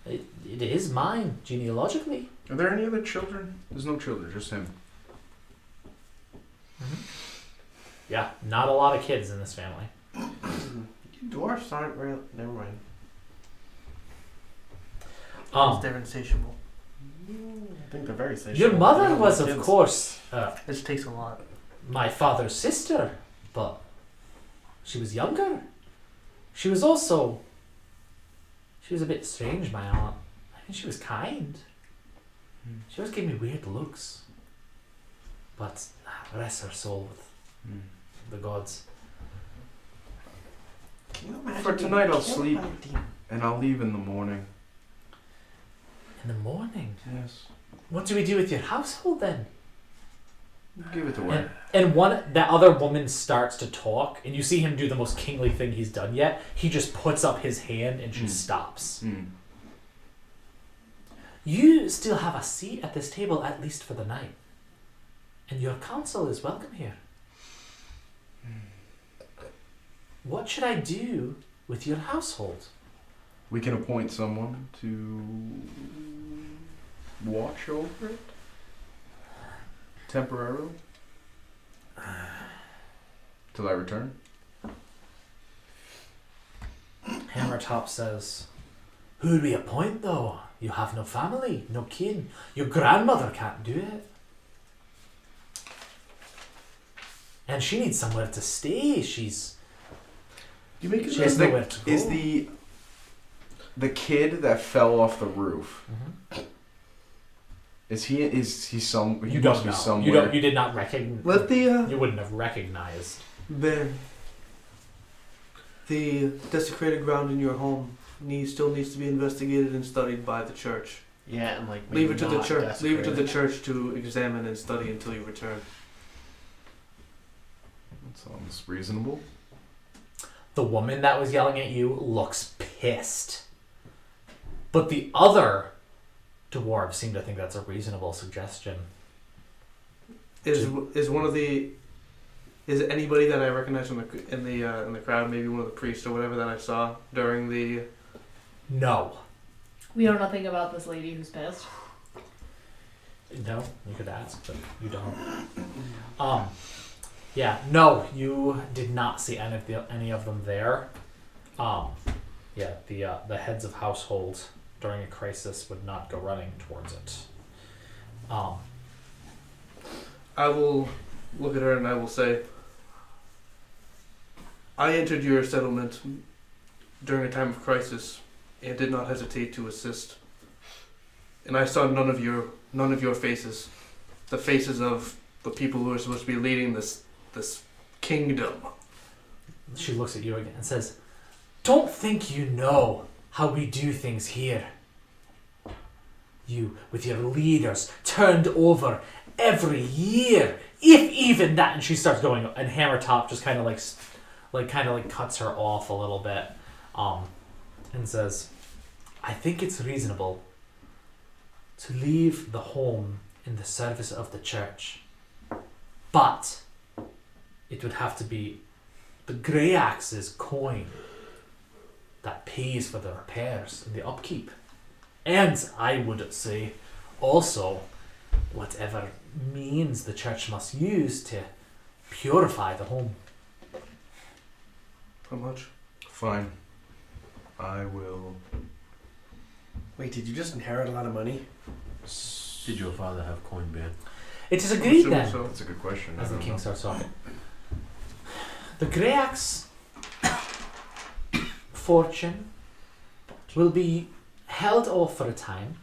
It is mine, genealogically. Are there any other children? There's no children, just him. Yeah, not a lot of kids in this family. Dwarfs aren't real. Never mind. They're insatiable. I think they're very satiable. Your mother They was, love of kids. course, This takes a lot. my father's sister, but she was younger. She was also... She was a bit strange, my aunt. I mean, she was kind. She always gave me weird looks. But rest her soul with the gods. Can you imagine For being tonight, I'll killed sleep. by a demon? And I'll leave in the morning. In the morning? Yes. What do we do with your household then? Give it away. And that other woman starts to talk, and you see him do the most kingly thing he's done yet. He just puts up his hand, and she stops. You still have a seat at this table, at least for the night. And your counsel is welcome here. What should I do with your household? We can appoint someone to watch over it temporarily till I return. Hammertop says, who do we appoint though? You have no family, no kin. Your grandmother can't do it. And she needs somewhere to stay. She has nowhere to go. Is the kid that fell off the roof? Is he some? He You must don't know. be somewhere. You did not recognize. Let the You wouldn't have recognized. Ben. The desecrated ground in your home still needs to be investigated and studied by the church. Yeah, and like Leave maybe it to the not church. Leave it to the desecrated. church to examine and study until you return. That sounds reasonable. The woman that was yelling at you looks pissed. But the other dwarves seem to think that's a reasonable suggestion. Is one of the is anybody that I recognize in the crowd, maybe one of the priests or whatever that I saw during the No. We know nothing about this lady who's pissed. No, you could ask, but you don't. Yeah, no, you did not see any of them there. Yeah, the heads of households during a crisis would not go running towards it. I will look at her and I will say, I entered your settlement during a time of crisis and did not hesitate to assist. And I saw none of your faces, the faces of the people who are supposed to be leading this kingdom. She looks at you again and says, "Don't think you know how we do things here. You, with your leaders, turned over every year, if even that." And she starts going, and Hammertop just kind of like cuts her off a little bit, and says, "I think it's reasonable to leave the home in the service of the church, but it would have to be the Grey Axe's coin that pays for the repairs and the upkeep. And I would say also whatever means the church must use to purify the home." How much? Fine. I will. Wait, did you just inherit a lot of money? Did your father have coin band? It is agreed Assuming then, so. That's a good question. as I the don't king know. starts talking. The Grey Axe fortune will be held off for a time.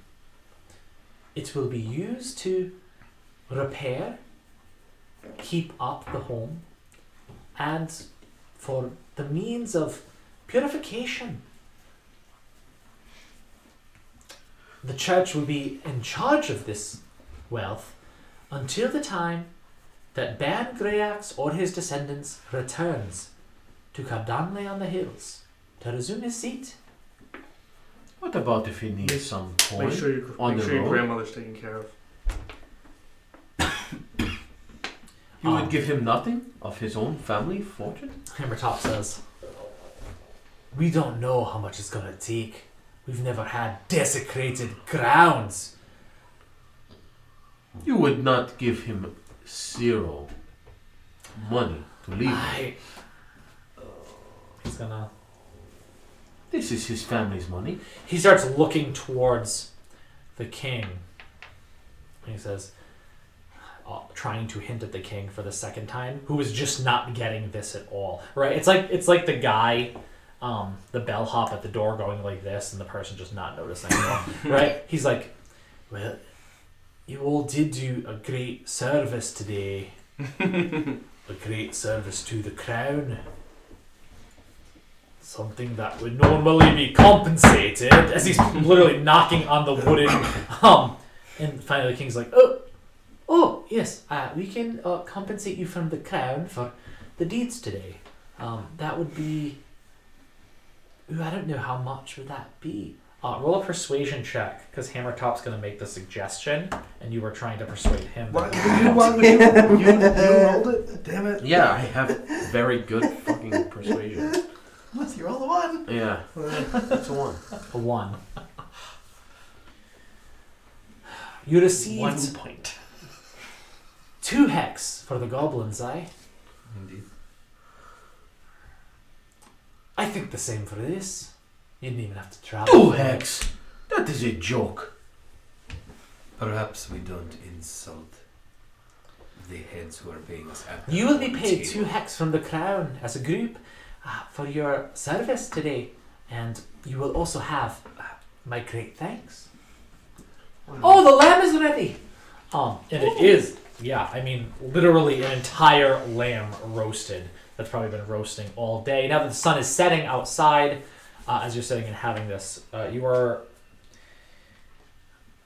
It will be used to repair, keep up the home, and for the means of purification. The church will be in charge of this wealth until the time that Baron Greyax or his descendants returns to Cadarnle on the hills to resume his seat. What about if he needs some coin Make sure on the your road? grandmother's taken care of. You would give him nothing of his own family fortune? Hammertop says, "We don't know how much it's gonna take. We've never had desecrated grounds." You would not give him 0 money to leave. He's gonna... This is his family's money. He starts looking towards the king. And he says, trying to hint at the king for the second time, who is just not getting this at all. Right? It's like the guy, the bellhop at the door going like this, and the person just not noticing at all. Right? He's like, "Well, you all did do a great service today. A great service to the crown. Something that would normally be compensated," as he's literally knocking on the wooden and finally the king's like, oh yes, we can compensate you from the crown for the deeds today. That would be, I don't know, how much would that be? Roll a persuasion check, because Hammertop's going to make the suggestion and you were trying to persuade him. What? You rolled it? Damn it. Yeah, I have very good fucking persuasion. Unless you roll the 1. Yeah, that's a 1. A 1. You received 1 point. 2 hex for the goblins, eh? Indeed. I think the same for this. You didn't even have to travel. 2 hex! That is a joke. Perhaps we don't insult the heads who are paying us at the You will be paid table. 2 hex from the crown as a group for your service today, and you will also have my great thanks. Oh, the lamb is ready. And it is, yeah, I mean, literally an entire lamb roasted. That's probably been roasting all day. Now that the sun is setting outside, as you're sitting and having this, you are,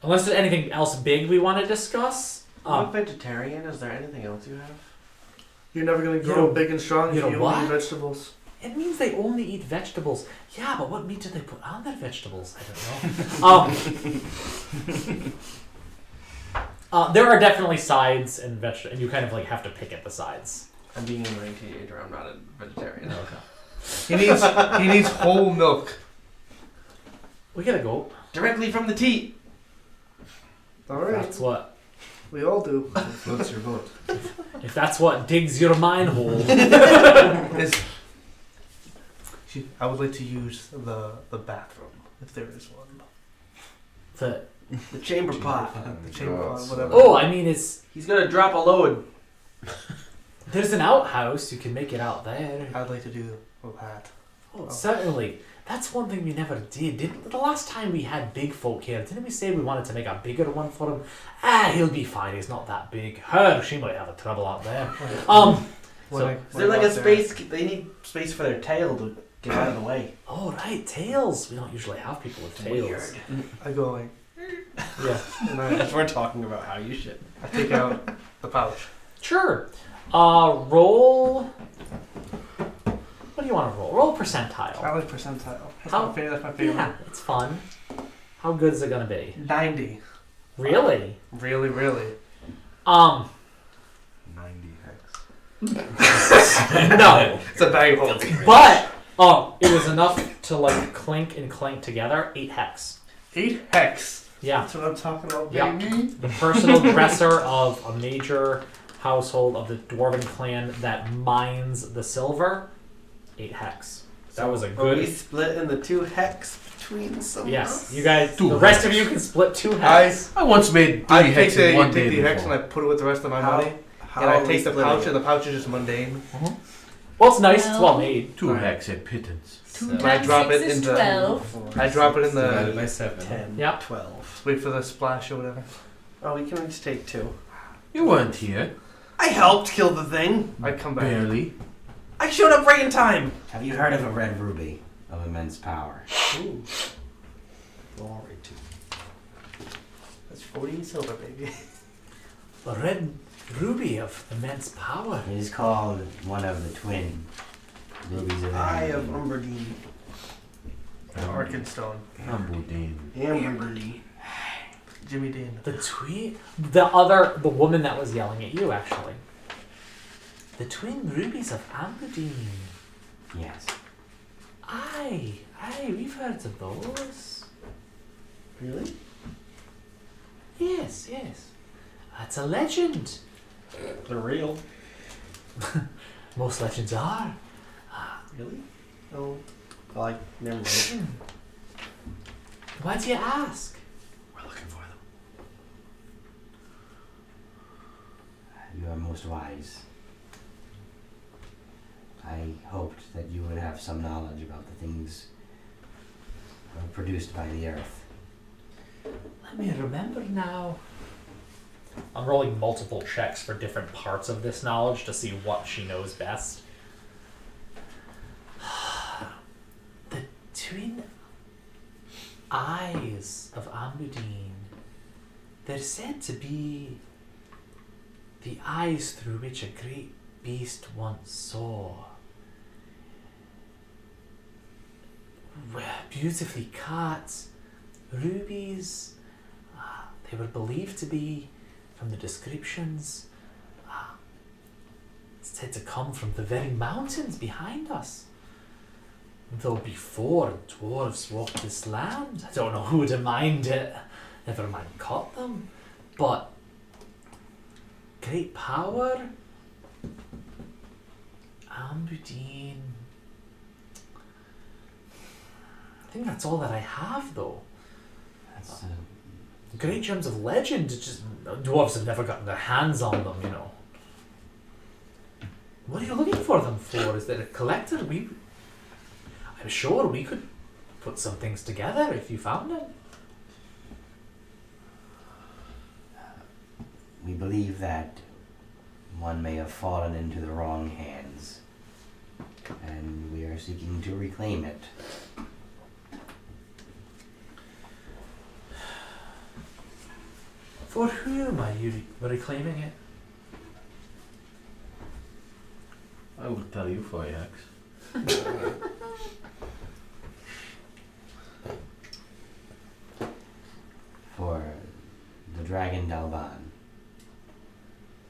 unless there's anything else big we want to discuss. I'm vegetarian. Is there anything else you have? You're never gonna grow big and strong if you know you what? only eat vegetables. It means they only eat vegetables. Yeah, but what meat do they put on their vegetables? I don't know. There are definitely sides and and you kind of like have to pick at the sides. I'm being a young teenager. I'm not a vegetarian. Okay. He needs whole milk. We gotta go. Directly from the teat. All right, That's what. we all do. Floats your boat. If that's what digs your mine hole. I would like to use the bathroom if there is one. The chamber pot. The chamber pot, whatever. Oh, I mean, He's gonna drop a load. there's an outhouse. You can make it out there. I'd like to do that. Oh, certainly. That's one thing we never did. The last time we had big folk here, didn't we say we wanted to make a bigger one for him? He'll be fine. He's not that big. She might have a trouble out there. Is there like a space? They need space for their tail to get out of the way. Oh, right, tails. We don't usually have people with tails. Weird. I go like, Yeah. and We're talking about how you should. I take out the pouch. Sure. Roll. What do you want to roll? Roll percentile. I like percentile. How- That's my favorite. Yeah, it's fun. How good is it gonna be? 90. Really? Really, really. 90 hex. No. It's a bag of holding. But it was enough to like clink and clank together. 8 hex. 8 hex. Yeah. That's what I'm talking about, Yep. baby. The personal dresser of a major household of the Dwarven clan that mines the silver. 8 hex. That was a Are we good. split in the 2 hex between some Yes, of us? you guys. Two The rest of hex. you can split 2 hex. I once made 3 I take hex in one the day hex and I before. put it with the rest of my How- money. How And I are we take the splitting pouch, it? and the pouch is just mundane. Well, it's nice. It's well made. 2 hex a pittance. 2 And I times drop 6 it is into. 12. I drop it in Divided by the. 7. 10, Yep. 12. Wait for the splash or whatever. Oh, we can just take 2. You weren't here. I helped kill the thing. I come back. Barely. I showed up right in time. Have you heard of a red ruby of immense power? Ooh. Glory to. That's 40 silver, baby. A red ruby of immense power. It is called one of the twin rubies of Eye Eden. of Umberdeen. Arkenstone. Ambudine. Amberly. Jimmy Dean. The woman that was yelling at you, actually. The twin rubies of Ambudine. Yes. Aye, we've heard of those. Really? Yes. It's a legend. They're real. Most legends are. Really? Oh. Like, never mind. Why do you ask? We're looking for them. You are most wise. I hoped that you would have some knowledge about the things produced by the earth. Let me remember now. I'm rolling multiple checks for different parts of this knowledge to see what she knows best. The twin eyes of Ambudine. They're said to be the eyes through which a great beast once saw. Beautifully cut, rubies. They were believed to be, from the descriptions, said to come from the very mountains behind us. Though before dwarves walked this land, I don't know who would mind it, never mind caught them, but great power, Ambudine. I think that's all that I have, though. That's Great gems of legend, it's just dwarves have never gotten their hands on them, you know. What are you looking for them for? Is there a collector? I'm sure we could put some things together if you found them. we believe that one may have fallen into the wrong hands, and we are seeking to reclaim it. For whom are you reclaiming it? I will tell you for X. For the Dragon Dalban.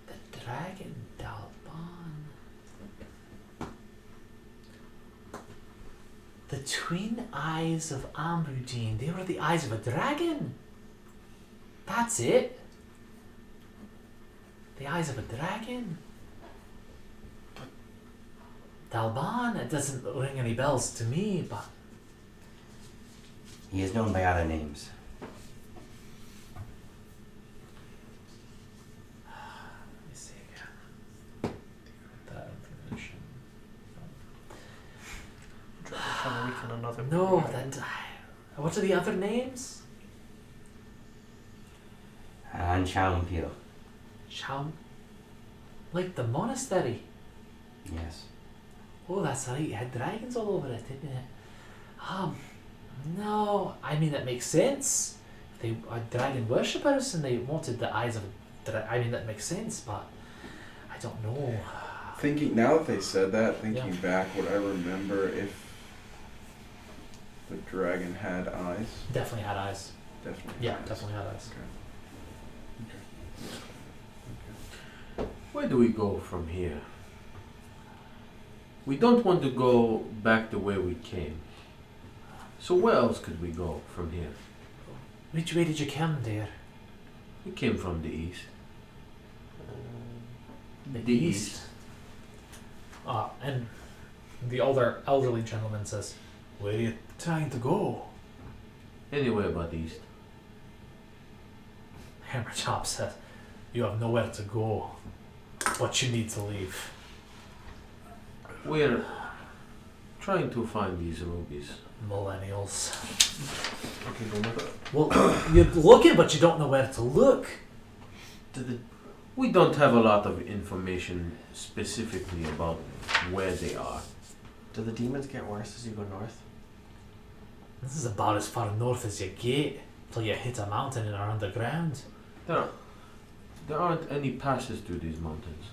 The Dragon Dalban. The twin eyes of Ambudine. They were the eyes of a dragon. That's it. The eyes of a dragon. Dalban, it doesn't ring any bells to me, but He is known by other names. let me see again. That information. Trying to weaken another. No, that. What are the other names? Anchampio. Cham. Like the monastery. Yes. Oh, that's right. It had dragons all over it, didn't it? No. I mean, that makes sense. They are dragon worshippers and they wanted the eyes of a dragon. I mean, that makes sense, but I don't know. Thinking now that they said that, thinking Yeah. back, would I remember if the dragon had eyes? Definitely had eyes. Definitely. Yeah, had eyes. definitely had eyes. Where do we go from here? We don't want to go back the way we came. So where else could we go from here? Which way did you come, dear? We came from the east. The east. And the elderly gentleman says, "Where are you trying to go?" Anywhere but east. Hammerchop says, "You have nowhere to go, but you need to leave." We're trying to find these rubies. Millennials. Okay, go with it. Well, you're looking, but you don't know where to look. We don't have a lot of information specifically about where they are. Do the demons get worse as you go north? This is about as far north as you get till you hit a mountain and are underground. There aren't any passes through these mountains.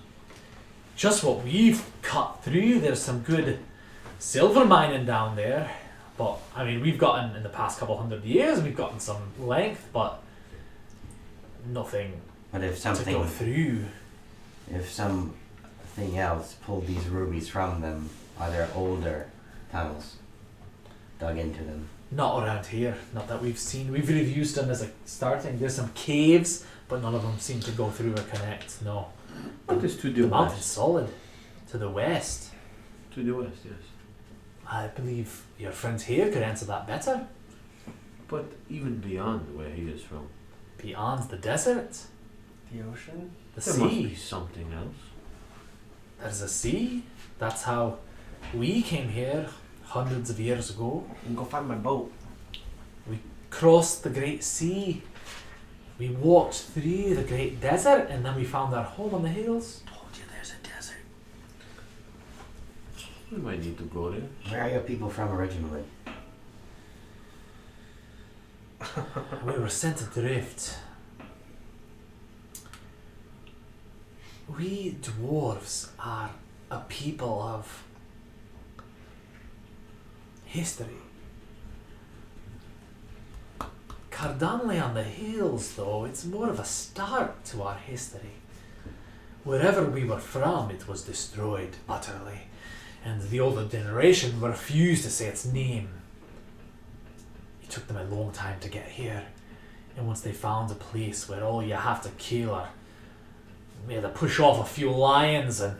Just what we've cut through. There's some good silver mining down there. But I mean, we've gotten in the past couple 100 years, we've gotten some length, but nothing But if to go something, through. if something else pulled these rubies from them, are there older tunnels dug into them? Not around here. Not that we've seen. We've reviewed them as a starting. There's some caves, but none of them seem to go through or connect. No. What is to The the mountain's west? solid. To the west. To the west, yes. I believe your friend here could answer that better. But even beyond where he is from, Beyond the desert, The ocean? the there must be sea. something else. There's a sea. That's how we came here hundreds of years ago. I can go find my boat. Crossed the great sea. We walked through the great desert, and then we found our home on the hills. Told you there's a desert. We might need to go there. Where are your people from originally? We were sent adrift. We dwarves are a people of history. Cadarnle on the hills, though, it's more of a start to our history. Wherever we were from, it was destroyed utterly, and the older generation refused to say its name. It took them a long time to get here, and once they found a place where all you have to kill are, we had to push off a few lions and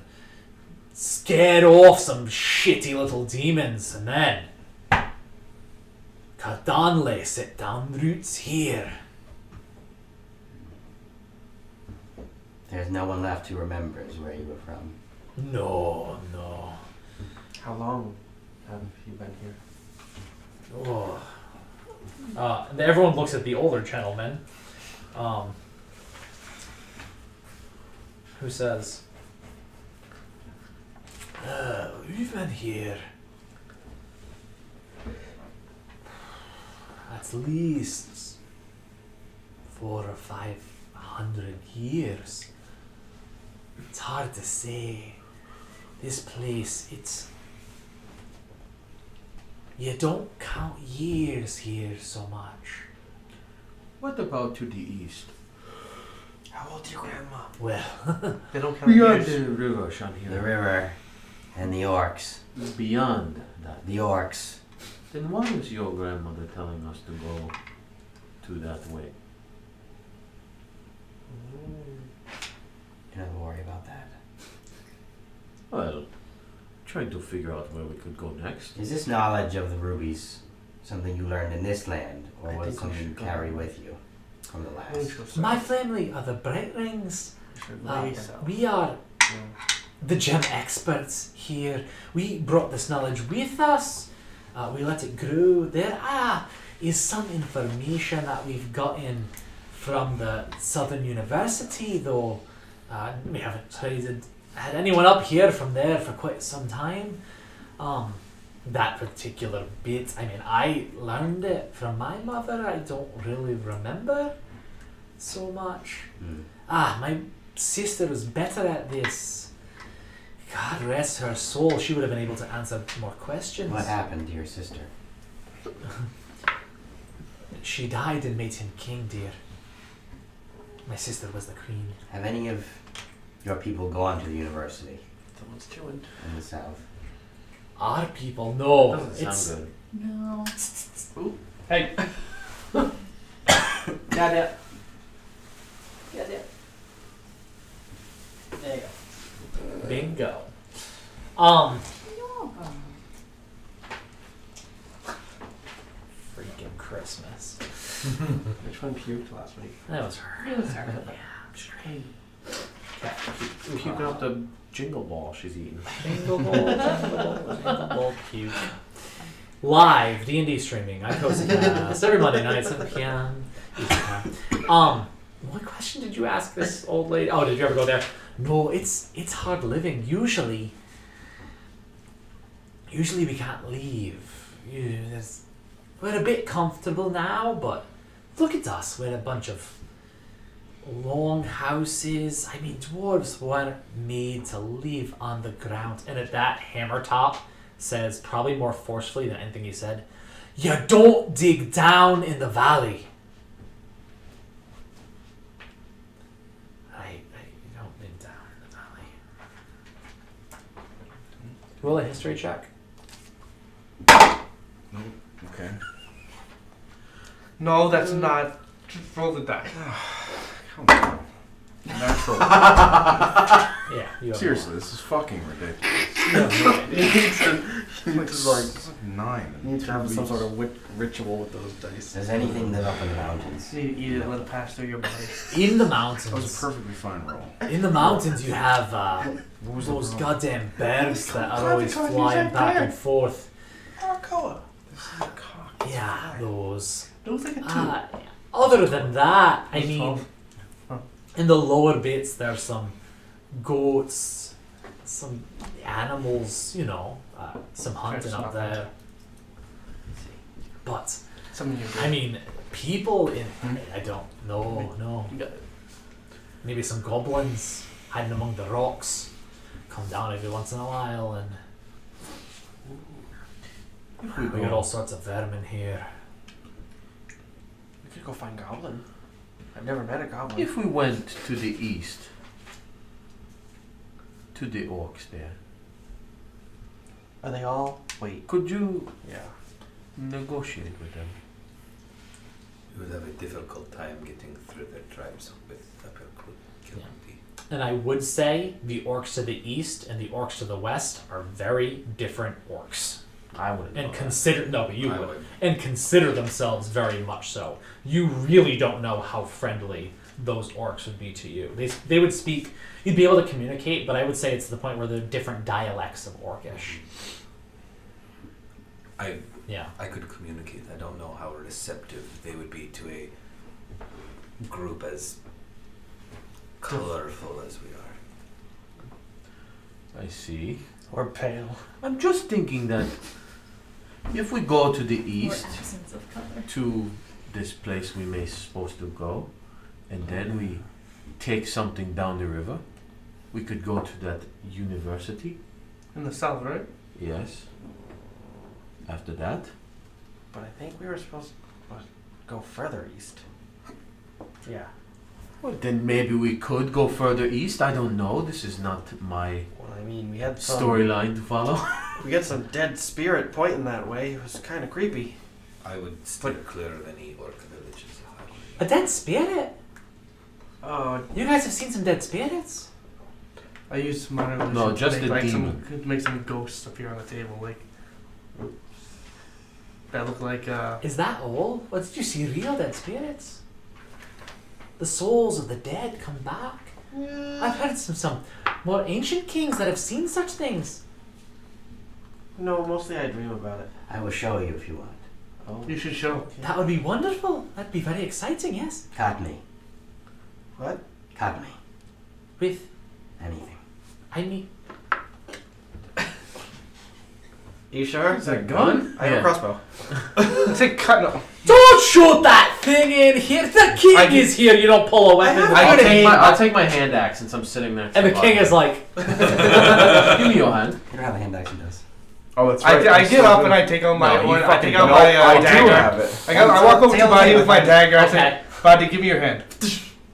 scared off some shitty little demons, and then Cadarnle set down roots here. There's no one left who remembers where you were from. No. How long have you been here? Oh. And everyone looks at the older gentleman, who says, we've been here at least 400 or 500 years. It's hard to say. This place, you don't count years here so much. What about to the east? How old's your grandma? Well, They don't count Beyond years. the river, The Shanhir. river and the orcs. Beyond that. The orcs. Then why is your grandmother telling us to go to that way? Do not worry about that. Well, trying to figure out where we could go next. Is this knowledge of the rubies something you learned in this land, or I was it think we something you should go. carry with you from the I think last? so. my family are the Bright Rings. We should lay south. We are Yeah. the gem experts here. We brought this knowledge with us. We let it grow. There is some information that we've gotten from the Southern University, though we haven't had anyone up here from there for quite some time. That particular bit, I mean, I learned it from my mother. I don't really remember so much. My sister was better at this. God rest her soul. She would have been able to answer more questions. What happened to your sister? She died and made him king, dear. My sister was the queen. Have any of your people gone to the university Someone's chewing. in the south? Our people, no. Doesn't It's sound good. No. Hey. Got it. There you go. Bingo. Freaking Christmas. Which one puked last week? That was her. It was her. Yeah, I'm sure. Cat puking up the jingle ball she's eating. Jingle ball, puke. Live D&D streaming. Icosacast every Monday night, 7 p.m. Eastern time. What question did you ask this old lady? Oh, did you ever go there? No, it's hard living. Usually we can't leave. We're a bit comfortable now, but look at us. We're a bunch of long houses. I mean, dwarves weren't made to live on the ground. And at that, hammer top says, probably more forcefully than anything he said, "You don't dig down in the valley." I don't dig down in the valley. Roll a history check. Okay. No, that's not. Just roll the die. Come on. Natural. Yeah, you have Seriously, this is fucking ridiculous. You have no idea. It's like 9. You need to have some sort of ritual with those dice. Does anything live up in the mountains? You need to eat it, let it pass through your body. In the That was a mountains, perfectly fine roll. in the mountains, you have those goddamn bears that are always flying back and forth. Arakoa. This is a cock. Yeah, those. It looks like a 2. Other than that, I It's mean, 12. in the lower bits, there's some goats, some animals, some hunting There's up nothing. there. But, Something you I mean, people in. I don't know, no. Maybe some goblins hiding among the rocks come down every once in a while, and we got all sorts of vermin here. We could go find Goblin. I've never met a goblin. If we went to the east, to the orcs there, Are they all? Wait. could you Yeah. negotiate with them? We would have a difficult time getting through their tribes with uphill killing. And I would say the orcs to the east and the orcs to the west are very different orcs. I wouldn't. And know consider no, but you I would. would. And consider themselves very much so. You really don't know how friendly those orcs would be to you. They would speak. You'd be able to communicate, but I would say it's to the point where they're different dialects of Orcish. Yeah. I could communicate. I don't know how receptive they would be to a group as colorful as we are. that. I see. Or pale. I'm just thinking that if we go to the Or east absence of color. to this place we may supposed to go, and then we take something down the river, we could go to that university. in the south, right? Yes. After that, But I think we were supposed to go further east. Yeah. well, then maybe we could go further east. I don't know. This is not my Well, I mean, we had some storyline to follow. We had some dead spirit pointing that way. It was kind of creepy. I would steer clear of any orc villages. A dead spirit? Oh, You guys have seen some dead spirits? I used minor illusion No, to just make, the like demon. make some ghosts appear on the table, like that look like Is that all? What did you see? Real dead spirits? The souls of the dead come back. I've heard some more ancient kings that have seen such things. no, mostly I dream about it. I will show you if you want. Oh, you should show. That would be wonderful. That'd be very exciting, yes. Cotney. what? Cotney. With, Anything. I mean, You sure? Is that a gun? I have Yeah. a crossbow. Take cut. No. don't shoot that thing in here. The king I- is here. You don't pull a weapon. I'll take my hand axe since I'm sitting next And to the king is like, Give me your hand. You don't have a hand action does. Oh, that's right. I get up and I take out my No, you I fucking take out don't. my I do dagger. have it. I walk over to Buddy with my dagger. I say, okay. Buddy, give me your hand.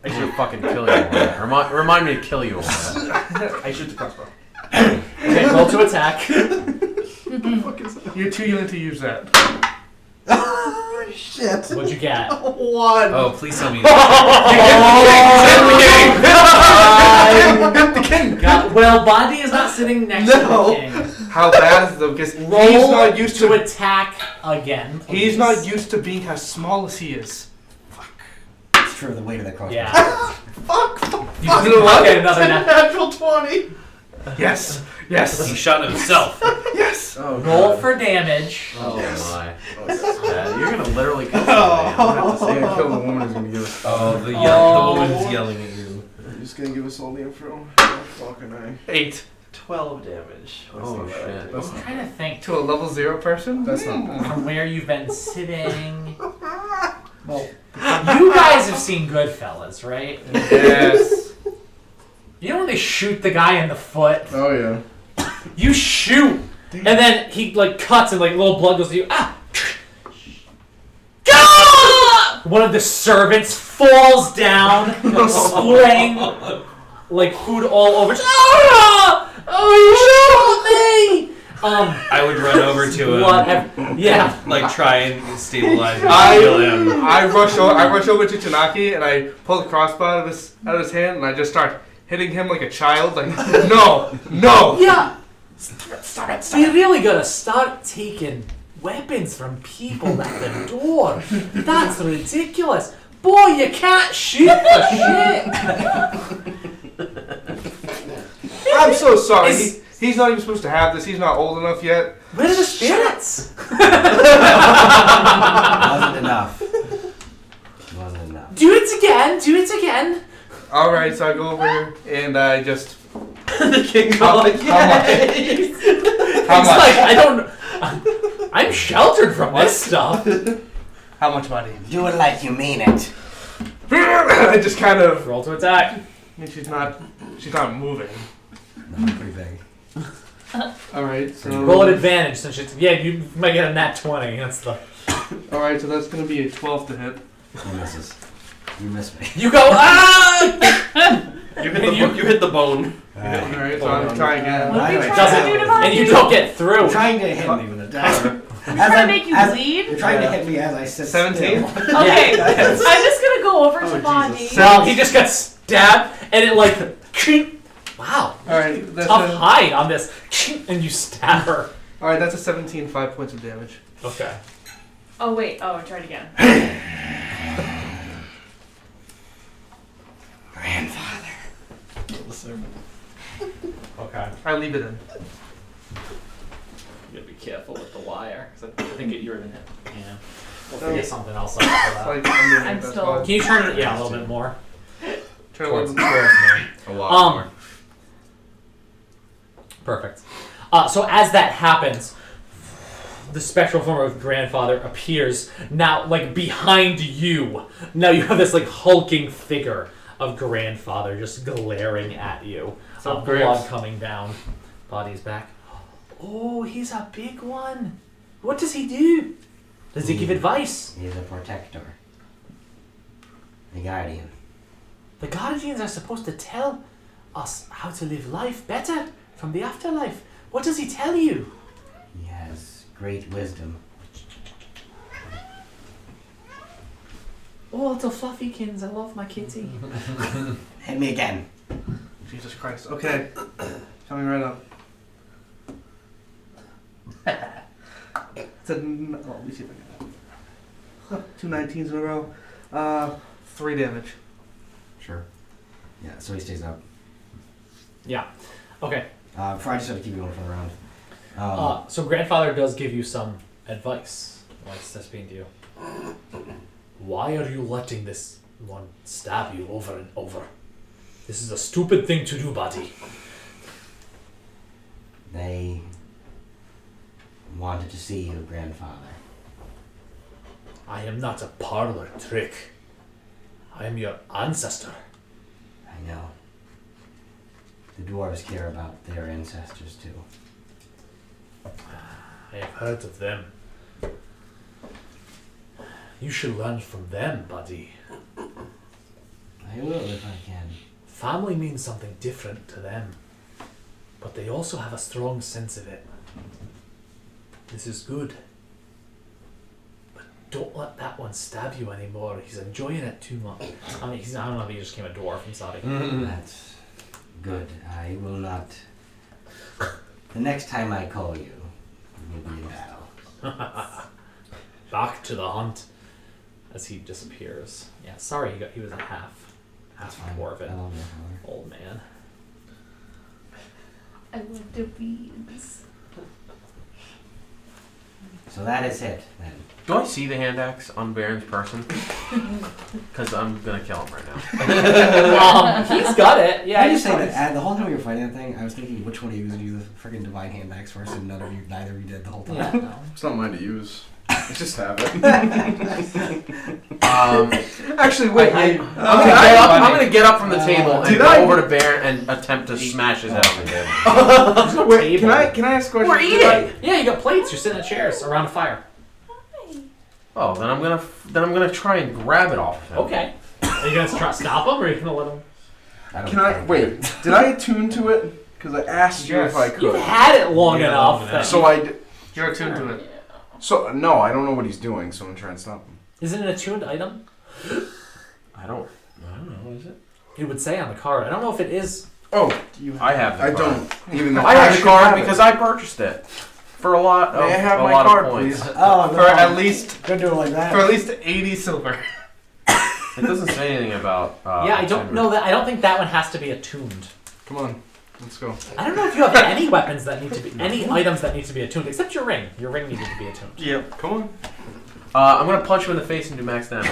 I should fucking kill you. Over that. Remind me to kill you. Over that. I shoot the crossbow. Okay, roll to attack. You're too young to use that. Shit. What'd you get? One. Oh, please tell me. Well, Bondi is not sitting next to the king. How bad is it? Because he's Roll not used to to. attack again. Please. He's not used to being as small as he is. It's true, the weight of that crossbow. Yeah. Fuck. You can get another nat- Natural 20. Yes. Yes. He shot himself. Yes. Oh, Roll God. for damage. Oh my. Oh, this is Yeah, you're gonna literally kill somebody. I'm gonna have to I'm say gonna kill the woman who's gonna give us. Oh, the Oh. woman's yelling at you. You're just gonna give us all the info. Oh, fucking I. 8 12 damage. Oh, Let's see what I shit. do. I'm trying to think to a level 0 person. That's not bad. from where you've been sitting. Well, you guys have seen Goodfellas, right? Yes. You know when they shoot the guy in the foot? Oh yeah. You shoot And then he like cuts and like little blood goes to you. Ah! One of the servants falls down, spraying like food all over. Oh, you shot me! I would run over to him. Yeah. Like try and stabilize him. Heal him. I rush over to Tanaki and I pull the crossbow out of his hand and I just start hitting him like a child. Like, no. Yeah. Stop it. You really gotta start taking weapons from people at the door. That's ridiculous. Boy, you can't shoot for shit. I'm so sorry. He's not even supposed to have this. He's not old enough yet. Where are the spirits? Wasn't enough. Wasn't enough. Do it again. All right, so I go over and I just. The king How much? How much? Like, I'm sheltered from this stuff. How much money? Do it like you mean it. I just kind of. Roll to attack. I mean, she's not moving. No, pretty big. All right, so. Roll at advantage since you might get a nat 20. That's the. All right, so that's gonna be a 12 to hit. He misses. You miss me. You go You hit the bone. All right, so I'm trying again. What are we Anyway, trying to do to and Monty? you don't get through. You're trying to hit me with a dagger. We're trying to make you bleed? You're trying to hit me as I sit 17? still. Okay, I'm just gonna go over to Bonnie. Well, he just got stabbed, and it like, wow, All right, that's tough hide on this, and you stab her. all right. That's a 17, 5 points of damage. Okay. Oh wait, try it again. Grandfather. Okay. I leave it in. You gotta be careful with the wire, because I think you're in it. Yeah. We'll So- figure something else out for that. Like, I'm that's still- fine. Can you turn it? Yeah, a little bit more. Turn a Towards, little. towards me. A lot more. Perfect. So as that happens, the spectral form of grandfather appears now, like behind you. Now you have this like hulking figure of grandfather just glaring at you. So Blood Gramps. coming down. Body's back. Oh, he's a big one. What does he do? Does he give advice? He's a protector. The guardian. The guardians are supposed to tell us how to live life better from the afterlife. What does he tell you? He has great wisdom. Oh, little fluffykins, I love my kitty. Hit me again. Jesus Christ. Okay. Coming right up. Let me see if I can. 2 19s in a row. 3 damage. Sure. Yeah, so he stays up. Yeah. Okay. Before I just have to keep going for the round. So grandfather does give you some advice. What's this being to you? Why are you letting this one stab you over and over? This is a stupid thing to do, buddy. They wanted to see you, grandfather. I am not a parlor trick. I am your ancestor. I know. The dwarves care about their ancestors too. I have heard of them. You should learn from them, buddy. I will if I can. Family means something different to them, but they also have a strong sense of it. This is good. But don't let that one stab you anymore. He's enjoying it too much. I mean, I don't know if he just became a dwarf. I'm sorry. That's good. I will not. The next time I call you, you'll be in battle. Back to the hunt. As he disappears. Yeah, sorry, he was a half dwarven I love my father. old man. I love the beans. So that is it then. Do I see the hand axe on Baron's person? Because I'm gonna kill him right now. He's got it. Yeah, I he's just say got that it. the whole time we were fighting that thing, I was thinking which one of you was gonna do the freaking divine hand axe first, and neither of you did the whole time. Yeah, no. It's not mine to use. Just have it. Actually, wait. I'm gonna get up from the table and Did go I- over to Baron and attempt to smash his head on the table. There's no Wait, table. can I ask a question? We're Did I- eating. Yeah, you got plates. You're sitting in chairs around a fire. Oh, then I'm gonna try and grab it off him. Okay. Are you gonna try to stop him, or are you gonna let him? Can I wait? Did I attune to it? Because I asked you if I You've could. had it long Yeah, enough. long that enough. So I. D- You're attuned to it. so no, I don't know what he's doing. So I'm trying to stop him. Is it an attuned item? I don't know. Is it? It would say on the card. I don't know if it is. Oh, I have the I card. don't. Even though I have the should card have because it. I purchased it for a lot. May I have a my lot card, of points. please? Oh, For at least Don't do it like that. for at least 80 silver. It doesn't say anything about. Yeah, I don't know that. I don't think that one has to be attuned. Come on, let's go. I don't know if you have any weapons that need to be, any items that need to be attuned, except your ring. Your ring needed to be attuned. Yep. Come on. I'm gonna punch him in the face and do max damage.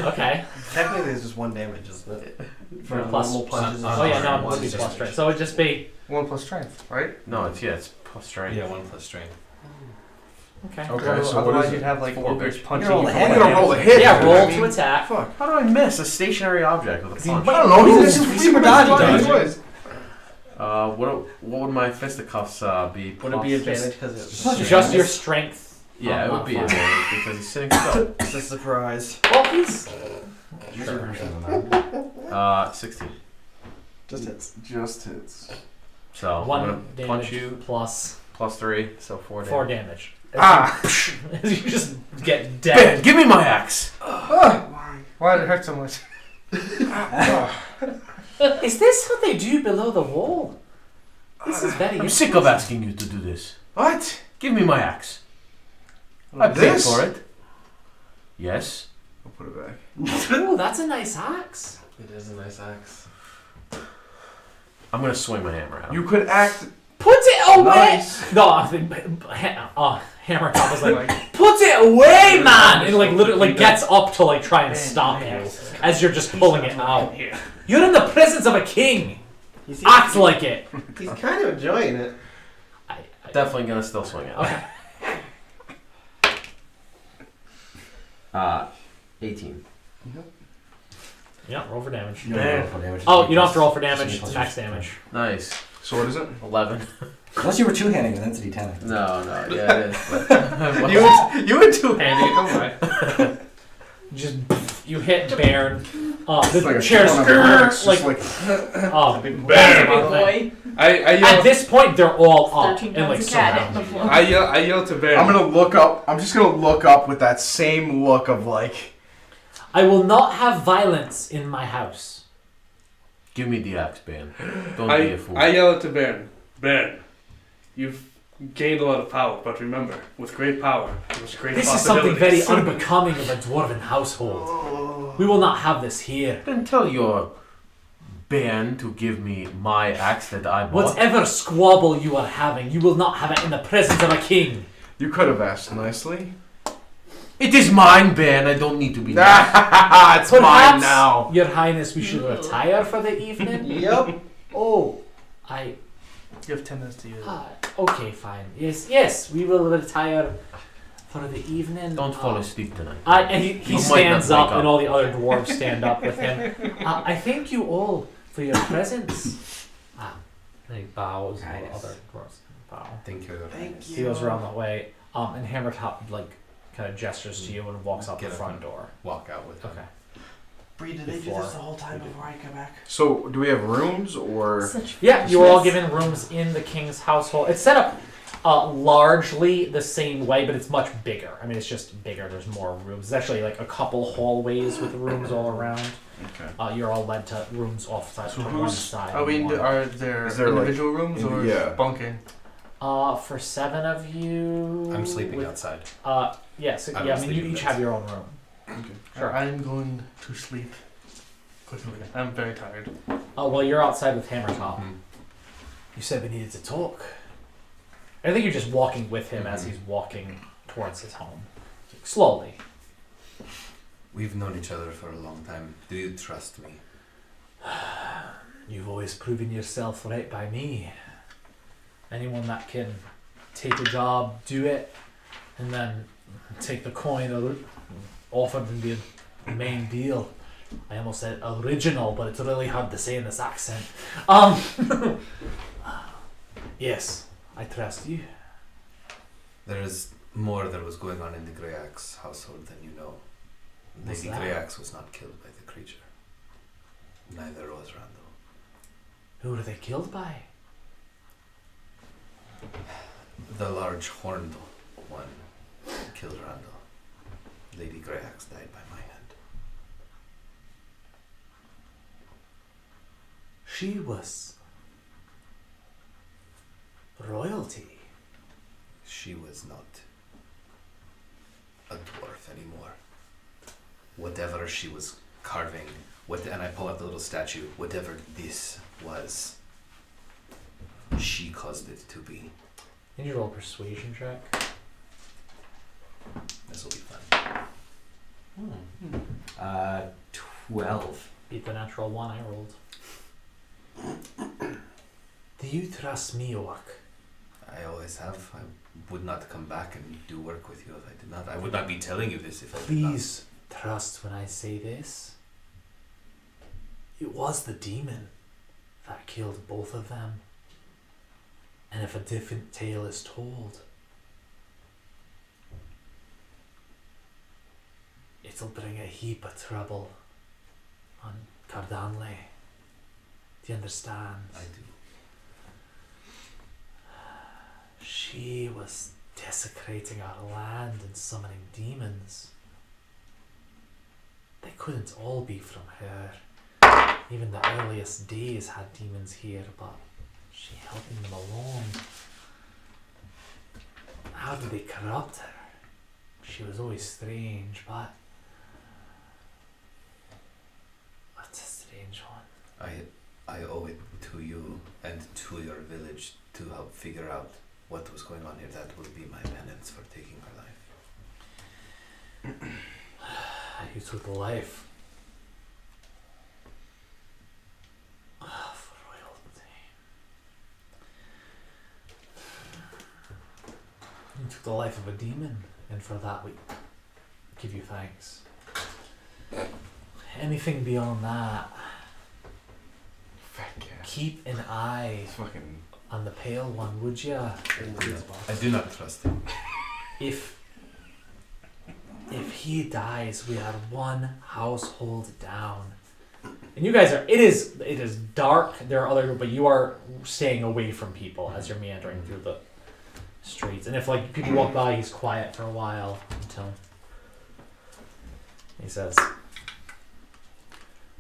Okay. Technically, there's just 1 damage, isn't it? For Plus- normal punches. Oh yeah, no, it would be plus strength. So it would just be 1 plus strength, right? No, it's plus strength. Yeah, 1 plus strength. okay. Okay, so what Otherwise, is you'd it? have like 4, ogres bitch. punching You're you. all from ahead. I'm one gonna roll a end. hit. Yeah, I roll mean, to attack. Fuck. How do I miss a stationary object with a punch? I don't know. He's super dodgy, Dodgy. What would my fisticuffs be? Would it be advantage because it's Just your strength. Yeah, it would be modifier. advantage because he's sitting still. It's a surprise. Well, he's 16. Just hits. Just hits. So I'm 1 gonna damage punch you plus plus 3, so 4 damage. 4 damage. Ah! As you just get Ben, dead. give me my axe. Why did it hurt so much? Is this what they do below the wall? This is very. I'm sick of asking you to do this. What? Give me my axe. I paid This? for it. Yes. I'll put it back. Oh, that's a nice axe. It is a nice axe. I'm gonna swing my hammer at him. You could act Put it away. nice. No, I think Hammer Top was like, put it away, man, and like literally like gets up to like try and stop you as you're just pulling it out. You're in the presence of a king. Act like it. He's kind of enjoying it. Definitely gonna still swing at him. Okay. 18. Yeah, roll for damage. You don't roll for damage. Oh, you don't have to roll for damage. Plus It's max damage. Nice. So what is it? 11. Unless you were two-handing it, then it's a D10. No, yeah, it is. But You were two-handed, don't lie. Just you hit Baron. It's The like a chair's ton of bricks, just like. Big Bam! boy. I At yell. this point, they're all up 13 and like pounds of cat surrounding hit the you. floor. I yell to Baron. I'm gonna look up. I'm just gonna look up with that same look of like. I will not have violence in my house. give me the axe, Ben. Don't be a fool. I yell to Baron. Baron, you've gained a lot of power, but remember, with great power comes great This is something very possibilities. unbecoming of a dwarven household. We will not have this here. Then tell your Ben to give me my axe that I bought. Whatever squabble you are having, you will not have it in the presence of a king. You could have asked nicely. It is mine, Ben. I don't need to be. It's mine Perhaps, now. Your Highness, we should retire for the evening. Yep. Oh, You have 10 minutes to use it. okay, fine. Yes, we will retire for the evening. Don't fall asleep tonight. And he You might stands not up, wake up. and all the other dwarves stand up with him. I thank you all for your presence. And he bows, and all the other dwarves bow. Thank you. Thank you. He goes around the way, and Hammertop like kind of gestures to you and walks out the Get up front and door. Walk out with him. Okay. Bree, did they do Before. this the whole time before I come back? So do we have rooms or? Such Yeah, you were all foolishness. given rooms in the king's household. It's set up largely the same way, but it's much bigger. I mean, it's just bigger. There's more rooms. There's actually like a couple hallways with rooms all around. Okay. You're all led to rooms off side So to who's- one side. Are we? and one. Are there Is there, like, individual rooms or yeah. bunking? For 7 of you. I'm sleeping with- outside. Yes. I don't Yeah. I mean, you sleep in each beds. have your own room. Okay. Sure. I'm going to sleep quickly. I'm very tired. Well, you're outside with Hammertop. Mhm. You said we needed to talk. I think you're just walking with him as Mhm. he's walking towards his home. Slowly. We've known each other for a long time. Do you trust me? You've always proven yourself right by me. Anyone that can take a job, do it, and then take the coin offered and be a main deal. I almost said original, but it's really hard to say in this accent. Yes, I trust you. There is more that was going on in the Grey Axe household than you know. What's Lady that? Grey Axe was not killed by the creature. Neither was Randall. Who were they killed by? The large horned one killed Randall. Lady Grey Axe died by my hand. She was royalty. She was not a dwarf anymore. Whatever she was carving, and I pull out the little statue, whatever this was, she caused it to be. Can you roll a persuasion check? This will be fun. 12. Beat the natural 1 I rolled. Do you trust me, Orc? I always have. I would not come back and do work with you if I did not. I would not be telling you this if I did not. Please trust when I say this. It was the demon that killed both of them. And if a different tale is told, it'll bring a heap of trouble on Cadarnle. Do you understand? I do. She was desecrating our land and summoning demons. They couldn't all be from her. Even the earliest days had demons here, but she helping them along. How did they corrupt her? She was always strange, but what's a strange one? I owe it to you and to your village to help figure out what was going on here. That will be my penance for taking her life. You took the life of royalty. You took the life of a demon, and for that we give you thanks. Anything beyond that, Fat cat. keep an eye It's fucking. on the pale one, would ya? I do not trust him. If he dies, we are one household down. And you guys are, it is dark, there are other, but you are staying away from people as you're meandering through the streets. And if like people walk by, he's quiet for a while until he says,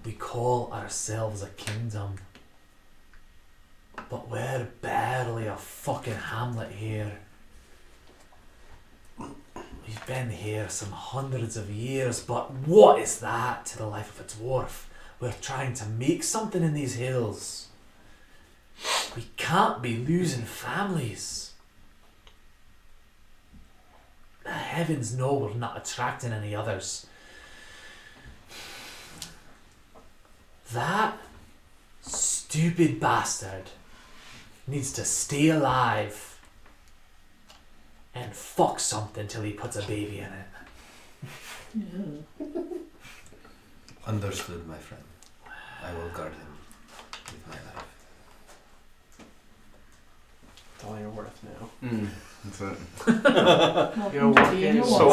we call ourselves a kingdom, but we're barely a fucking hamlet here. We've been here some hundreds of years, but what is that to the life of a dwarf? We're trying to make something in these hills. We can't be losing families. The heavens know we're not attracting any others. That stupid bastard needs to stay alive and fuck something till he puts a baby in it. Understood, my friend. I will guard him with my life. That's all you're worth now. That's it. You're walking. So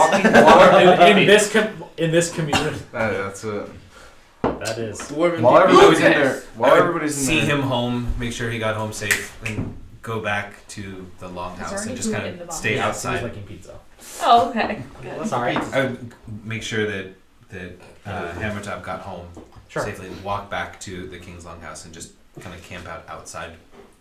in this community, that's it. that is. Dwarven While people- everybody's in there, while everybody's in See there, him home, make sure he got home safe, and go back to the Is there longhouse any and just food kind in the of box? stay Yeah, outside. He was making pizza. Oh, okay. Good. Sorry. I would make sure that Hammertop got home Sure. safely. Walk back to the King's Longhouse and just kind of camp out outside,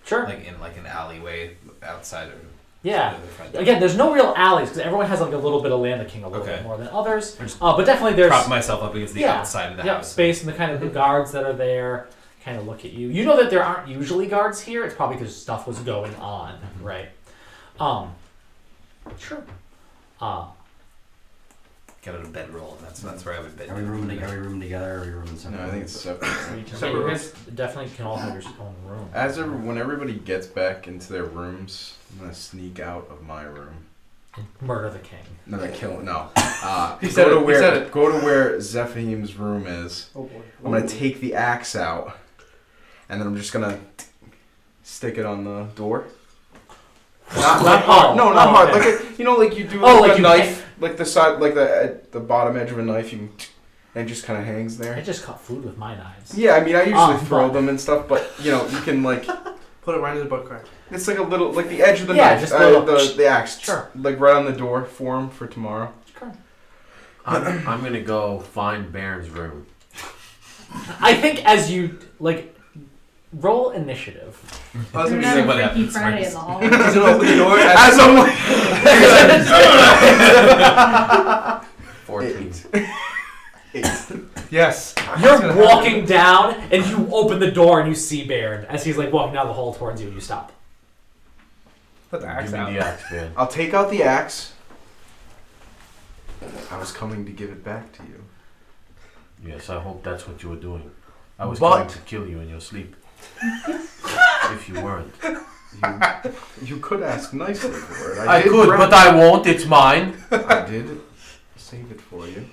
Sure. like in like an alleyway outside or Yeah. the front. Again, there's no real alleys because everyone has like a little bit of land, the king a little Okay. bit more than others. Or just But definitely there's prop myself up against the yeah, outside of the yep, house. space and the kind of the guards that are there kind of look at you. You know that there aren't usually guards here. It's probably because stuff was going on, right? Sure. get out of bedroll. That's where I would bed. Are we rooming together? Or are we rooming separate? No, I think it's separate. Yeah, you guys definitely can all have your own room. When everybody gets back into their rooms, I'm gonna sneak out of my room. And murder the king. No, I kill him. No. He said it. He said it. Go to where Zephim's room is. Oh boy. I'm gonna take the axe out, and then I'm just gonna stick it on the door. Not hard. No, not hard. Okay. Like like you do like a you knife, like the side, like the bottom edge of a knife. You can, and it just kind of hangs there. I just cut food with my knives. Yeah, I mean, I usually throw but- them and stuff, but you can like Put it right in his butt crack. it's like a little like the edge of the Yeah, knife, just a little- the axe, Sure. like right on the door for him for tomorrow. I'm gonna go find Baron's room. I think as you roll initiative. I was You're gonna not say, a what Freaky happens Friday next. in the hall. he's gonna open the door As I'm like 14. Yes. You're walking down and you open the door and you see Baron as he's walking down the hall towards you and you stop. Put the axe Give out. me the axe, Baron. I'll take out the axe. I was coming to give it back to you. Yes, I hope that's what you were doing. I was But- coming to kill you in your sleep. If you weren't. You could ask nicely for it. I did could, grab but I won't. It's mine. I did save it for you.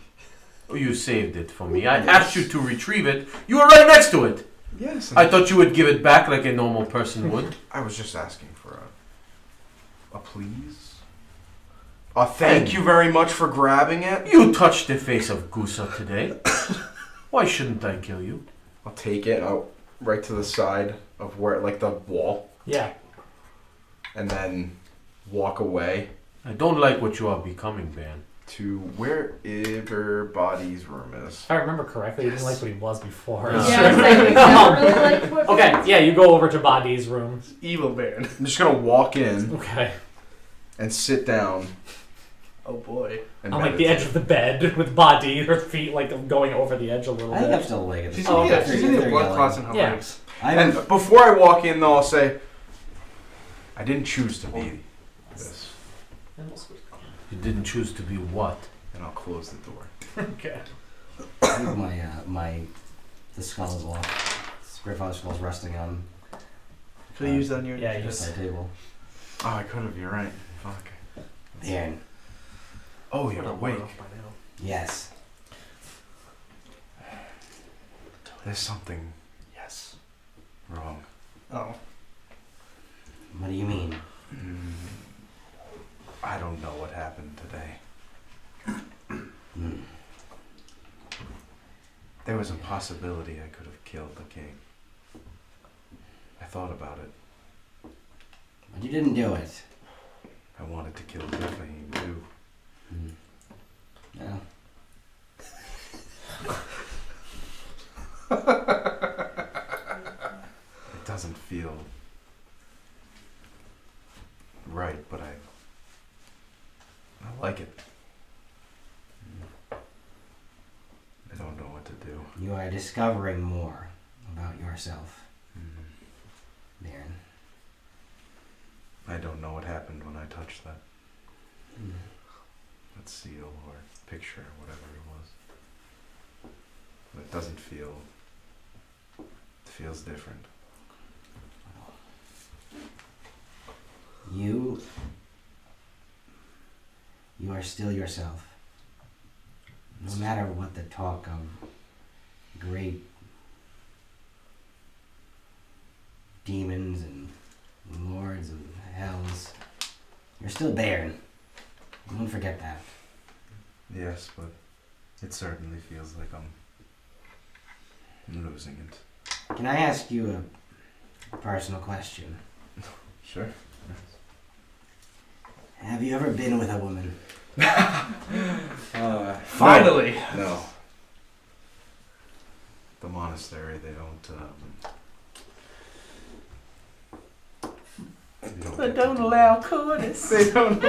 You saved it for me. I asked you to retrieve it. You were right next to it. Yes. I thought you would give it back like a normal person would. I was just asking for a please. Thank you very much for grabbing it. You touched the face of Gusa today. Why shouldn't I kill you? I'll take it out right to the side of where, like the wall, Yeah. and then walk away I don't like what you are becoming, Baron. to wherever Body's room is. If I remember correctly, you didn't like what he was before. No. Yeah, I was like, I never really liked what Okay, Baron's- yeah, you go over to Badi's room. Evil Baron. I'm just gonna walk in Okay. and sit down Oh boy. and On the edge of the bed with Badi, her feet going over the edge a little I think I'm bit. still awake at She's this Oh, gonna okay. get, she's gonna get They're blood yelling. clots in her Yeah. legs. And before I walk in, though, I'll say, I didn't choose to be this, You didn't choose to be what? and I'll close the door. Okay. I think the skull is locked. Grandfather's skull's resting on Could have used that on your Yeah, you initiative. the table. Oh, I could have. You're right. Fuck. Baron. Oh, you're Put that awake. water off by now. Yes. There's something Yes. wrong. Oh. What do you mean? I don't know what happened today. Hmm. There was a possibility I could have killed the king. I thought about it. But you didn't do it. I wanted to kill Zephim too. Hmm. Yeah. It doesn't feel right, but I like it. I don't know what to do. You are discovering more about yourself, Baron. I don't know what happened when I touched that Hmm. seal or picture or whatever it was. But it doesn't feel... It feels different. You are still yourself. No matter what the talk of great demons and lords and hells, you're still Baron. Don't forget that. Yes, but it certainly feels like I'm losing it. Can I ask you a personal question? Sure. Have you ever been with a woman? Finally. No. The monastery, they don't They don't allow coitus. They don't.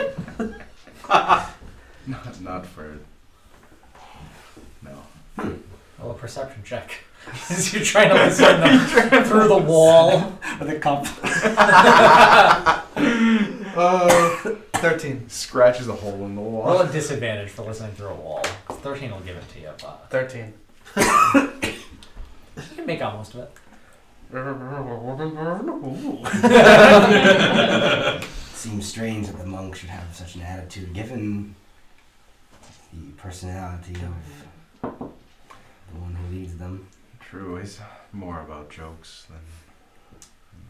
Not for. No. Roll a perception check. As you're trying to listen them through the wall. With a cup. 13. Scratches a hole in the Roll wall. a disadvantage for listening through a wall. 13 will give it to you, but 13. you can make out most of it. Seems strange that the monk should have such an attitude, given the personality of the one who leads them. True, he's more about jokes than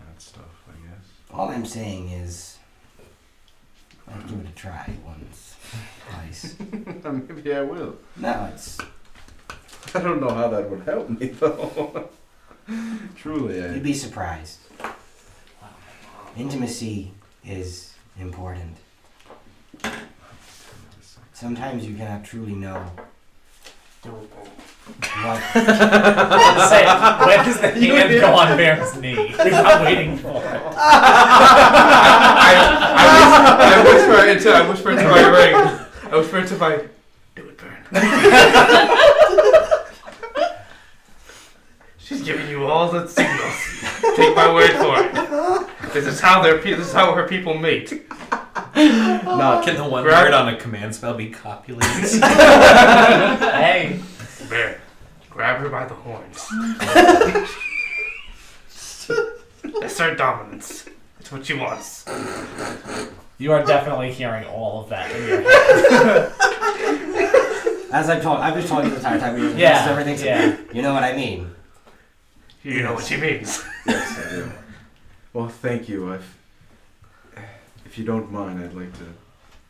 that stuff, I guess. All I'm saying is, I'd give it a try once, twice. Maybe I will. No, it's I don't know how that would help me, though. Truly, you'd be surprised. Intimacy is important. Sometimes you cannot truly know what. Say, when does the hand go on Baron's knee? He's not waiting for it. I whisper into my ring. I whisper into my. Do it, Baron. She's giving you all the signals. Take my word for it. This is how her people mate. Can the one word on a command spell be copulated? Hey. Baron, grab her by the horns. Assert dominance. It's what she wants. You are definitely hearing all of that in your head. As I've been telling you the entire time. Yeah, Everything's. yeah. You know what I mean. You know what she means. Yes, I do. Well, thank you. If you don't mind, I'd like to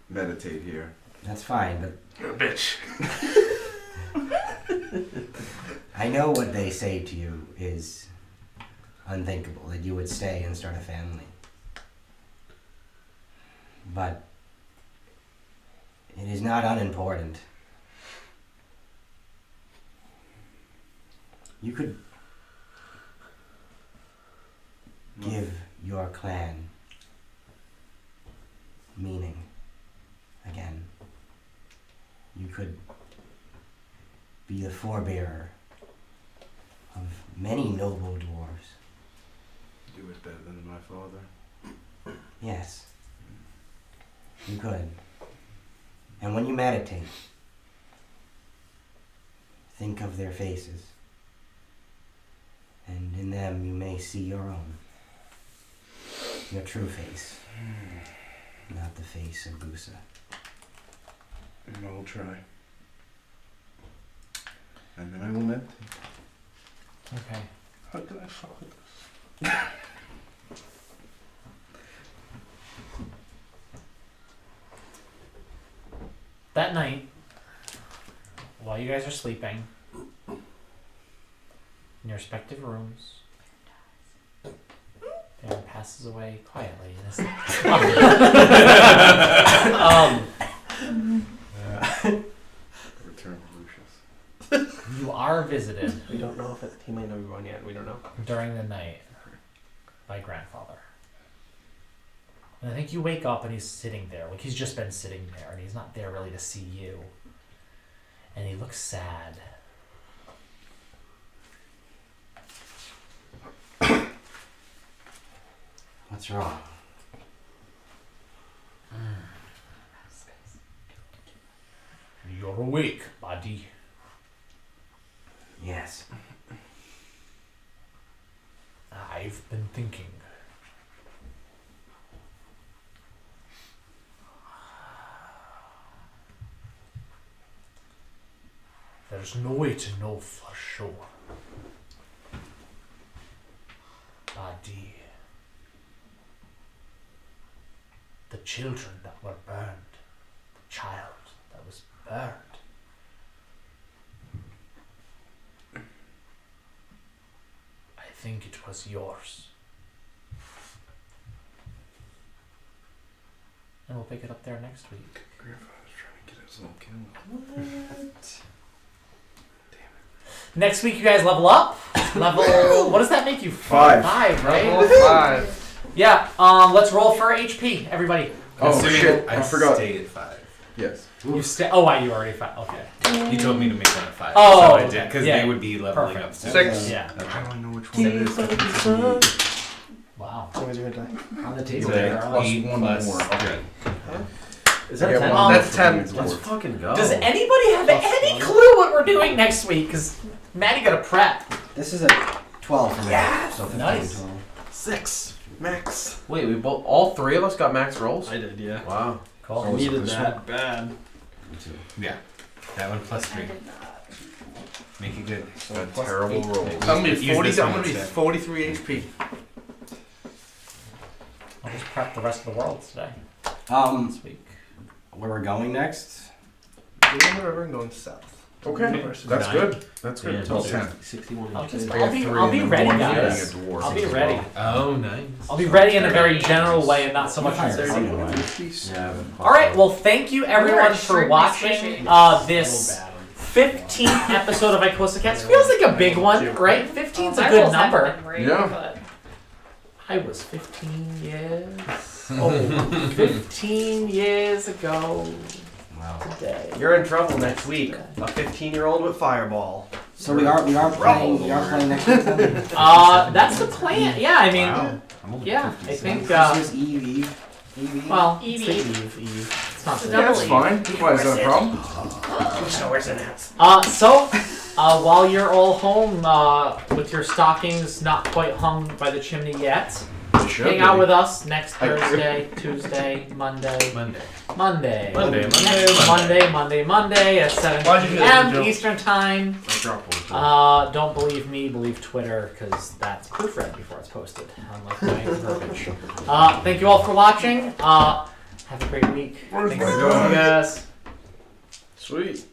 meditate here. That's fine, but You're a bitch. I know what they say to you is unthinkable, that you would stay and start a family. But it is not unimportant. You could give your clan meaning again. You could be the forebearer of many noble dwarves. Do it better than my father. Yes, you could. And when you meditate, think of their faces. And in them you may see your own. Your true face. Not the face of Gusa. And I will try. And then I will meditate. Okay. How can I follow this? That night, while you guys are sleeping in your respective rooms, Baron passes away quietly in his Return of Lucius. you are visited We don't know if he might know everyone yet. We don't know. during the night by grandfather. And I think you wake up and he's sitting there, like he's just been sitting there, and he's not there really to see you. And he looks sad. What's wrong? You're awake, buddy. Yes. I've been thinking. There's no way to know for sure. Buddy. The children that were burned. The child that was burned. I think it was yours. And we'll pick it up there next week. Grandfather's trying to get us all killed. Next week, you guys level up. What does that make you? 5. 5, right? Level 5. Yeah. Let's roll for HP, everybody. Oh Assuming shit! I I forgot. stay at 5. Yes. You stay. Oh, wow, you already 5. Okay. You told me to make one at 5. Oh, so I did because yeah. they would be leveling Perfect. up soon. 6. Yeah. How do I know which one it is? Wow. So we're doing that. On the So table then there. plus 8 one plus more. good. Is that I a get 10? one That's for 10. being a Let's dwarf. fucking go. Does anybody have any clue what we're doing next week? Because Maddie got a prep. This is a 12 for me. Yes! So 15 Nice. total. 6 max. Wait, all three of us got max rolls? I did, yeah. Wow. Cool. I needed that bad. Yeah. That one plus I 3. did not. Make it good. A terrible roll. I'm gonna be Use 40. this I'm one gonna be instead. 43 HP. I'll just prep the rest of the world today. This week. Where we're going next? Remember, everyone going south. Okay, Versus that's 9. good. That's good. Yeah, Until 10. 61 I'll, inches. just, They I'll have be, 3 I'll be and then ready, one guys. being a dwarf I'll be as ready. well. Oh, nice. I'll be ready in a very general way and not so much in a certain way. Yeah. All right. Well, thank you everyone for extremely watching squishy. this 15th episode of Icosacast. Feels like a big one, right? 15's a My good rolls haven't number. been great, Yeah. but I was 15 years old. 15 years ago Wow. today. You're in trouble next week. A 15-year-old with Fireball. So we are playing next week then? That's the plan. Yeah, I mean, Wow. I'm only yeah, 50. I think. Christmas Eve. Eve. Well, Eve. it's the Eve. It's not It's the a Yeah, that's double fine. Why, is that a problem? While you're all home with your stockings not quite hung by the chimney yet, It should hang out be. with us next I- Thursday, Tuesday, Monday, Monday at 7 Why'd you do that, p.m. Joe? Eastern Time. I dropped one. Don't believe me, believe Twitter, because that's proofread before it's posted. Unlike my verbiage. Thank you all for watching. Have a great week. Where's Thanks my for joining gun? us. Sweet.